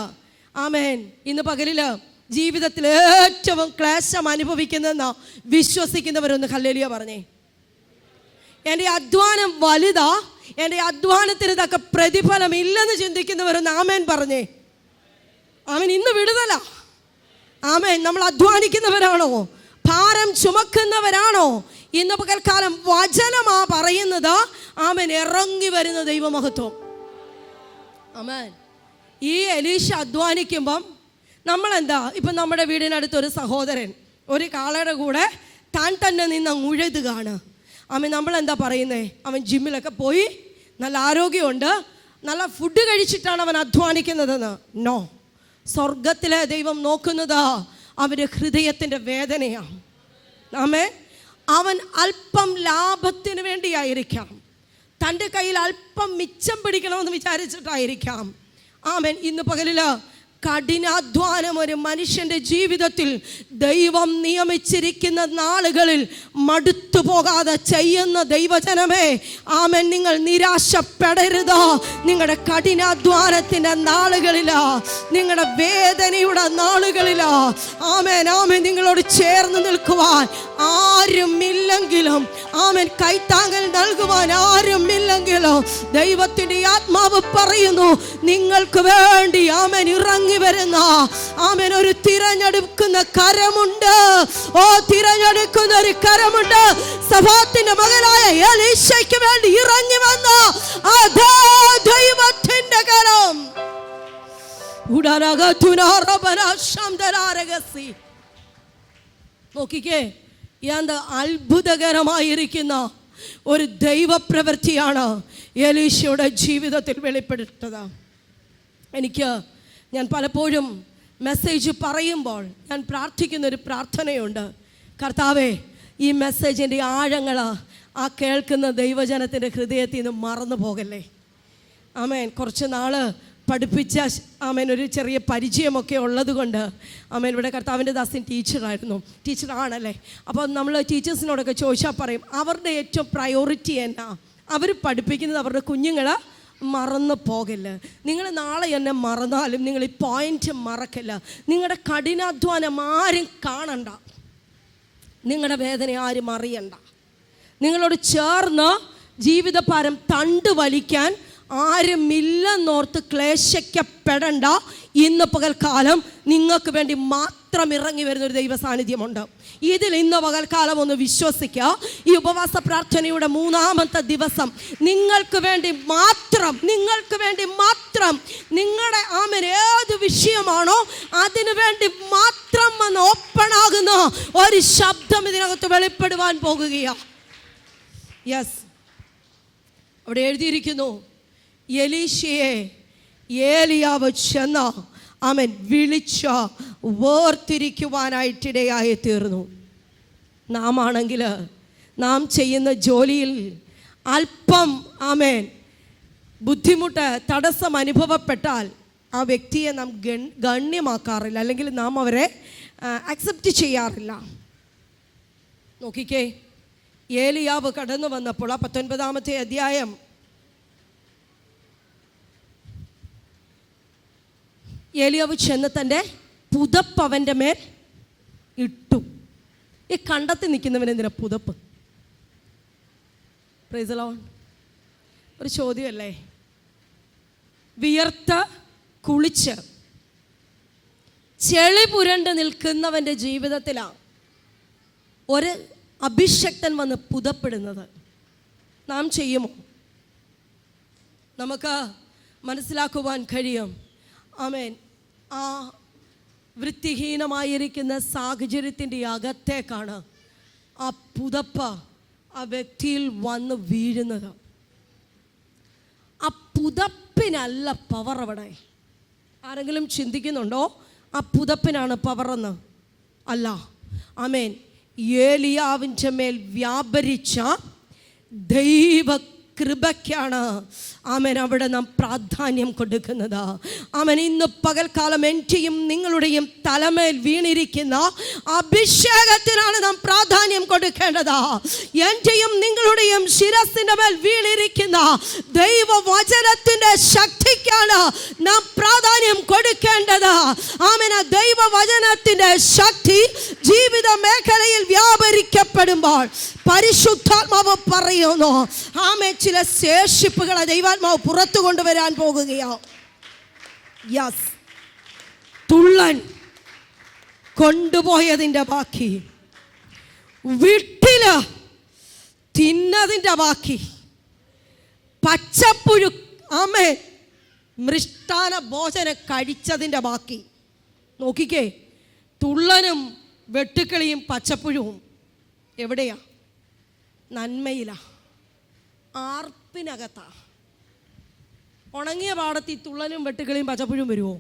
ആമേൻ ഇന്ന് പകലിൽ ജീവിതത്തിൽ ഏറ്റവും ക്ലേശം അനുഭവിക്കുന്നതെന്ന് വിശ്വസിക്കുന്നവരൊന്ന് ഹല്ലേലൂയ പറഞ്ഞേ. എൻ്റെ അധ്വാനം വലുതാ, എൻ്റെ അധ്വാനത്തിന് തക്ക പ്രതിഫലം ഇല്ലെന്ന് ചിന്തിക്കുന്നവരൊന്ന് ആമേൻ പറഞ്ഞേ. ആമേൻ. ഇന്ന് വിടുതല. ആമേൻ. നമ്മൾ അധ്വാനിക്കുന്നവരാണോ, ഭാരം ചുമക്കുന്നവരാണോ? ഇന്ന് പകൽക്കാലം വചനമാ പറയുന്നത്. ആമേൻ. ഇറങ്ങി വരുന്ന ദൈവമഹത്വം. ആമേൻ. ഈ എലീശ അധ്വാനിക്കുമ്പം നമ്മളെന്താ, ഇപ്പം നമ്മുടെ വീടിനടുത്തൊരു സഹോദരൻ ഒരു കാളയുടെ കൂടെ താൻ തന്നെ നിന്ന് ഉഴുതുകയാണ്. അവൻ നമ്മളെന്താ പറയുന്നത്? അവൻ ജിമ്മിലൊക്കെ പോയി നല്ല ആരോഗ്യമുണ്ട്, നല്ല ഫുഡ് കഴിച്ചിട്ടാണ് അവൻ അധ്വാനിക്കുന്നതെന്ന്. നോ, സ്വർഗത്തിലെ ദൈവം നോക്കുന്നത് അവൻ്റെ ഹൃദയത്തിൻ്റെ വേദനയാണ്. ആമേൻ. അവൻ അല്പം ലാഭത്തിന് വേണ്ടിയായിരിക്കാം, തൻ്റെ കയ്യിൽ അല്പം മിച്ചം പിടിക്കണമെന്ന് വിചാരിച്ചിട്ടായിരിക്കാം. ആമേൻ. ഇന്ന് പകലിൽ കഠിനാധ്വാനം ഒരു മനുഷ്യൻ്റെ ജീവിതത്തിൽ ദൈവം നിയമിച്ചിരിക്കുന്ന നാളുകളിൽ മടുത്തു പോകാതെ ചെയ്യുന്ന ദൈവജനമേ, ആമേൻ, നിങ്ങൾ നിരാശപ്പെടരുത്. നിങ്ങളുടെ കഠിനാധ്വാനത്തിൻ്റെ നാളുകളിലാ, നിങ്ങളുടെ വേദനയുടെ നാളുകളിലാ, ആമേൻ, ആമേൻ, നിങ്ങളോട് ചേർന്ന് നിൽക്കുവാൻ ആരുമില്ലെങ്കിലും, ആമേൻ, കൈത്താങ്ങൽ നൽകുവാൻ ആരുമില്ലെങ്കിലും ദൈവത്തിൻ്റെ ആത്മാവ് പറയുന്നു, നിങ്ങൾക്ക് വേണ്ടി ആമേൻ ഇറങ്ങി വരുന്ന, ആമേൻ, ഒരു തിരഞ്ഞെടുക്കുന്ന കരമുണ്ട്. ഓ, തിരഞ്ഞെടുക്കുന്ന ഒരു കരമുണ്ട്. സഫാത്തിന്റെ മകനായ എലീശയ്ക്ക് വേണ്ടി ഇറങ്ങി വന്ന അതേ ദൈവത്തിന്റെ കരം. നോക്കിക്കേ, എന്ത് അത്ഭുതകരമായിരിക്കുന്ന ഒരു ദൈവപ്രവൃത്തിയാണ് എലീശയുടെ ജീവിതത്തിൽ വെളിപ്പെടുത്തത്. ഞാൻ പലപ്പോഴും മെസ്സേജ് പറയുമ്പോൾ ഞാൻ പ്രാർത്ഥിക്കുന്നൊരു പ്രാർത്ഥനയുണ്ട്. കർത്താവേ, ഈ മെസ്സേജിൻ്റെ ആഴങ്ങൾ ആ കേൾക്കുന്ന ദൈവജനത്തിൻ്റെ ഹൃദയത്തിൽ നിന്ന് മറന്നു പോകല്ലേ. ആമേൻ. കുറച്ച് നാൾ പഠിപ്പിച്ച, ആമേൻ, ഒരു ചെറിയ പരിചയമൊക്കെ ഉള്ളത് കൊണ്ട്, ആമേൻ, ഇവിടെ കർത്താവിൻ്റെ ദാസൻ ടീച്ചറാണല്ലേ. അപ്പോൾ നമ്മൾ ടീച്ചേഴ്സിനോടൊക്കെ ചോദിച്ചാൽ പറയും അവരുടെ ഏറ്റവും പ്രയോറിറ്റി എന്നാ, അവർ പഠിപ്പിക്കുന്നത് അവരുടെ കുഞ്ഞുങ്ങൾ മറന്നു പോകില്ല. നിങ്ങൾ നാളെ എന്നെ മറന്നാലും നിങ്ങൾ ഈ പോയിന്റ് മറക്കില്ല. നിങ്ങളുടെ കഠിനാധ്വാനം ആരും കാണണ്ട, നിങ്ങളുടെ വേദന ആരും അറിയണ്ട. നിങ്ങളോട് ചേർന്ന് ജീവിതഭാരം തണ്ട് വലിക്കാൻ ആരുമില്ലെന്നോർത്ത് ക്ലേശിക്കപ്പെടണ്ട. ഇന്ന് പകൽക്കാലം നിങ്ങൾക്ക് വേണ്ടി മാത്രം ഇറങ്ങി വരുന്നൊരു ദൈവ സാന്നിധ്യമുണ്ട്. ഇതിൽ ഇന്ന് പകൽക്കാലം ഒന്ന് വിശ്വസിക്കുക. ഈ ഉപവാസ പ്രാർത്ഥനയുടെ 3-ാമത്തെ ദിവസം നിങ്ങൾക്ക് വേണ്ടി മാത്രം നിങ്ങളുടെ ആമേൻ ഏത് വിഷയമാണോ അതിനു വേണ്ടി മാത്രം വന്ന് ഓപ്പൺ ആകുന്ന ഒരു ശബ്ദം ഇതിനകത്ത് വെളിപ്പെടുവാൻ പോകുകയാണ്. യെസ്, അവിടെ എഴുതിയിരിക്കുന്നു, എലീശയെ ഏലിയാവ് ചെന്ന് ആമേൻ വിളിച്ച വേർതിരിക്കുവാനായിട്ടിടയായി തീർന്നു. നാം ആണെങ്കിൽ നാം ചെയ്യുന്ന ജോലിയിൽ അല്പം ആമേൻ ബുദ്ധിമുട്ട്, തടസ്സം അനുഭവപ്പെട്ടാൽ ആ വ്യക്തിയെ നാം ഗണ്യമാക്കാറില്ല, അല്ലെങ്കിൽ നാം അവരെ അക്സെപ്റ്റ് ചെയ്യാറില്ല. നോക്കിക്കേ, ഏലിയാവ് കടന്നു വന്നപ്പോൾ ആ 19-ാമത്തെ അധ്യായം ഏലിയാവ് ചെന്ന് തൻ്റെ പുതപ്പ് അവൻ്റെ മേൽ ഇട്ടു. ഈ കണ്ടത്തിൽ നിൽക്കുന്നവനെന്തിനാ പുതപ്പ്? Price the Lord. ഒരു ചോദ്യമല്ലേ, വിയർത്ത് കുളിച്ച് ചെളി പുരണ്ട് നിൽക്കുന്നവൻ്റെ ജീവിതത്തിലാണ് ഒരു അഭിഷക്തൻ വന്ന് പുതപ്പെടുന്നത്. നാം ചെയ്യുമോ? നമുക്ക് മനസ്സിലാക്കുവാൻ കഴിയും. ആമേൻ. ആ വൃത്തിഹീനമായിരിക്കുന്ന സാഹചര്യത്തിൻ്റെ അകത്തേക്കാണ് ആ പുതപ്പ് ആ വ്യക്തിയിൽ വന്ന് വീഴുന്നത്. ആ പുതപ്പിനല്ല പവർ അവിടെ. ആരെങ്കിലും ചിന്തിക്കുന്നുണ്ടോ ആ പുതപ്പിനാണ് പവറെന്ന്? അല്ല. ആമേൻ. ഏലിയാവിൻ്റെ മേൽ വ്യാപരിച്ച ദൈവ കൃപയ്ക്കാണ് ആമേൻ അവിടെ നാം പ്രാധാന്യം കൊടുക്കുന്നത്. ആമേൻ. ഇന്ന് പകൽക്കാലം എൻ്റെയും നിങ്ങളുടെയും തലമേൽ വീണിരിക്കുന്ന അഭിഷേകത്തിനാണ് നാം പ്രാധാന്യം കൊടുക്കേണ്ടത്. എൻ്റെയും നിങ്ങളുടെയും ശിരസിൻ്റെ മേൽ വീണിരിക്കുന്ന ദൈവവചനത്തിൻ്റെ ശക്തിക്കാണ് നാം പ്രാധാന്യം കൊടുക്കേണ്ടത്. ആമേൻ. ആ ദൈവവചനത്തിൻ്റെ ശക്തി ജീവിത മേഖലയിൽ വ്യാപരിക്കപ്പെടുമ്പോൾ പരിശുദ്ധാത്മാവ് പറയുന്നു, ആമേൻ, ചില ശേഷിപ്പുകളെ ദൈവാത്മാവ് പുറത്തു കൊണ്ടുവരാൻ പോകുകയാണ്. യെസ്, തുള്ളൻ കൊണ്ടുപോയതിൻ്റെ ബാക്കി, വീട്ടില് തിന്നതിൻ്റെ ബാക്കി, പച്ചപ്പുഴു ആമേൻ മൃഷ്ടാന ഭോജനം കഴിച്ചതിൻ്റെ ബാക്കി. നോക്കിക്കേ, തുള്ളനും വെട്ടുക്കിളിയും പച്ചപ്പുഴുവും എവിടെയാ? നന്മയിലാ, ആർപ്പിനകത്താ. ഉണങ്ങിയ പാടത്ത് ഈ തുള്ളനും വെട്ടുകിളിയും പച്ചപ്പുഴും വരുമോ?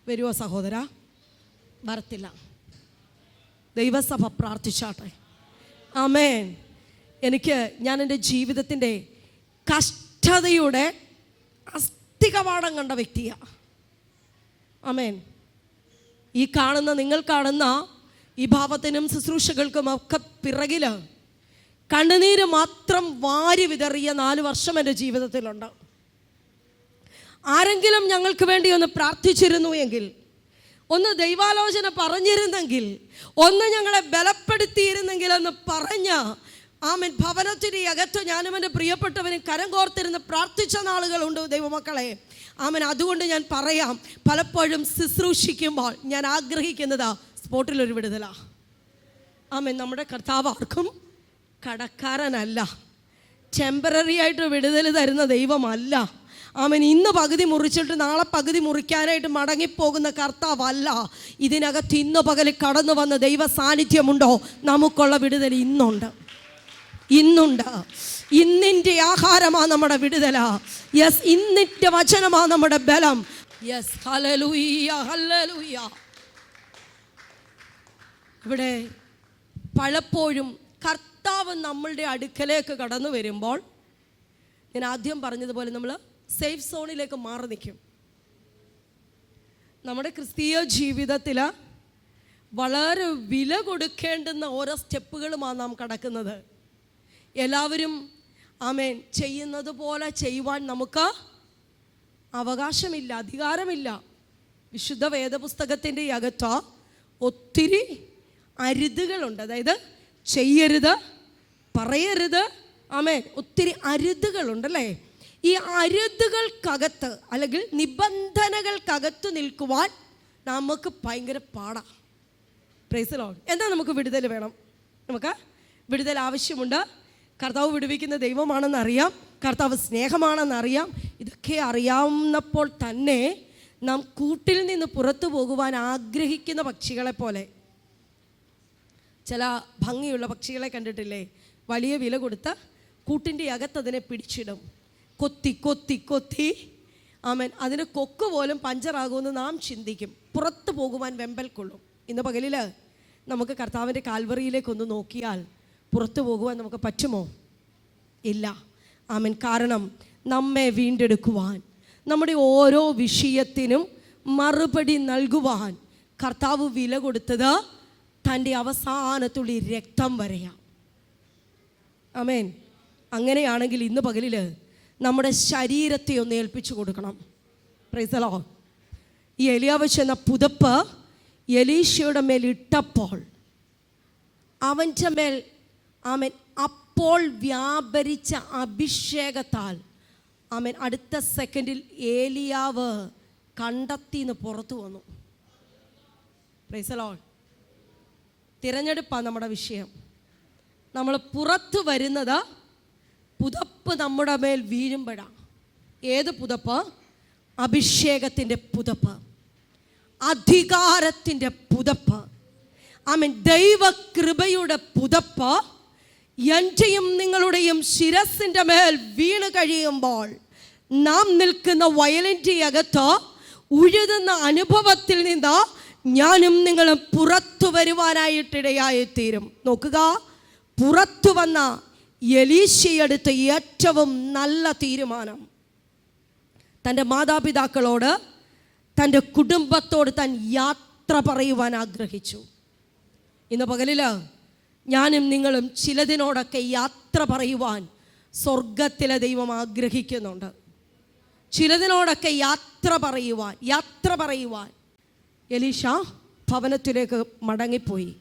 വരുമോ സഹോദര? വരത്തില്ല. ദൈവസഭ പ്രാർത്ഥിച്ചാട്ടെ. ആമേൻ. ഞാൻ എൻ്റെ ജീവിതത്തിൻ്റെ കഷ്ടതയുടെ അസ്ഥികവാടം കണ്ട വ്യക്തിയാണ്. ആമേൻ. നിങ്ങൾ കാണുന്ന ഈ ഭാവത്തിനും ശുശ്രൂഷകൾക്കും ഒക്കെ പിറകിൽ കണ്ണുനീര് മാത്രം വാരി വിതറിയ 4 വർഷം എൻ്റെ ജീവിതത്തിലുണ്ട്. ആരെങ്കിലും ഞങ്ങൾക്ക് വേണ്ടി ഒന്ന് പ്രാർത്ഥിച്ചിരുന്നു എങ്കിൽ, ഒന്ന് ദൈവാലോചന പറഞ്ഞിരുന്നെങ്കിൽ, ഒന്ന് ഞങ്ങളെ ബലപ്പെടുത്തിയിരുന്നെങ്കിൽ എന്ന് പറഞ്ഞ ആമേൻ ഭവനത്തിൻ്റെ അകത്ത് ഞാനും എൻ്റെ പ്രിയപ്പെട്ടവനും കരം കോർത്തിരുന്ന് പ്രാർത്ഥിച്ച നാളുകളുണ്ട് ദൈവമക്കളെ. ആമേൻ. അതുകൊണ്ട് ഞാൻ പറയാം, പലപ്പോഴും ശുശ്രൂഷിക്കുമ്പോൾ ഞാൻ ആഗ്രഹിക്കുന്നത് സ്പോട്ടിലൊരു വിടുതലാ. ആമേൻ. നമ്മുടെ കർത്താവ് ആർക്കും കടക്കാരനല്ല. ടെമ്പററി ആയിട്ട് വിടുതൽ തരുന്ന ദൈവമല്ല. ആമേൻ. ഇന്ന് പകുതി മുറിച്ചിട്ട് നാളെ പകുതി മുറിക്കാനായിട്ട് മടങ്ങിപ്പോകുന്ന കർത്താവല്ല. ഇതിനകത്ത് ഇന്ന് പകൽ കടന്നു വന്ന ദൈവ സാന്നിധ്യമുണ്ടോ? നമുക്കുള്ള വിടുതൽ ഇന്നുണ്ട്. ഇന്നിൻ്റെ ആഹാരമാണ് നമ്മുടെ വിടുതല. യെസ്, ഇന്നിൻ്റെ വചനമാണ് നമ്മുടെ ബലം. Yes, hallelujah, hallelujah. ഇവിടെ പലപ്പോഴും കർത്താവ് നമ്മളുടെ അടുക്കലേക്ക് കടന്നു വരുമ്പോൾ, ഞാൻ ആദ്യം പറഞ്ഞതുപോലെ നമ്മൾ സേഫ് സോണിലേക്ക് മാറി നിൽക്കും. നമ്മുടെ ക്രിസ്തീയ ജീവിതത്തിൽ വളരെ വില കൊടുക്കേണ്ടുന്ന ഓരോ സ്റ്റെപ്പുകളുമാണ് നാം കടക്കുന്നത്. എല്ലാവരും ആമേൻ ചെയ്യുന്നത് പോലെ ചെയ്യുവാൻ നമുക്ക് അവകാശമില്ല, അധികാരമില്ല. വിശുദ്ധ വേദപുസ്തകത്തിൻ്റെ അകത്ത് ഒത്തിരി അരുതുകളുണ്ട്. അതായത് ചെയ്യരുത്, പറയരുത്, ആമേൻ, ഒത്തിരി അരുതുകളുണ്ടല്ലേ. ഈ അരുതുകൾക്കകത്ത് അല്ലെങ്കിൽ നിബന്ധനകൾക്കകത്ത് നിൽക്കുവാൻ നമുക്ക് ഭയങ്കര പാടാണ്. Price the Lord. എന്താ നമുക്ക് വിടുതൽ വേണം, നമുക്ക് വിടുതൽ ആവശ്യമുണ്ട്. കർത്താവ് വിടുവിക്കുന്ന ദൈവമാണെന്നറിയാം, കർത്താവ് സ്നേഹമാണെന്നറിയാം. ഇതൊക്കെ അറിയാവുന്നപ്പോൾ തന്നെ നാം കൂട്ടിൽ നിന്ന് പുറത്തു പോകുവാൻ ആഗ്രഹിക്കുന്ന പക്ഷികളെ പോലെ, ചില ഭംഗിയുള്ള പക്ഷികളെ കണ്ടിട്ടില്ലേ? വലിയ വില കൊടുത്ത് കൂട്ടിൻ്റെ അകത്തതിനെ പിടിച്ചിടും, കൊത്തി കൊത്തി കൊത്തി. ആമേൻ. അതിന് കൊക്ക് പോലും പഞ്ചറാകുമെന്ന് നാം ചിന്തിക്കും. പുറത്തു പോകുവാൻ വെമ്പൽ കൊള്ളും. ഇന്ന് പകലിൽ നമുക്ക് കർത്താവിൻ്റെ കാൽവറിയിലേക്കൊന്ന് നോക്കിയാൽ പുറത്തു പോകുവാൻ നമുക്ക് പറ്റുമോ? ഇല്ല. ആമേൻ. കാരണം നമ്മെ വീണ്ടെടുക്കുവാൻ, നമ്മുടെ ഓരോ വിഷയത്തിനും മറുപടി നൽകുവാൻ കർത്താവ് വില കൊടുത്തത് തൻ്റെ അവസാനത്തുള്ളി രക്തം വരെയാണ്. ആമേൻ. അങ്ങനെയാണെങ്കിൽ ഇന്ന് പകലിൽ നമ്മുടെ ശരീരത്തെ ഒന്ന് ഏൽപ്പിച്ചു കൊടുക്കണം. Price the Lord. ഈ എലിയാവ് ചെന്ന പുതപ്പ് എലീശയുടെ മേൽ ഇട്ടപ്പോൾ അവൻ്റെ മേൽ ആമേൻ അപ്പോൾ വ്യാപരിച്ച അഭിഷേകത്താൽ ആമേൻ അടുത്ത സെക്കൻഡിൽ ഏലിയാവ് കണ്ടെത്തിന്ന് പുറത്തു വന്നു. Price the Lord. തിരഞ്ഞെടുപ്പാണ് നമ്മുടെ വിഷയം. നമ്മൾ പുറത്തു വരുന്നത് പുതപ്പ് നമ്മുടെ മേൽ വീഴുമ്പോഴാണ്. ഏത് പുതപ്പ്? അഭിഷേകത്തിൻ്റെ പുതപ്പ്, അധികാരത്തിൻ്റെ പുതപ്പ്, ആമേൻ, ദൈവകൃപയുടെ പുതപ്പ് എൻ്റെയും നിങ്ങളുടെയും ശിരസിൻ്റെ മേൽ വീണ് കഴിയുമ്പോൾ നാം നിൽക്കുന്ന വയലിൻ്റെ അകത്ത് ഉഴുതുന്ന അനുഭവത്തിൽ നിന്ന് ഞാനും നിങ്ങളും പുറത്തു വരുവാനായിട്ടിടയായിത്തീരും. നോക്കുക, പുറത്തു വന്ന എലീശയെടുത്ത ഏറ്റവും നല്ല തീരുമാനം തൻ്റെ മാതാപിതാക്കളോട്, തൻ്റെ കുടുംബത്തോട് താൻ യാത്ര പറയുവാൻ ആഗ്രഹിച്ചു. ഇന്ന് പകലിൽ ഞാനും നിങ്ങളും ചിലതിനോടൊക്കെ യാത്ര പറയുവാൻ സ്വർഗത്തിലെ ദൈവം ആഗ്രഹിക്കുന്നുണ്ട്. ചിലതിനോടൊക്കെ യാത്ര പറയുവാൻ എലീശ ഭവനത്തിലേക്ക് മടങ്ങിപ്പോയി.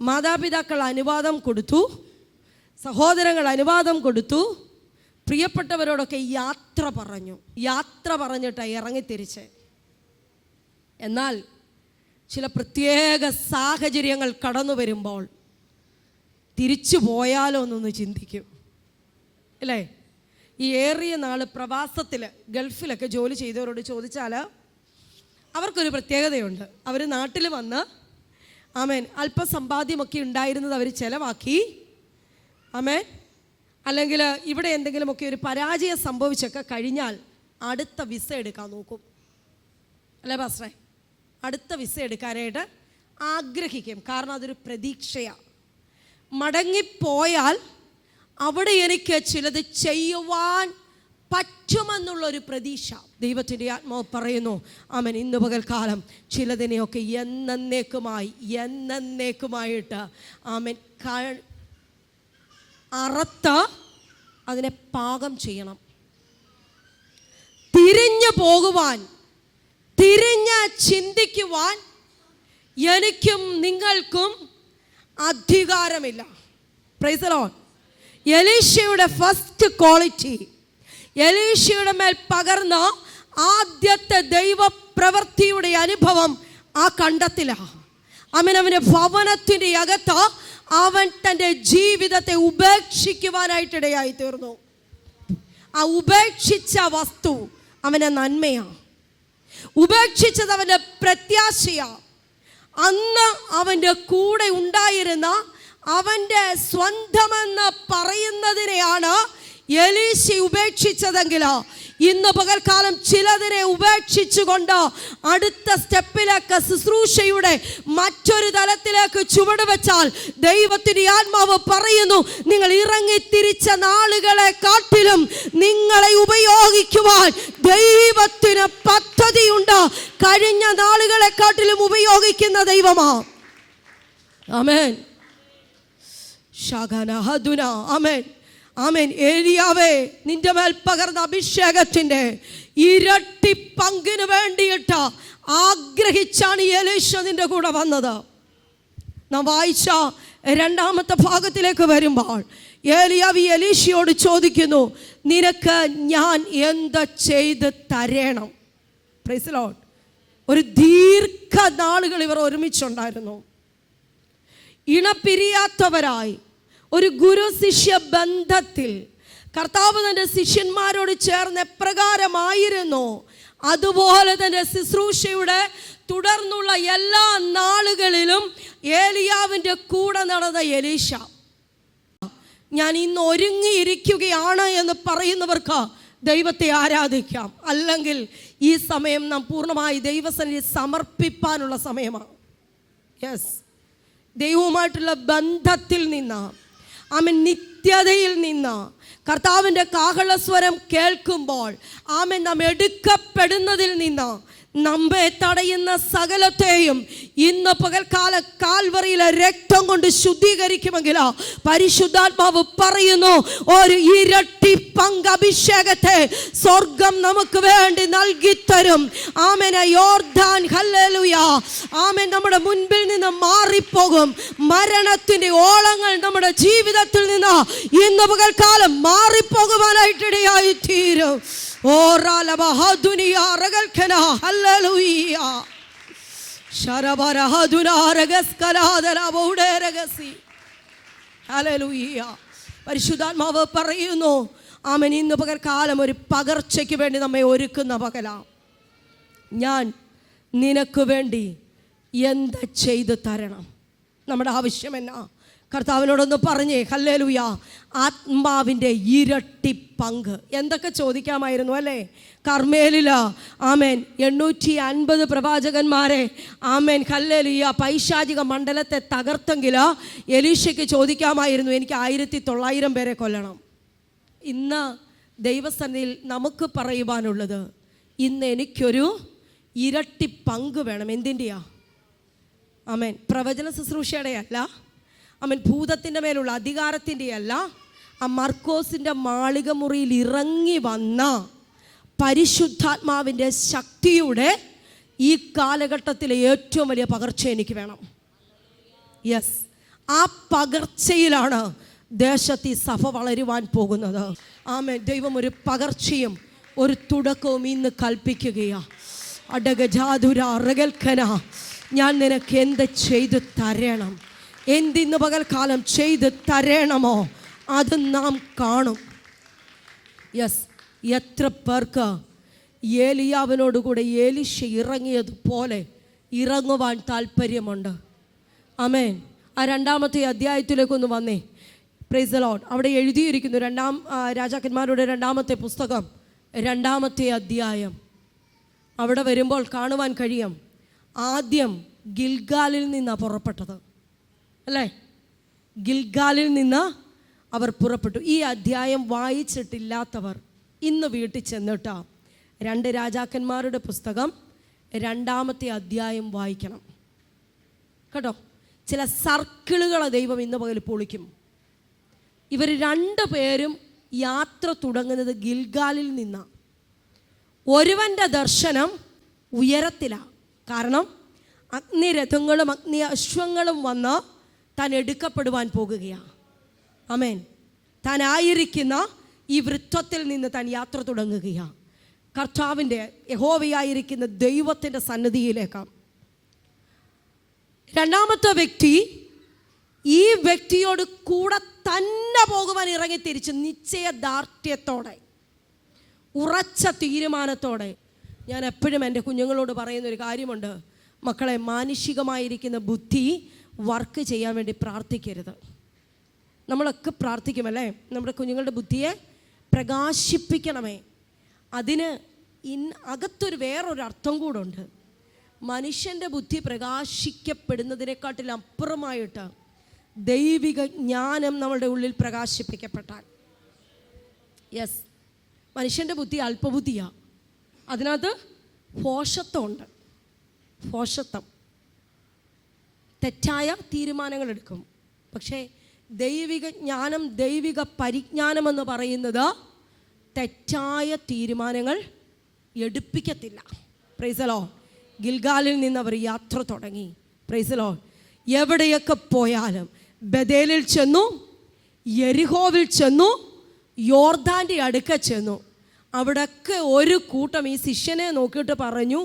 മാതാപിതാക്കൾ അനുവാദം കൊടുത്തു, സഹോദരങ്ങൾ അനുവാദം കൊടുത്തു, പ്രിയപ്പെട്ടവരോടൊക്കെ യാത്ര പറഞ്ഞിട്ട് ഇറങ്ങിത്തിരിച്ച്. എന്നാൽ ചില പ്രത്യേക സാഹചര്യങ്ങൾ കടന്നു വരുമ്പോൾ തിരിച്ചു പോയാലോ എന്നൊന്ന് ചിന്തിക്കും അല്ലേ? ഈ ഏറിയ നാൾ പ്രവാസത്തിൽ ഗൾഫിലൊക്കെ ജോലി ചെയ്തവരോട് ചോദിച്ചാൽ അവർക്കൊരു പ്രത്യേകതയുണ്ട്. അവർ നാട്ടിൽ വന്ന് ആമേൻ അല്പസമ്പാദ്യമൊക്കെ ഉണ്ടായിരുന്നത് അവർ ചിലവാക്കി, ആമേൻ, അല്ലെങ്കിൽ ഇവിടെ എന്തെങ്കിലുമൊക്കെ ഒരു പരാജയം സംഭവിച്ചൊക്കെ കഴിഞ്ഞാൽ അടുത്ത വിസ എടുക്കാൻ നോക്കും. അല്ലേ പാസ്റ്ററെ? അടുത്ത വിസ എടുക്കാനായിട്ട് ആഗ്രഹിക്കും. കാരണം അതൊരു പ്രതീക്ഷയാണ്. മടങ്ങിപ്പോയാൽ അവിടെ എനിക്ക് ചിലത് ചെയ്യുവാൻ പറ്റുമെന്നുള്ളൊരു പ്രതീക്ഷ. ദൈവത്തിൻ്റെ ആത്മാവ് പറയുന്നു, ആമേൻ, ഇന്ന് പകൽക്കാലം ചിലതിനെയൊക്കെ എന്നേക്കുമായിട്ട് ആമേൻ അറുത്ത് അതിനെ പാകം ചെയ്യണം. തിരിഞ്ഞു പോകുവാൻ, തിരിഞ്ഞ് ചിന്തിക്കുവാൻ എനിക്കും നിങ്ങൾക്കും അധികാരമില്ല. Praise the Lord. എലീശയുടെ ഫസ്റ്റ് ക്വാളിറ്റി, എലീശയുടെ മേൽ പകർന്ന ആദ്യത്തെ ദൈവപ്രവൃത്തിയുടെ അനുഭവം ആ കണ്ടത്തിലാണ്. അവനവൻ്റെ ഭവനത്തിൻ്റെ അകത്ത് അവൻ തൻ്റെ ജീവിതത്തെ ഉപേക്ഷിക്കുവാനായിട്ടിടയായി തീർന്നു. ആ ഉപേക്ഷിച്ച വസ്തു അവൻ്റെ നന്മയാണ്, ഉപേക്ഷിച്ചത് അവൻ്റെ പ്രത്യാശയാണ്. അന്ന് അവൻ്റെ കൂടെ ഉണ്ടായിരുന്ന അവൻ്റെ സ്വന്തമെന്ന് പറയുന്നതിനെയാണ് എലീശ ഉപേക്ഷിച്ചതെങ്കിൽ, ഇന്ന് പകൽക്കാലം ചിലതിനെ ഉപേക്ഷിച്ചുകൊണ്ട് അടുത്ത സ്റ്റെപ്പിലേക്ക്, ശുശ്രൂഷയുടെ മറ്റൊരു തലത്തിലേക്ക് ചുവട് വെച്ചാൽ ദൈവത്തിൻ്റെ ആത്മാവ് പറയുന്നു, നിങ്ങൾ ഇറങ്ങിത്തിരിച്ച നാളുകളെ കാട്ടിലും നിങ്ങളെ ഉപയോഗിക്കുവാൻ ദൈവത്തിന് പദ്ധതിയുണ്ട്. കഴിഞ്ഞ നാളുകളെ കാട്ടിലും ഉപയോഗിക്കുന്ന ദൈവമാണ്. ആമേൻ. ശഗനഹദുന. ആമേൻ, ആമേൻ. ഏലിയാവേ, നിന്റെ മേൽ പകർന്ന അഭിഷേകത്തിൻ്റെ ഇരട്ടി പങ്കിന് വേണ്ടിയിട്ട് ആഗ്രഹിച്ചാണ് എലീശ നിന്റെ കൂടെ വന്നത്. നാം വായിച്ച രണ്ടാമത്തെ ഭാഗത്തിലേക്ക് വരുമ്പോൾ ഏലിയാവ് എലീശയോട് ചോദിക്കുന്നു, നിനക്ക് ഞാൻ എന്ത് ചെയ്ത് തരണം? Price the Lord. ഒരു ദീർഘനാളുകൾ ഇവർ ഒരുമിച്ചുണ്ടായിരുന്നു. ഇണപിരിയാത്തവരായി ഒരു ഗുരു ശിഷ്യ ബന്ധത്തിൽ കർത്താവ് തൻ്റെ ശിഷ്യന്മാരോട് ചേർന്ന് എപ്രകാരമായിരുന്നു, അതുപോലെ തന്നെ ശുശ്രൂഷയുടെ തുടർന്നുള്ള എല്ലാ നാളുകളിലും ഏലിയാവിൻ്റെ കൂടെ നടന്ന എലീശ. ഞാൻ ഇന്ന് ഒരുങ്ങിയിരിക്കുകയാണ് എന്ന് പറയുന്നവർക്ക് ദൈവത്തെ ആരാധിക്കാം. അല്ലെങ്കിൽ ഈ സമയം നാം പൂർണ്ണമായി ദൈവസന്നിധി സമർപ്പിപ്പാനുള്ള സമയമാണ്. യെസ്, ദൈവവുമായിട്ടുള്ള ബന്ധത്തിൽ നിന്ന്, ആമേൻ, നിത്യതയിൽ നിന്ന് കർത്താവിൻ്റെ കാഹളസ്വരം കേൾക്കുമ്പോൾ ആമേൻ നാം എടുക്കപ്പെടുന്നതിൽ നിന്ന് നമ്മെ തടയുന്ന സകലത്തെയും ഇന്ന് പകൽക്കാല കാൽവറിയിലെ രക്തം കൊണ്ട് ശുദ്ധീകരിക്കുമെങ്കിൽ പരിശുദ്ധാത്മാവ് പറയുന്നു, ഒരു ഇരട്ടി പങ്ക് അഭിഷേകത്തെ സ്വർഗം നമുക്ക് വേണ്ടി നൽകിത്തരും. ആമേൻ. യോർദാൻ, ഹല്ലേലൂയ, ആമേൻ, നമ്മുടെ മുൻപിൽ നിന്ന് മാറിപ്പോകും. മരണത്തിൻ്റെ ഓളങ്ങൾ നമ്മുടെ ജീവിതത്തിൽ നിന്ന് ഇന്ന് പകൽക്കാലം മാറിപ്പോകുവാനായിട്ടിടയായി തീരും. പരിശുദ്ധാത്മാവ് പറയുന്നു, ആമേൻ, ഇന്ന് പകൽക്കാലം ഒരു പകർച്ചയ്ക്ക് വേണ്ടി നമ്മെ ഒരുക്കുന്ന പകലാണ്. ഞാൻ നിനക്ക് വേണ്ടി എന്ത് ചെയ്ത് തരണം? നമ്മുടെ ആവശ്യം എന്നാ? കർത്താവിനോടൊന്ന് പറഞ്ഞേ. ഹല്ലേലൂയ. ആത്മാവിൻ്റെ ഇരട്ടി പങ്ക്. എന്തൊക്കെ ചോദിക്കാമായിരുന്നു അല്ലേ? കർമ്മേലില് ആമേൻ 850 പ്രവാചകന്മാരെ ആമേൻ ഹല്ലേലൂയ പൈശാചിക മണ്ഡലത്തെ തകർത്തെങ്കിൽ എലീശയ്ക്ക് ചോദിക്കാമായിരുന്നു, എനിക്ക് 1900 പേരെ കൊല്ലണം. ഇന്ന് ദൈവസന്നിധിയിൽ നമുക്ക് പറയുവാനുള്ളത്, ഇന്ന് എനിക്കൊരു ഇരട്ടി പങ്ക് വേണം. എന്തിൻ്റെയാ? ആമേൻ. പ്രവചന ശുശ്രൂഷയുടെ അല്ല, ആമേൻ, ഭൂതത്തിൻ്റെ മേലുള്ള അധികാരത്തിൻ്റെ അല്ല, ആ മർക്കോസിൻ്റെ മാളിക മുറിയിൽ ഇറങ്ങി വന്ന പരിശുദ്ധാത്മാവിൻ്റെ ശക്തിയുടെ ഈ കാലഘട്ടത്തിലെ ഏറ്റവും വലിയ പകർച്ച എനിക്ക് വേണം. യെസ്, ആ പകർച്ചയിലാണ് ദേശത്ത് ഈ സഭ വളരുവാൻ പോകുന്നത്. ആമേൻ. ദൈവം ഒരു പകർച്ചയും ഒരു തുടക്കവും ഇന്ന് കൽപ്പിക്കുകയാണ്. അടഗജാതുര റഗൽഖന, ഞാൻ നിനക്ക് എന്ത് ചെയ്ത് തരണം, എന്തിന്ന് പകൽക്കാലം ചെയ്ത് തരണമോ അത് നാം കാണും. യെസ്, എത്ര പേർക്ക് ഏലിയാവിനോടുകൂടെ എലീശ ഇറങ്ങിയതുപോലെ ഇറങ്ങുവാൻ താല്പര്യമുണ്ട്? ആമേൻ. ആ 2-ാമത്തെ അധ്യായത്തിലേക്കൊന്ന് വന്നേ. Price the Lord. അവിടെ എഴുതിയിരിക്കുന്നു, രാജാക്കന്മാരുടെ 2-ാമത്തെ പുസ്തകം 2-ാമത്തെ അധ്യായം. അവിടെ വരുമ്പോൾ കാണുവാൻ കഴിയും, ആദ്യം ഗിൽഗാലിൽ നിന്നാണ് പുറപ്പെട്ടത് അല്ലേ? ഗിൽഗാലിൽ നിന്ന് അവർ പുറപ്പെട്ടു. ഈ അധ്യായം വായിച്ചിട്ടില്ലാത്തവർ ഇന്ന് വീട്ടിൽ ചെന്നിട്ട് 2 രാജാക്കന്മാരുടെ പുസ്തകം 2-ാമത്തെ അധ്യായം വായിക്കണം കേട്ടോ. ചില സർക്കിളുകളെ ദൈവം ഇന്ന് പകൽ പൊളിക്കും. ഇവർ 2 പേരും യാത്ര തുടങ്ങുന്നത് ഗിൽഗാലിൽ നിന്നാണ്. ഒരുവൻ്റെ ദർശനം ഉയരത്തിലാണ്. കാരണം അഗ്നിരഥങ്ങളും അഗ്നി അശ്വങ്ങളും വന്ന് താൻ എടുക്കപ്പെടുവാൻ പോകുകയാണ്. ആമേൻ. താൻ ആയിരിക്കുന്ന ഈ വൃത്തത്തിൽ നിന്ന് താൻ യാത്ര തുടങ്ങുകയാണ്. കർത്താവിൻ്റെ യഹോവയായിരിക്കുന്ന ദൈവത്തിൻ്റെ സന്നിധിയിലേക്ക്. 2-ാമത്തെ വ്യക്തി ഈ വ്യക്തിയോട് കൂടെ തന്നെ പോകുവാൻ ഇറങ്ങി തിരിച്ച് നിശ്ചയദാർഢ്യത്തോടെ, ഉറച്ച തീരുമാനത്തോടെ. ഞാൻ എപ്പോഴും എൻ്റെ കുഞ്ഞുങ്ങളോട് പറയുന്നൊരു കാര്യമുണ്ട്, മക്കളെ, മാനുഷികമായിരിക്കുന്ന ബുദ്ധി വർക്ക് ചെയ്യാൻ വേണ്ടി പ്രാർത്ഥിക്കരുത്. നമ്മളൊക്കെ പ്രാർത്ഥിക്കുമല്ലേ, നമ്മുടെ കുഞ്ഞുങ്ങളുടെ ബുദ്ധിയെ പ്രകാശിപ്പിക്കണമേ. അതിന് അകത്തൊരു വേറൊരു അർത്ഥം കൂടുണ്ട്. മനുഷ്യൻ്റെ ബുദ്ധി പ്രകാശിക്കപ്പെടുന്നതിനെക്കാട്ടിൽ അപ്പുറമായിട്ട് ദൈവിക ജ്ഞാനം നമ്മളുടെ ഉള്ളിൽ പ്രകാശിപ്പിക്കപ്പെട്ടാൽ, യെസ്, മനുഷ്യൻ്റെ ബുദ്ധി അല്പബുദ്ധിയാണ്. അതിനകത്ത് ഭോഷത്വമുണ്ട്. ഭോഷത്വം, തെറ്റായ തീരുമാനങ്ങൾ എടുക്കും. പക്ഷേ ദൈവിക ജ്ഞാനം, ദൈവിക പരിജ്ഞാനമെന്ന് പറയുന്നത് തെറ്റായ തീരുമാനങ്ങൾ എടുപ്പിക്കത്തില്ല. Price the Lord. ഗിൽഗാലിൽ നിന്ന് അവർ യാത്ര തുടങ്ങി. Price the Lord. എവിടെയൊക്കെ പോയാലും ബഥേലിൽ ചെന്നു, യെരിഹോവിൽ ചെന്നു, യോർദാൻ്റെ അടുക്ക ചെന്നു. അവിടെയൊക്കെ ഒരു കൂട്ടം ഈ ശിഷ്യനെ നോക്കിയിട്ട് പറഞ്ഞു,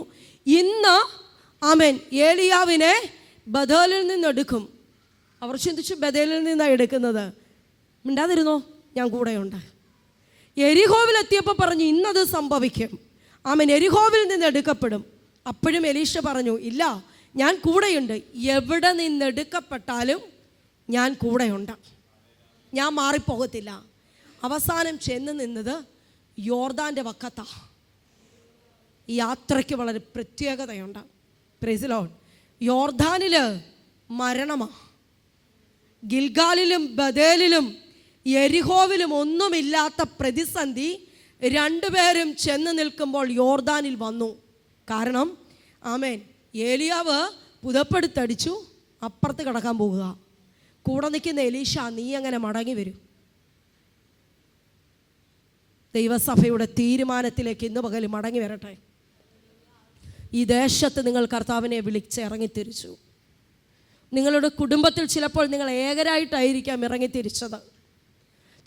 ഇന്ന് ആമേൻ ഏലിയാവിനെ ബഥേലിൽ നിന്ന് എടുക്കും. അവർ ചിന്തിച്ചു, ബഥേലിൽ നിന്നാണ് എടുക്കുന്നത്. മിണ്ടാതിരുന്നോ, ഞാൻ കൂടെയുണ്ട്. യെരിഹോവിലെത്തിയപ്പോൾ പറഞ്ഞു, ഇന്നത് സംഭവിക്കും. ആമേൻ, യെരിഹോവിൽ നിന്ന് എടുക്കപ്പെടും. അപ്പോഴും എലീശ പറഞ്ഞു, ഇല്ല, ഞാൻ കൂടെയുണ്ട്. എവിടെ നിന്നെടുക്കപ്പെട്ടാലും ഞാൻ കൂടെയുണ്ട്, ഞാൻ മാറിപ്പോകത്തില്ല. അവസാനം ചെന്ന് നിന്നത് യോർദാൻ്റെ വക്കത്താ. ഈ യാത്രയ്ക്ക് വളരെ പ്രത്യേകതയുണ്ട്. Price the Lord. യോർദാനിൽ മരണമാണ്. ഗിൽഗാലിലും ബഥേലിലും യെരിഹോവിലും ഒന്നുമില്ലാത്ത പ്രതിസന്ധി 2 പേരും ചെന്ന് നിൽക്കുമ്പോൾ യോർദാനിൽ വന്നു. കാരണം ആമേൻ, ഏലിയാവ് പുതപ്പെടുത്തടിച്ചു, അപ്പുറത്ത് കിടക്കാൻ പോകുക. കൂടെ നിൽക്കുന്ന എലീശ, നീ അങ്ങനെ മടങ്ങി വരും. ദൈവസഭയുടെ തീരുമാനത്തിലേക്ക് ഇന്ന് പകൽ മടങ്ങി വരട്ടെ. ഈ ദേശത്ത് നിങ്ങൾ കർത്താവിനെ വിളിച്ച് ഇറങ്ങിത്തിരിച്ചു. നിങ്ങളുടെ കുടുംബത്തിൽ ചിലപ്പോൾ നിങ്ങൾ ഏകരായിട്ടായിരിക്കാം ഇറങ്ങിത്തിരിച്ചത്.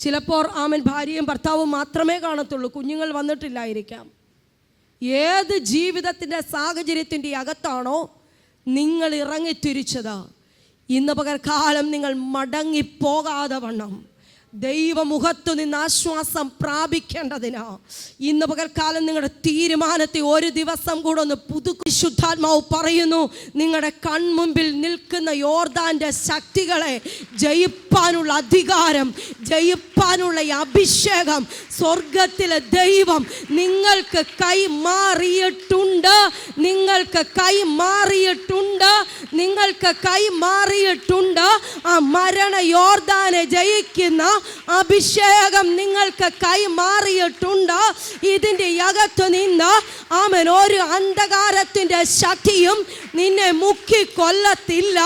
ചിലപ്പോൾ ആമൻ ഭാര്യയും ഭർത്താവും മാത്രമേ കാണത്തുള്ളൂ, കുഞ്ഞുങ്ങൾ വന്നിട്ടില്ലായിരിക്കാം. ഏത് ജീവിതത്തിൻ്റെ സാഹചര്യത്തിൻ്റെ അകത്താണോ നിങ്ങൾ ഇറങ്ങിത്തിരിച്ചത്, ഇന്ന് പകൽക്കാലം നിങ്ങൾ മടങ്ങിപ്പോകാതെ വണ്ണം ദൈവമുഖത്തു നിന്ന് ആശ്വാസം പ്രാപിക്കേണ്ടതിന് ഇന്ന് പകൽക്കാലം നിങ്ങളുടെ തീരുമാനത്തെ ഒരു ദിവസം കൂടെ ഒന്ന് പുതുക്കി. ശുദ്ധാത്മാവ് പറയുന്നു, നിങ്ങളുടെ കൺമുമ്പിൽ നിൽക്കുന്ന യോർദാൻ്റെ ശക്തികളെ ജയിപ്പാനുള്ള അധികാരം, ജയിപ്പാനുള്ള അഭിഷേകം സ്വർഗത്തിലെ ദൈവം നിങ്ങൾക്ക് കൈമാറിയിട്ടുണ്ട്. നിങ്ങൾക്ക് കൈമാറിയിട്ടുണ്ട്. നിങ്ങൾക്ക് കൈമാറിയിട്ടുണ്ട്. ആ മരണ യോർദാനെ ജയിക്കുന്ന അഭിഷേകം നിങ്ങൾക്ക് കൈമാറിയിട്ടുണ്ട്. ഇതിൻ്റെ അകത്തു നിന്ന് ആമേൻ ഒരു അന്ധകാരത്തിൻ്റെ ശക്തിയും നിന്നെ മുക്കി കൊല്ലത്തില്ല.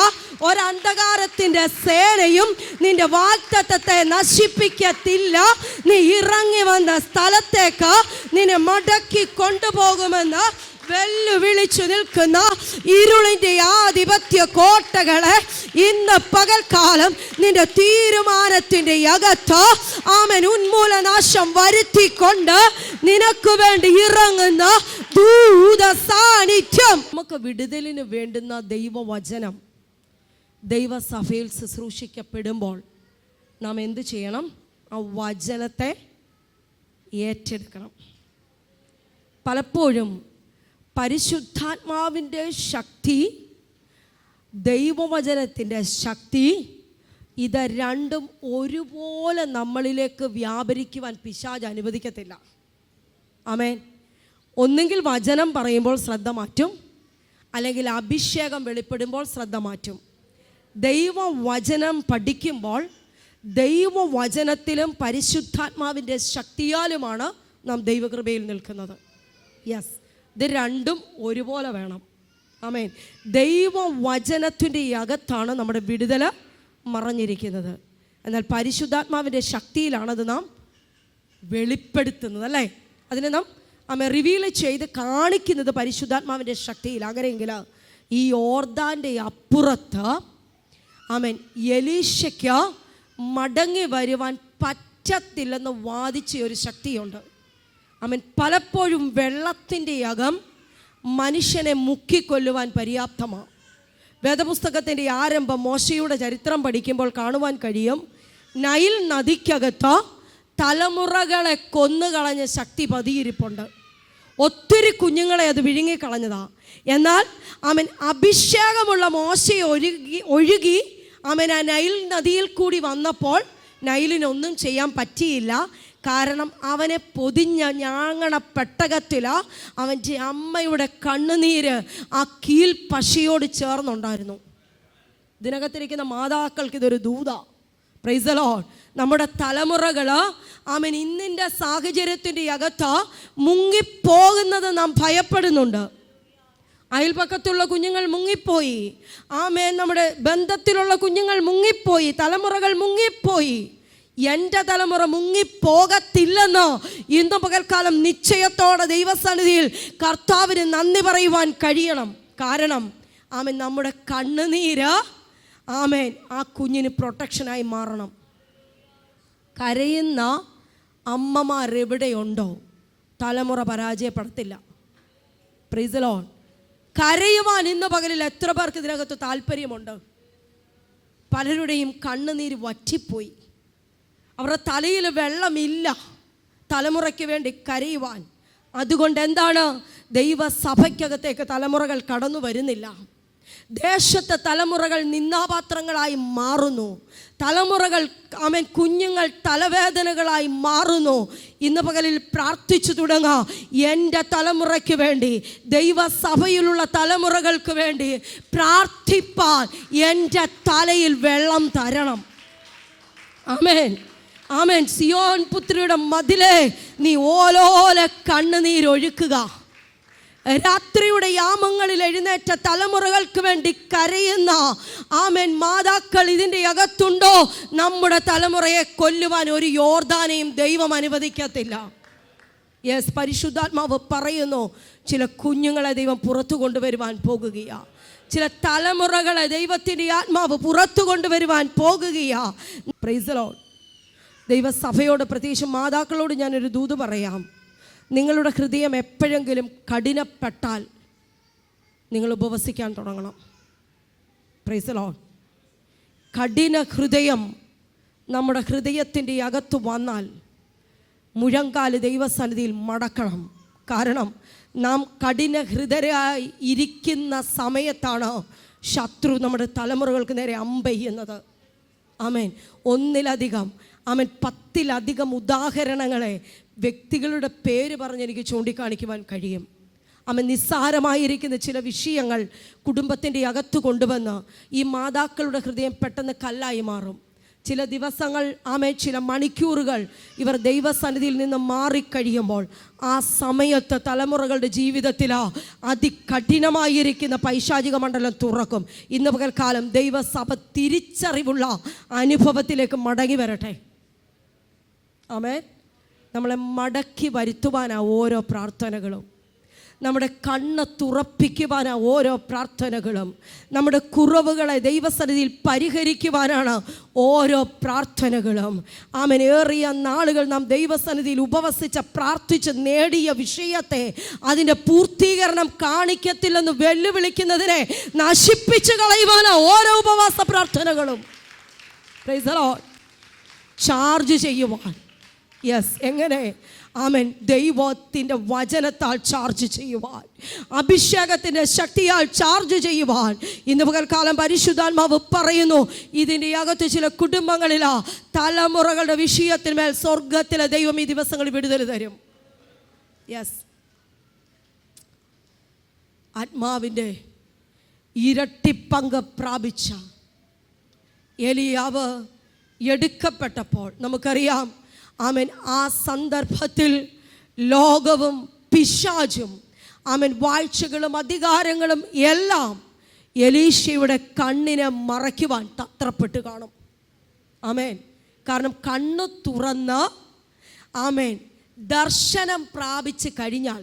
ഒരന്ധകാരത്തിൻ്റെ സേനയും നിന്റെ വാഗ്ദത്തത്തെ നശിപ്പിക്കത്തില്ല. നീ ഇറങ്ങി വന്ന സ്ഥലത്തേക്ക് നിന്നെ മടക്കി കൊണ്ടുപോകുമെന്ന് വെല്ലുവിളിച്ചു നിൽക്കുന്ന ഇരുളിൻ്റെ ആധിപത്യ കോട്ടകളെ ഇന്ന് പകൽക്കാലം നിന്റെ തീരുമാനത്തിൻ്റെ അകത്ത് ആമേൻ ഉന്മൂലനാശം വരുത്തിക്കൊണ്ട് നിനക്ക് വേണ്ടി ഇറങ്ങുന്ന ദൂത സാന്നിധ്യം. നമുക്ക് വിടുതലിന് വേണ്ടുന്ന ദൈവവചനം ദൈവസഭയിൽ ശുശ്രൂഷിക്കപ്പെടുമ്പോൾ നാം എന്ത് ചെയ്യണം? ആ വചനത്തെ ഏറ്റെടുക്കണം. പലപ്പോഴും പരിശുദ്ധാത്മാവിൻ്റെ ശക്തി, ദൈവവചനത്തിൻ്റെ ശക്തി, ഇത് രണ്ടും ഒരുപോലെ നമ്മളിലേക്ക് വ്യാപരിക്കുവാൻ പിശാച് അനുവദിക്കത്തില്ല. ആമേൻ. ഒന്നുകിൽ വചനം പറയുമ്പോൾ ശ്രദ്ധ മാറ്റും, അല്ലെങ്കിൽ അഭിഷേകം വെളിപ്പെടുമ്പോൾ ശ്രദ്ധ മാറ്റും. ദൈവവചനം പഠിക്കുമ്പോൾ ദൈവവചനത്തിലും പരിശുദ്ധാത്മാവിൻ്റെ ശക്തിയാലുമാണ് നാം ദൈവകൃപയിൽ നിൽക്കുന്നത്. യെസ്, ഇത് രണ്ടും ഒരുപോലെ വേണം. ആമേൻ. ദൈവവചനത്തിൻ്റെ അകത്താണ് നമ്മുടെ വിടുതൽ മറഞ്ഞിരിക്കുന്നത്. എന്നാൽ പരിശുദ്ധാത്മാവിൻ്റെ ശക്തിയിലാണത് നാം വെളിപ്പെടുത്തുന്നത്, അല്ലേ? അതിനെ നാം റിവീൽ ചെയ്ത് കാണിക്കുന്നത് പരിശുദ്ധാത്മാവിൻ്റെ ശക്തിയിൽ. അങ്ങനെയെങ്കിൽ ഈ യോർദാൻ്റെ അപ്പുറത്ത് എലീശയ്ക്ക് മടങ്ങി വരുവാൻ പറ്റത്തില്ലെന്ന് വാദിച്ച ഒരു ശക്തിയുണ്ട്. പലപ്പോഴും വെള്ളത്തിൻ്റെ അകം മനുഷ്യനെ മുക്കിക്കൊല്ലുവാൻ പര്യാപ്തമാണ്. വേദപുസ്തകത്തിൻ്റെ ആരംഭം മോശയുടെ ചരിത്രം പഠിക്കുമ്പോൾ കാണുവാൻ കഴിയും. നൈൽ നദിക്കകത്ത് തലമുറകളെ കൊന്നുകളഞ്ഞ ശക്തി പതിയിരിപ്പുണ്ട്. ഒത്തിരി കുഞ്ഞുങ്ങളെ അത് വിഴുങ്ങിക്കളഞ്ഞതാ. എന്നാൽ അഭിഷേകമുള്ള മോശയെ ഒഴുകി ആ നൈൽ നദിയിൽ കൂടി വന്നപ്പോൾ നൈലിനൊന്നും ചെയ്യാൻ പറ്റിയില്ല. കാരണം അവനെ പൊതിഞ്ഞ ഞാങ്ങണ പെട്ടകത്തിൽ അവൻ്റെ അമ്മയുടെ കണ്ണുനീര് ആ കീൽ പശയോട് ചേർന്നുണ്ടായിരുന്നു. ഇതിനകത്തിരിക്കുന്ന മാതാക്കൾക്ക് ഇതൊരു ദൂത. Price the Lord. നമ്മുടെ തലമുറകൾ ഇന്നിൻ്റെ സാഹചര്യത്തിൻ്റെ അകത്ത് മുങ്ങിപ്പോകുന്നത് നാം ഭയപ്പെടുന്നുണ്ട്. അയൽപക്കത്തുള്ള കുഞ്ഞുങ്ങൾ മുങ്ങിപ്പോയി. നമ്മുടെ ബന്ധത്തിലുള്ള കുഞ്ഞുങ്ങൾ മുങ്ങിപ്പോയി. തലമുറകൾ മുങ്ങിപ്പോയി. എൻ്റെ തലമുറ മുങ്ങിപ്പോകത്തില്ലെന്ന് ഇന്ന് പകൽക്കാലം നിശ്ചയത്തോടെ ദൈവസന്നിധിയിൽ കർത്താവിന് നന്ദി പറയുവാൻ കഴിയണം. കാരണം നമ്മുടെ കണ്ണുനീര് ആ കുഞ്ഞിന് പ്രൊട്ടക്ഷനായി മാറണം. കരയുന്ന അമ്മമാരെവിടെയുണ്ടോ തലമുറ പരാജയപ്പെടത്തില്ല. Praise the Lord. കരയുവാൻ ഇന്ന് പകലിൽ എത്ര പേർക്ക് ഇതിനകത്ത് താല്പര്യമുണ്ട്? പലരുടെയും കണ്ണുനീര് വറ്റിപ്പോയി. അവരുടെ തലയിൽ വെള്ളമില്ല തലമുറയ്ക്ക് വേണ്ടി കരയുവാൻ. അതുകൊണ്ട് എന്താണ്, ദൈവസഭയ്ക്കകത്തേക്ക് തലമുറകൾ കടന്നു വരുന്നില്ല. ദേശത്തെ തലമുറകൾ നിന്ദാപാത്രങ്ങളായി മാറുന്നു. തലമുറകൾ കുഞ്ഞുങ്ങൾ തലവേദനകളായി മാറുന്നു. ഇന്ന് പകലിൽ പ്രാർത്ഥിച്ചു തുടങ്ങുക. എൻ്റെ തലമുറയ്ക്ക് വേണ്ടി, ദൈവസഭയിലുള്ള തലമുറകൾക്ക് വേണ്ടി പ്രാർത്ഥിപ്പാൻ എൻ്റെ തലയിൽ വെള്ളം തരണം. ആമേൻ, ആമേൻ. സിയോൻ പുത്രിയുടെ മതിലേ, നീ ഓലോലെ കണ്ണുനീരൊഴുക്കുക. രാത്രിയുടെ യാമങ്ങളിൽ എഴുന്നേറ്റ തലമുറകൾക്ക് വേണ്ടി കരയുന്ന മാതാക്കൾ ഇതിൻ്റെ അകത്തുണ്ടോ? നമ്മുടെ തലമുറയെ കൊല്ലുവാൻ ഒരു യോർദാനെയും ദൈവം അനുവദിക്കത്തില്ല. യെസ്, പരിശുദ്ധാത്മാവ് പറയുന്നു, ചില കുഞ്ഞുങ്ങളെ ദൈവം പുറത്തു കൊണ്ടുവരുവാൻ പോകുകയാ. ചില തലമുറകളെ ദൈവത്തിൻ്റെ ആത്മാവ് പുറത്തു കൊണ്ടുവരുവാൻ പോകുകയാ. Praise the Lord. ദൈവസഭയോട്, പ്രത്യേകിച്ച് മാതാക്കളോട് ഞാനൊരു ദൂത് പറയാം. നിങ്ങളുടെ ഹൃദയം എപ്പോഴെങ്കിലും കഠിനപ്പെട്ടാൽ നിങ്ങൾ ഉപവസിക്കാൻ തുടങ്ങണം. Price the Lord. കഠിന ഹൃദയം നമ്മുടെ ഹൃദയത്തിൻ്റെ അകത്ത് വന്നാൽ മുഴങ്കാല് ദൈവസന്നിധിയിൽ മടക്കണം. കാരണം നാം കഠിന ഹൃദയരായി ഇരിക്കുന്ന സമയത്താണ് ശത്രു നമ്മുടെ തലമുറകൾക്ക് നേരെ അമ്പെയ്യുന്നത്. ആമേൻ. ഒന്നിലധികം 10-ലധികം ഉദാഹരണങ്ങളെ വ്യക്തികളുടെ പേര് പറഞ്ഞ് എനിക്ക് ചൂണ്ടിക്കാണിക്കുവാൻ കഴിയും. നിസ്സാരമായിരിക്കുന്ന ചില വിഷയങ്ങൾ കുടുംബത്തിൻ്റെ അകത്ത് കൊണ്ടുവന്ന് ഈ മാതാക്കളുടെ ഹൃദയം പെട്ടെന്ന് കല്ലായി മാറും. ചില ദിവസങ്ങൾ, ചില മണിക്കൂറുകൾ ഇവർ ദൈവസന്നിധിയിൽ നിന്ന് മാറിക്കഴിയുമ്പോൾ ആ സമയത്ത് തലമുറകളുടെ ജീവിതത്തിൽ അതികഠിനമായിരിക്കുന്ന പൈശാചിക മണ്ഡലം തുറക്കും. ഇന്ന് പകൽക്കാലം ദൈവസഭ തിരിച്ചറിവുള്ള അനുഭവത്തിലേക്ക് മടങ്ങി വരട്ടെ. ആമേൻ. നമ്മളെ മടക്കി വരുത്തുവാനാണ് ഓരോ പ്രാർത്ഥനകളും. നമ്മുടെ കണ്ണ് തുറപ്പിക്കുവാനാണ് ഓരോ പ്രാർത്ഥനകളും. നമ്മുടെ കുറവുകളെ ദൈവസന്നിധിയിൽ പരിഹരിക്കുവാനാണ് ഓരോ പ്രാർത്ഥനകളും. ഏറിയ നാളുകൾ നാം ദൈവസന്നിധിയിൽ ഉപവസിച്ച് പ്രാർത്ഥിച്ച് നേടിയ വിഷയത്തെ അതിൻ്റെ പൂർത്തീകരണം കാണിക്കത്തില്ലെന്ന് വെല്ലുവിളിക്കുന്നതിനെ നശിപ്പിച്ചു കളയുവാനാണ് ഓരോ ഉപവാസ പ്രാർത്ഥനകളും. Price the Lord. ചാർജ് ചെയ്യുവാൻ. യെസ്, എങ്ങനെ? ദൈവത്തിൻ്റെ വചനത്താൽ ചാർജ് ചെയ്യുവാൻ, അഭിഷേകത്തിൻ്റെ ശക്തിയാൽ ചാർജ് ചെയ്യുവാൻ ഇന്ന് പകൽക്കാലം പരിശുദ്ധാത്മാവ് പറയുന്നു. ഇതിൻ്റെ അകത്ത് ചില കുടുംബങ്ങളിലാ തലമുറകളുടെ വിഷയത്തിന്മേൽ സ്വർഗത്തിലെ ദൈവം ഈ ദിവസങ്ങളിൽ വിടുതൽ തരും. യെസ്, ആത്മാവിൻ്റെ ഇരട്ടിപ്പങ്ക് പ്രാപിച്ച ഏലിയാവ് എടുക്കപ്പെട്ടപ്പോൾ നമുക്കറിയാം, ആമേൻ, ആ സന്ദർഭത്തിൽ ലോകവും പിശാചും, ആമേൻ, വാഴ്ചകളും അധികാരങ്ങളും എല്ലാം എലീശയുടെ കണ്ണിനെ മറയ്ക്കുവാൻ തത്രപ്പെട്ട് കാണും. ആമേൻ. കാരണം കണ്ണ് തുറന്ന്, ആമേൻ, ദർശനം പ്രാപിച്ച് കഴിഞ്ഞാൽ,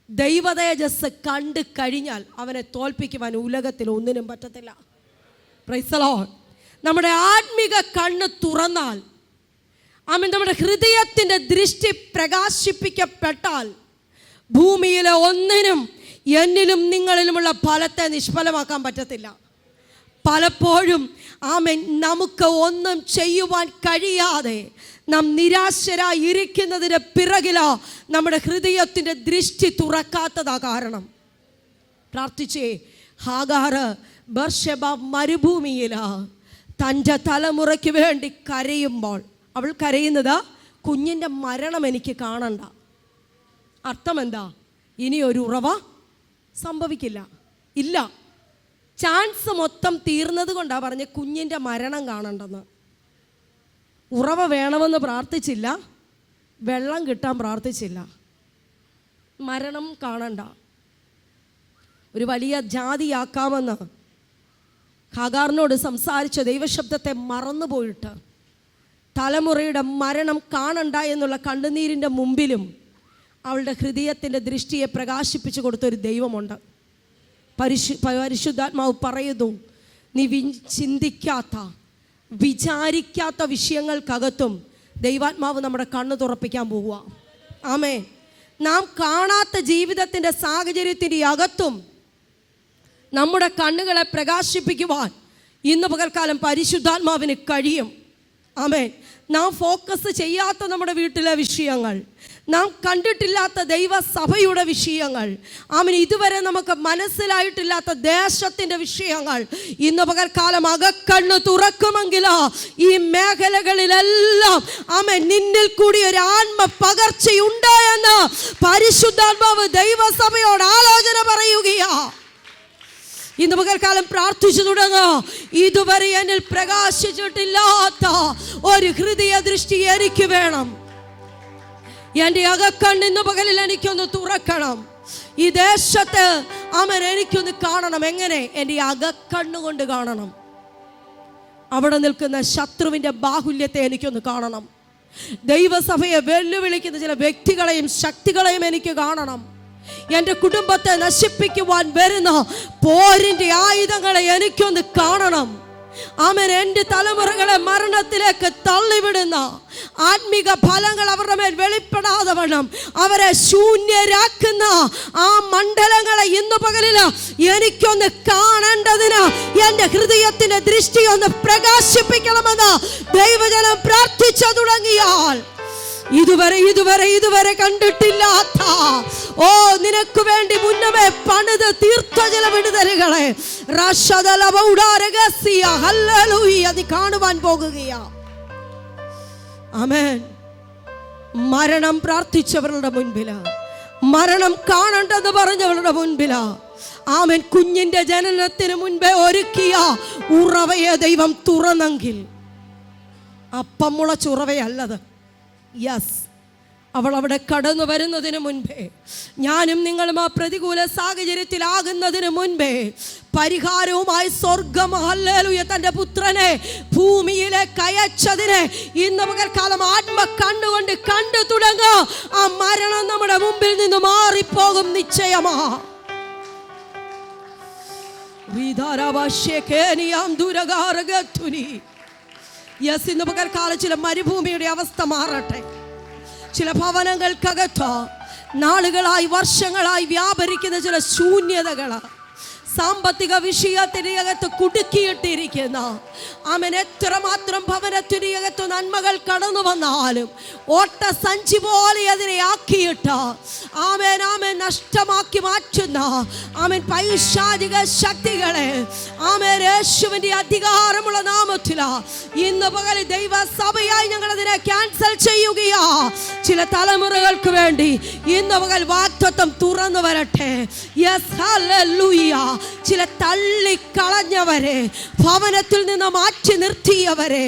ദൈവതേജസ് കണ്ട് കഴിഞ്ഞാൽ അവനെ തോൽപ്പിക്കുവാൻ ഉലകത്തിൽ ഒന്നിനും പറ്റത്തില്ല. Price the Lord. നമ്മുടെ ആത്മിക കണ്ണ് തുറന്നാൽ, ആമേൻ, നമ്മുടെ ഹൃദയത്തിൻ്റെ ദൃഷ്ടി പ്രകാശിപ്പിക്കപ്പെട്ടാൽ ഭൂമിയിലെ ഒന്നിനും എന്നിലും നിങ്ങളിലുമുള്ള ഫലത്തെ നിഷ്ഫലമാക്കാൻ പറ്റത്തില്ല. പലപ്പോഴും, ആമേൻ, നമുക്ക് ഒന്നും ചെയ്യുവാൻ കഴിയാതെ നാം നിരാശരായി ഇരിക്കുന്നതിന് പിറകിലാ നമ്മുടെ ഹൃദയത്തിൻ്റെ ദൃഷ്ടി തുറക്കാത്തതാ കാരണം. പ്രാർത്ഥിച്ചേ. ഹാഗാർ ബർശബ മരുഭൂമിയിലാ തൻ്റെ തലമുറയ്ക്ക് വേണ്ടി കരയുമ്പോൾ അവൾ കരയുന്നത്, കുഞ്ഞിൻ്റെ മരണം എനിക്ക് കാണണ്ട. അർത്ഥം എന്താ? ഇനി ഒരു ഉറവ സംഭവിക്കില്ല, ഇല്ല. ചാൻസ് മൊത്തം തീർന്നത് കൊണ്ടാണ് പറഞ്ഞ് കുഞ്ഞിൻ്റെ മരണം കാണണ്ടെന്ന്. ഉറവ വേണമെന്ന് പ്രാർത്ഥിച്ചില്ല, വെള്ളം കിട്ടാൻ പ്രാർത്ഥിച്ചില്ല, മരണം കാണണ്ട. ഒരു വലിയ ജാതിയാക്കാമെന്ന് ഹാഗാറിനോട് സംസാരിച്ച ദൈവശബ്ദത്തെ മറന്നുപോയിട്ട് തലമുറയുടെ മരണം കാണണ്ട എന്നുള്ള കണ്ണുനീരിൻ്റെ മുമ്പിലും അവളുടെ ഹൃദയത്തിൻ്റെ ദൃഷ്ടിയെ പ്രകാശിപ്പിച്ചു കൊടുത്തൊരു ദൈവമുണ്ട്. പരിശുദ്ധാത്മാവ് പറയുന്നു, നീ ചിന്തിക്കാത്ത, വിചാരിക്കാത്ത വിഷയങ്ങൾക്കകത്തും ദൈവാത്മാവ് നമ്മുടെ കണ്ണ് തുറപ്പിക്കാൻ പോവുക. ആമേൻ. നാം കാണാത്ത ജീവിതത്തിൻ്റെ സാഹചര്യത്തിൻ്റെ അകത്തും നമ്മുടെ കണ്ണുകളെ പ്രകാശിപ്പിക്കുവാൻ ഇന്ന് പകൽക്കാലം പരിശുദ്ധാത്മാവിന് കഴിയും. ആമേൻ. നാം ഫോക്കസ് ചെയ്യാത്ത നമ്മുടെ വീട്ടിലെ വിഷയങ്ങൾ, നാം കണ്ടിട്ടില്ലാത്ത ദൈവസഭയുടെ വിഷയങ്ങൾ, ആമേൻ, ഇതുവരെ നമുക്ക് മനസ്സിലായിട്ടില്ലാത്ത ദേശത്തിൻ്റെ വിഷയങ്ങൾ ഇന്ന് പകൽക്കാലം അകക്കണ്ണ് തുറക്കുമെങ്കിലോ ഈ മേഖലകളിലെല്ലാം, ആമേൻ, നിന്നിൽ കൂടി ഒരു ആത്മ പകർച്ചയുണ്ട് എന്ന് പരിശുദ്ധാത്മാവ് ദൈവസഭയോട് ആലോചന പറയുകയാ. ഇന്ന് പകൽക്കാലം പ്രാർത്ഥിച്ചു തുടങ്ങുക. ഇതുവരെ എന്നിൽ പ്രകാശിച്ചിട്ടില്ലാത്ത ഒരു ഹൃദയ ദൃഷ്ടി എനിക്ക് വേണം. എൻ്റെ അകക്കണ്ണ് ഇന്ന് പകലിൽ എനിക്കൊന്ന് തുറക്കണം. ഈ ദേശത്ത്, ആമേൻ, എനിക്കൊന്ന് കാണണം. എങ്ങനെ? എൻ്റെ അകക്കണ്ണുകൊണ്ട് കാണണം. അവിടെ നിൽക്കുന്ന ശത്രുവിൻ്റെ ബാഹുല്യത്തെ എനിക്കൊന്ന് കാണണം. ദൈവസഭയെ വെല്ലുവിളിക്കുന്ന ചില വ്യക്തികളെയും ശക്തികളെയും എനിക്ക് കാണണം. എൻ്റെ കുടുംബത്തെ നശിപ്പിക്കുവാൻ വരുന്ന പോരിൻ്റെ ആയുധങ്ങളെ എനിക്കൊന്ന് കാണണം. ആമേൻ. എൻ്റെ തലമുറകളെ മരണത്തിലേക്ക് തള്ളിവിടുന്ന ആത്മിക ഫലങ്ങൾ അവരുടെ മേൽ വെളിപ്പെടാതെ വണ്ണം അവരെ ശൂന്യരാക്കുന്ന ആ മണ്ഡലങ്ങളെ ഇന്ന് പകലിൽ എനിക്കൊന്ന് കാണേണ്ടതിന് എൻ്റെ ഹൃദയത്തിൻ്റെ ദൃഷ്ടി ഒന്ന് പ്രകാശിപ്പിക്കണമെന്ന് ദൈവജനം പ്രാർത്ഥിച്ചു തുടങ്ങിയാൽ ഇതുവരെ കണ്ടിട്ടില്ലാത്ത, ഓ, നിനക്ക് വേണ്ടി മുന്നമേ പണിത് തീർത്ത ചില വിടുതലുകളെ നീ കാണുവാൻ പോകുകയാ. ആമേൻ. മരണം പ്രാർത്ഥിച്ചവരുടെ മുൻപിലാ, മരണം കാണണ്ടെന്ന് പറഞ്ഞവരുടെ മുൻപിലാ, ആമേൻ, കുഞ്ഞിന്റെ ജനനത്തിന് മുൻപേ ഒരുക്കിയ ഉറവയെ ദൈവം തുറന്നെങ്കിൽ, അപ്പം മുളച്ചുറവയല്ലത്. യെസ്, അവൾ അവിടെ കടന്നു വരുന്നതിന് മുൻപേ, ഞാനും നിങ്ങളും ആ പ്രതികൂല സാഹചര്യത്തിലാകുന്നതിന് മുൻപേ പരിഹാരവുമായി സ്വർഗം, ഹല്ലേലൂയ, തൻ്റെ പുത്രനെ ഭൂമിയിലേക്ക് അയച്ചതിനെ ഇന്ന് പകൽക്കാലം ആത്മ കണ്ണുകൊണ്ട് കണ്ടു തുടങ്ങുക. ആ മരണം നമ്മുടെ മുമ്പിൽ നിന്ന് മാറിപ്പോകും നിശ്ചയമാ. യെസ്, ഇന്ന് പകൽക്കാലം ചില മരുഭൂമിയുടെ അവസ്ഥ മാറട്ടെ. ചില ഭവനങ്ങൾക്കകത്ത് നാളുകളായി വർഷങ്ങളായി വ്യാപരിക്കുന്ന ചില ശൂന്യതകള്, സാമ്പത്തിക വിഷയത്തിൻ്റെ അകത്ത് കുടുക്കിയിട്ടിരിക്കുന്ന, ആമേൻ, എത്രമാത്രം ഭവനത്തിൻ്റെ അകത്ത് നന്മകൾ കടന്നു വന്നാലും ഓട്ട സഞ്ചി പോലെ അതിനെ ആക്കിയിട്ട്, ആമേൻ, ആമേൻ, നഷ്ടമാക്കി മാറ്റുന്ന, ആമേൻ, പൈശാചിക ശക്തികളെ, ആമേൻ, യേശുവിൻ്റെ അധികാരമുള്ള നാമത്തില് ഇന്ന് പകൽ ദൈവസഭയായി ഞങ്ങൾ അതിനെ ക്യാൻസൽ ചെയ്യുകയാ. ചില തലമുറകൾക്ക് വേണ്ടി ഇന്ന് പകൽ വാഗ്ദത്തം തുറന്നു വരട്ടെ. Yes, hallelujah. ചില തള്ളിക്കളഞ്ഞവരെ, ഭവനത്തിൽ നിന്ന് മാറ്റി നിർത്തിയവരെ,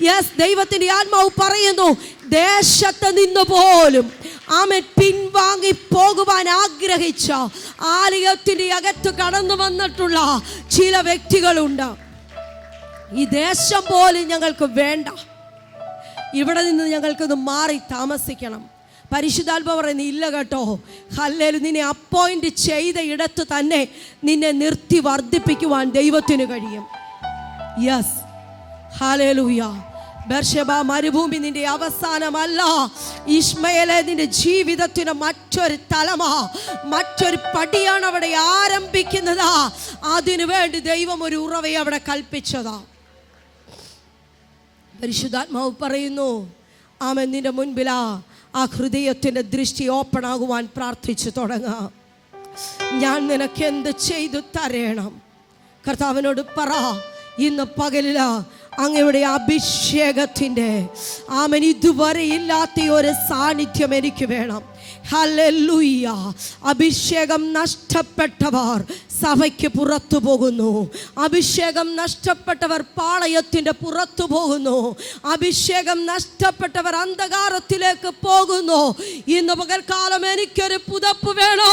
യെസ്, ദൈവത്തിന്റെ ആത്മാവ് പറയുന്നു, ദേശത്ത് നിന്ന് പോലും ആമേൻ പിൻവാങ്ങി പോകുവാൻ ആഗ്രഹിച്ച ആലയത്തിന്റെ അകത്ത് കടന്നു വന്നിട്ടുള്ള ചില വ്യക്തികളുണ്ട്. ഈ ദേശം പോലും ഞങ്ങൾക്ക് വേണ്ട, ഇവിടെ നിന്ന് ഞങ്ങൾക്കൊന്ന് മാറി താമസിക്കണം. പരിശുദ്ധാത്മാവ് പറയുന്നു, ഇല്ല കേട്ടോ, ഹല്ലേലൂയ, നിന്നെ അപ്പോയിന്റ് ചെയ്ത ഇടത്ത് തന്നെ നിന്നെ നിർത്തി വർദ്ധിപ്പിക്കുവാൻ ദൈവത്തിന് കഴിയും. Yes, hallelujah. ബർശബ മരുഭൂമി നിന്റെ അവസാനമല്ല. ഇശ്മയേലേ, നിന്റെ ജീവിതത്തിന് മറ്റൊരു തലമാ, മറ്റൊരു പടിയാണ് അവിടെ ആരംഭിക്കുന്നത്. അതിനു വേണ്ടി ദൈവം ഒരു ഉറവയെ അവിടെ കൽപ്പിച്ചതാ. പരിശുദ്ധാത്മാവ് പറയുന്നു, ആമേൻ, നിന്റെ മുൻപിലാ ആ ഹൃദയത്തിൻ്റെ ദൃഷ്ടി ഓപ്പൺ ആകുവാൻ പ്രാർത്ഥിച്ചു തുടങ്ങാം. ഞാൻ നിനക്ക് എന്ത് ചെയ്തു തരണം? കർത്താവിനോട് പറ, ഇന്ന് പകലില അങ്ങയുടെ അഭിഷേകത്തിൻ്റെ ആമേൻ ഇതുവരെ ഇല്ലാത്ത ഒരു സാന്നിധ്യം എനിക്ക് വേണം. ഹല്ലേലൂയ. അഭിഷേകം നഷ്ടപ്പെട്ടവർ സഭയ്ക്ക് പുറത്തു പോകുന്നു. അഭിഷേകം നഷ്ടപ്പെട്ടവർ പാളയത്തിൻ്റെ പുറത്തു പോകുന്നു. അഭിഷേകം നഷ്ടപ്പെട്ടവർ അന്ധകാരത്തിലേക്ക് പോകുന്നു. ഇന്ന് പകൽക്കാലം എനിക്കൊരു പുതപ്പ് വേണോ?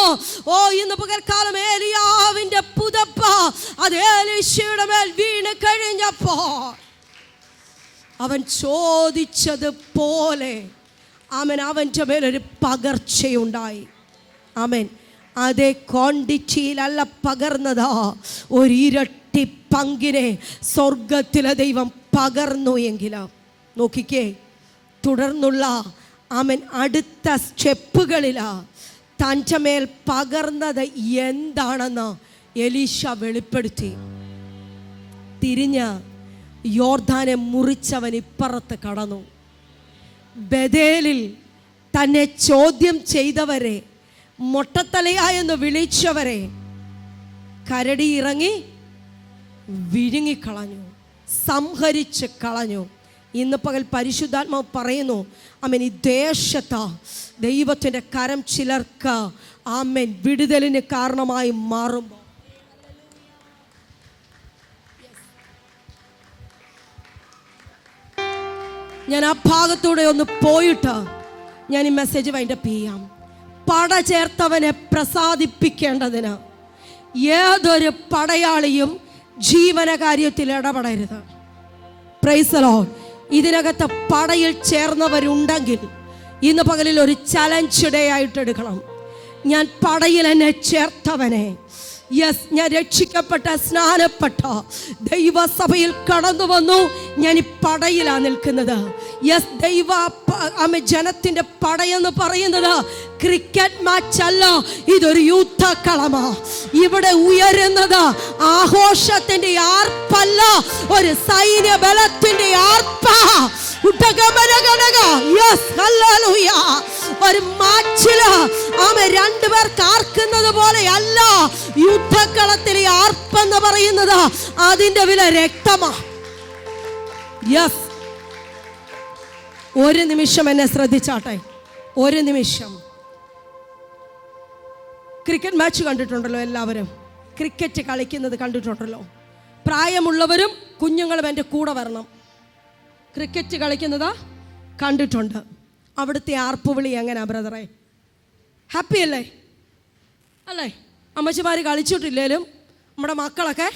ഓ, ഇന്ന് പകൽക്കാലം ഏലിയാവിൻ്റെ പുതപ്പ് അത് എലീശയുടെ മേൽ വീണ് കഴിഞ്ഞപ്പോൾ അവൻ ചോദിച്ചതുപോലെ ആമേൻ അവൻ്റെ മേലൊരു പകർച്ചയുണ്ടായി. ആമേൻ. അതേ ക്വാണ്ടിറ്റിയിലല്ല പകർന്നതാ, ഒരു ഇരട്ടി പങ്കിനെ സ്വർഗത്തിലെ ദൈവം പകർന്നു എങ്കിലാ. നോക്കിക്കേ, തുടർന്നുള്ള ആമേൻ അടുത്ത സ്റ്റെപ്പുകളിലാ തൻ്റെ മേൽ പകർന്നത് എന്താണെന്ന് എലീശ വെളിപ്പെടുത്തി. തിരിഞ്ഞ് യോർദാനെ മുറിച്ചവൻ ഇപ്പുറത്ത് കടന്നു. ബഥേലിൽ തന്നെ ചോദ്യം ചെയ്തവരെ, മൊട്ടത്തലയായെന്ന് വിളിച്ചവരെ കരടി ഇറങ്ങി വിഴുങ്ങിക്കളഞ്ഞു, സംഹരിച്ച് കളഞ്ഞു. ഇന്ന് പകൽ പരിശുദ്ധാത്മാവ് പറയുന്നു, ആമേൻ, ഈ ദേശത്ത് ദൈവത്തിൻ്റെ കരം ചിലർക്ക് ആമേൻ വിടുതലിന് കാരണമായി മാറുമ്പോൾ ഞാൻ ആ ഭാഗത്തൂടെ ഒന്ന് പോയിട്ട് ഞാൻ ഈ മെസ്സേജ് വൈൻഡപ്പ് ചെയ്യാം. പട ചേർത്തവനെ പ്രസാദിപ്പിക്കേണ്ടതിന് ഏതൊരു പടയാളിയും ജീവന കാര്യത്തിൽ ഇടപെടരുത്. Price the Lord. ഇതിനകത്ത് പടയിൽ ചേർന്നവരുണ്ടെങ്കിൽ ഇന്ന് പകലിൽ ഒരു ചലഞ്ച് ഡേ ആയിട്ട് എടുക്കണം. ഞാൻ പടയിൽ എന്നെ ചേർത്തവനെ, യെസ്, ഞാൻ രക്ഷിക്കപ്പെട്ട സ്നാനപ്പെട്ട ദൈവസഭയിൽ കടന്നു വന്നു. ഞാൻ ഈ പടയിലാണ് നിൽക്കുന്നത്. യെസ്, ദൈവ ജനത്തിൻ്റെ പടയെന്ന് പറയുന്നത് ക്രിക്കറ്റ് മാച്ച് അല്ല, ഇതൊരു യുദ്ധക്കളമാ. ഇവിടെ ഉയരുന്നത് ആഘോഷത്തിന്റെ ആർപ്പല്ല, ഒരു സൈന്യ ബലത്തിന്റെ ആർപ്പാ. ഒരു മാച്ചില് രണ്ടുപേർക്ക് ആർക്കുന്നത് പോലെ അല്ല യുദ്ധക്കളത്തിലെ ആർപ്പെന്ന് പറയുന്നത്. അതിന്റെ വില രക്തമാ. യെസ്, ഒരു നിമിഷം എന്നെ ശ്രദ്ധിച്ചാട്ടെ, ഒരു നിമിഷം. ക്രിക്കറ്റ് മാച്ച് കണ്ടിട്ടുണ്ടല്ലോ എല്ലാവരും? ക്രിക്കറ്റ് കളിക്കുന്നത് കണ്ടിട്ടുണ്ടല്ലോ? പ്രായമുള്ളവരും കുഞ്ഞുങ്ങളും എൻ്റെ കൂടെ വരണം. ക്രിക്കറ്റ് കളിക്കുന്നത് കണ്ടിട്ടുണ്ട്. അവിടുത്തെ ആർപ്പുവിളി എങ്ങനെയാ ബ്രദറെ? ഹാപ്പി അല്ലേ? അല്ലേ? അമ്മച്ചിമാർ കളിച്ചിട്ടില്ലേലും നമ്മുടെ മക്കളൊക്കെ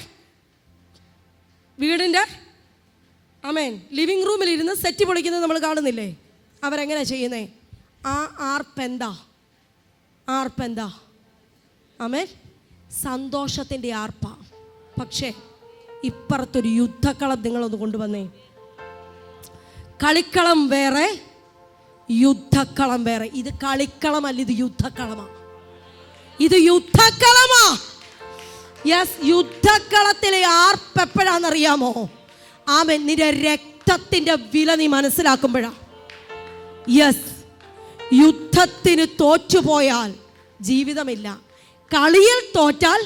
വീടിൻ്റെ ആമേൻ ലിവിങ് റൂമിലിരുന്ന് സെറ്റ് പൊളിക്കുന്നത് നമ്മൾ കാണുന്നില്ലേ? അവരെങ്ങനെ ചെയ്യുന്നേ? ആ ആർപ്പെന്താ? ആർപ്പെന്താ? ആമേൻ, സന്തോഷത്തിൻ്റെ ആർപ്പ. പക്ഷേ ഇപ്പുറത്തൊരു യുദ്ധക്കളം നിങ്ങളൊന്ന് കൊണ്ടുവന്നേ. കളിക്കളം വേറെ, യുദ്ധക്കളം വേറെ. ഇത് കളിക്കളമല്ല, ഇത് യുദ്ധക്കളമാ. ഇത് യുദ്ധക്കളമാ. യെസ്, യുദ്ധക്കളത്തിലെ ആർപ്പ് എപ്പോഴാണെന്നറിയാമോ? ആമേൻ, നിന്റെ രക്തത്തിൻ്റെ വില നീ മനസ്സിലാക്കുമ്പോഴാ. യെസ്, യുദ്ധത്തിന് തോറ്റുപോയാൽ ജീവിതമില്ല. കളിയിൽ തോറ്റാൽ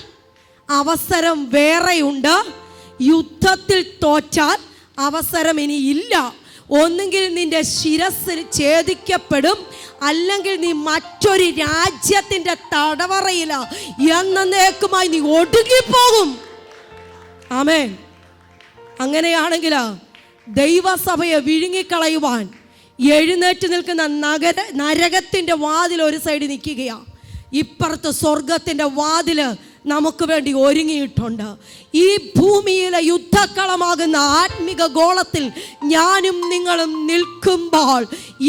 അവസരം വേറെയുണ്ട്. യുദ്ധത്തിൽ തോറ്റാൽ അവസരം ഇനി ഇല്ല. ഒന്നുകിൽ നിന്റെ ശിരസ് ഛേദിക്കപ്പെടും, അല്ലെങ്കിൽ നീ മറ്റൊരു രാജ്യത്തിൻ്റെ തടവറയില എന്നേക്കുമായി നീ ഒടുങ്ങിപ്പോകും. ആമേൻ. അങ്ങനെയാണെങ്കിൽ ദൈവസഭയെ വിഴുങ്ങിക്കളയുവാൻ എഴുന്നേറ്റ് നിൽക്കുന്ന നരകത്തിൻ്റെ വാതിൽ ഒരു സൈഡിൽ നിൽക്കുകയാണ്, ഇപ്പുറത്ത് സ്വർഗത്തിൻ്റെ വാതിൽ നമുക്ക് വേണ്ടി ഒരുങ്ങിയിട്ടുണ്ട്. ഈ ഭൂമിയിലെ യുദ്ധക്കളമാകുന്ന ആത്മിക ഗോളത്തിൽ ഞാനും നിങ്ങളും നിൽക്കുമ്പോൾ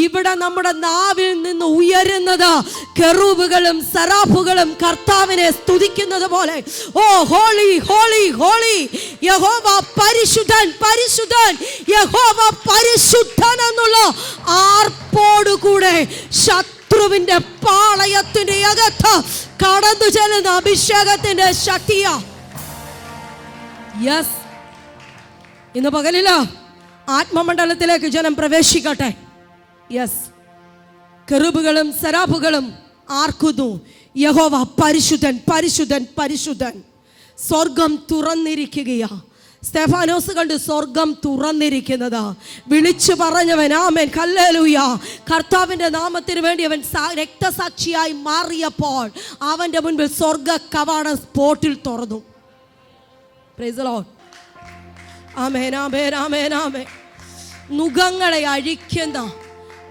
ഇവിടെ നമ്മുടെ നാവിൽ നിന്ന് ഉയരുന്നത് കെറൂബുകളും സറാഫുകളും കർത്താവിനെ സ്തുതിക്കുന്നത് പോലെ, ഓ ഹോളി ഹോളി ഹോളി, യഹോവ പരിശുദ്ധൻ പരിശുദ്ധൻ, യഹോവ പരിശുദ്ധൻ എന്നുള്ള ആർപ്പോടുകൂടെ ശത്രുവിന്റെ പാളയത്തിന്റെ അകത്ത് കടന്നു ചെല്ലുന്ന അഭിഷേകത്തിന്റെ ശക്തിയാ. യെസ്, ഇന്ന് പകലില്ല ആത്മമണ്ഡലത്തിലേക്ക് ജനം പ്രവേശിക്കട്ടെ. യെസ്, കെറൂബുകളും സരാഫുകളും ആർക്കുന്നു, യഹോവ പരിശുദ്ധൻ പരിശുദ്ധൻ പരിശുദ്ധൻ. സ്വർഗം തുറന്നിരിക്കുകയാ. സ്തെഫാനോസ് കണ്ട് സ്വർഗം തുറന്നിരിക്കുന്നത്. വിളിച്ചു പറഞ്ഞവൻ, ആമേൻ ഹല്ലേലൂയ, കർത്താവിൻ്റെ നാമത്തിന് വേണ്ടി അവൻ രക്തസാക്ഷിയായി മാറിയപ്പോൾ അവൻ്റെ മുൻപിൽ സ്വർഗ കവാടം സ്പോട്ടിൽ തുറന്നു. Praise the Lord. ആമേൻ ആമേൻ ആമേൻ ആമേൻ. നുകങ്ങളെ അഴിക്കുന്ന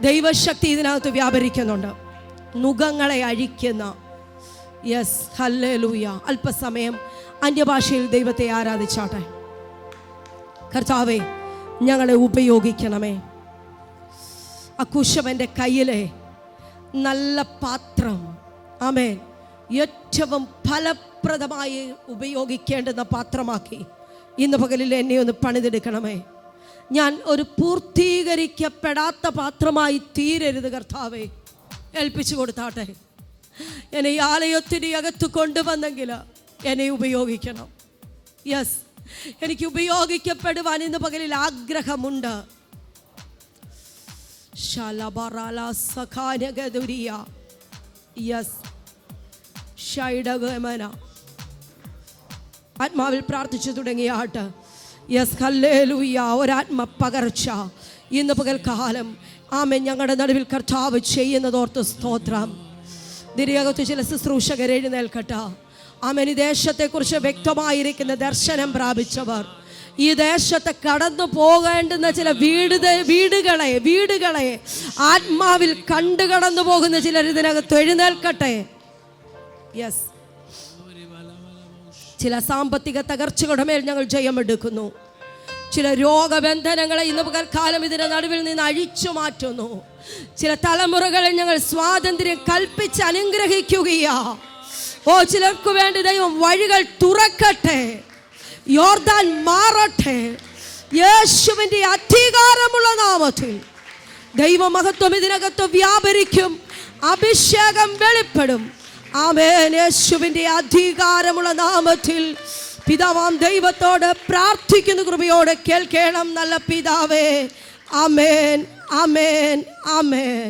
ദൈവശക്തി ഇതിനകത്ത് വ്യാപരിക്കുന്നുണ്ട്. നുകങ്ങളെ അഴിക്കുന്ന. Yes, hallelujah. അല്പസമയം അന്യഭാഷയിൽ ദൈവത്തെ ആരാധിച്ചാട്ടെ. കർത്താവേ, ഞങ്ങളെ ഉപയോഗിക്കണമേ. അക്കുശവൻ്റെ കയ്യിലെ നല്ല പാത്രം, ആമേൻ, ഏറ്റവും ഫലപ്രദമായി ഉപയോഗിക്കേണ്ടുന്ന പാത്രമാക്കി ഇന്ന് പകലിൽ എന്നെ ഒന്ന് പണിതെടുക്കണമേ. ഞാൻ ഒരു പൂർത്തീകരിക്കപ്പെടാത്ത പാത്രമായി തീരരുത് കർത്താവേ. ഏൽപ്പിച്ചു കൊടുത്താട്ടെ. എന്നെ ഈ ആലയത്തിൻ്റെ അകത്ത് കൊണ്ടുവന്നെങ്കിൽ എന്നെ ഉപയോഗിക്കണം. യെസ്, എനിക്ക് ഉപയോഗിക്കപ്പെടുവാൻ ഇന്ന് പകലിൽ ആഗ്രഹമുണ്ട്. ആത്മാവിൽ പ്രാർത്ഥിച്ചു തുടങ്ങിയാട്ട്. Yes, hallelujah. ഒരാത്മ പകർച്ച ഇന്ന് പകൽക്കാലം ആമേൻ ഞങ്ങളുടെ നടുവിൽ കർത്താവ് ചെയ്യുന്നതോർത്ത് സ്തോത്രം. ദിനയകത്ത് ചില ശുശ്രൂഷകർ എഴുന്നേൽക്കട്ടെ. ആമേൻ. ഈ ദേശത്തെക്കുറിച്ച് വ്യക്തമായിരിക്കുന്ന ദർശനം പ്രാപിച്ചവർ, ഈ ദേശത്ത് കടന്നു പോകേണ്ടുന്ന ചില വീടുകളെ ആത്മാവിൽ കണ്ടു കടന്നു പോകുന്ന ചിലർ ഇതിനകത്ത് എഴുന്നേൽക്കട്ടെ. യെസ്, ചില സാമ്പത്തിക തകർച്ചകളുടെ മേൽ ഞങ്ങൾ ജയമെടുക്കുന്നു. ചില രോഗബന്ധനങ്ങളെ ഇന്ന് പകൽക്കാലം ഇതിന്റെ നടുവിൽ നിന്ന് അഴിച്ചു മാറ്റുന്നു. ചില തലമുറകളെ ഞങ്ങൾ സ്വാതന്ത്ര്യം കൽപ്പിച്ച് അനുഗ്രഹിക്കുകയാ. ഓ, ചിലർക്ക് വേണ്ടി ദൈവം വഴികൾ തുറക്കട്ടെ. യോർദാൻ മാറട്ടെ. യേശുവിൻ്റെ അധികാരമുള്ള നാമത്തിൽ ദൈവമഹത്വം ഇതിനകത്ത് വ്യാപരിക്കും. അഭിഷേകം വെളിപ്പെടും. ആമേൻ. യേശുവിൻ്റെ അധികാരമുള്ള നാമത്തിൽ പിതാവാം ദൈവത്തോട് പ്രാർത്ഥിക്കുന്ന കൃപയോടെ കേൾക്കണം നല്ല പിതാവേ. ആമേൻ ആമേൻ ആമേൻ.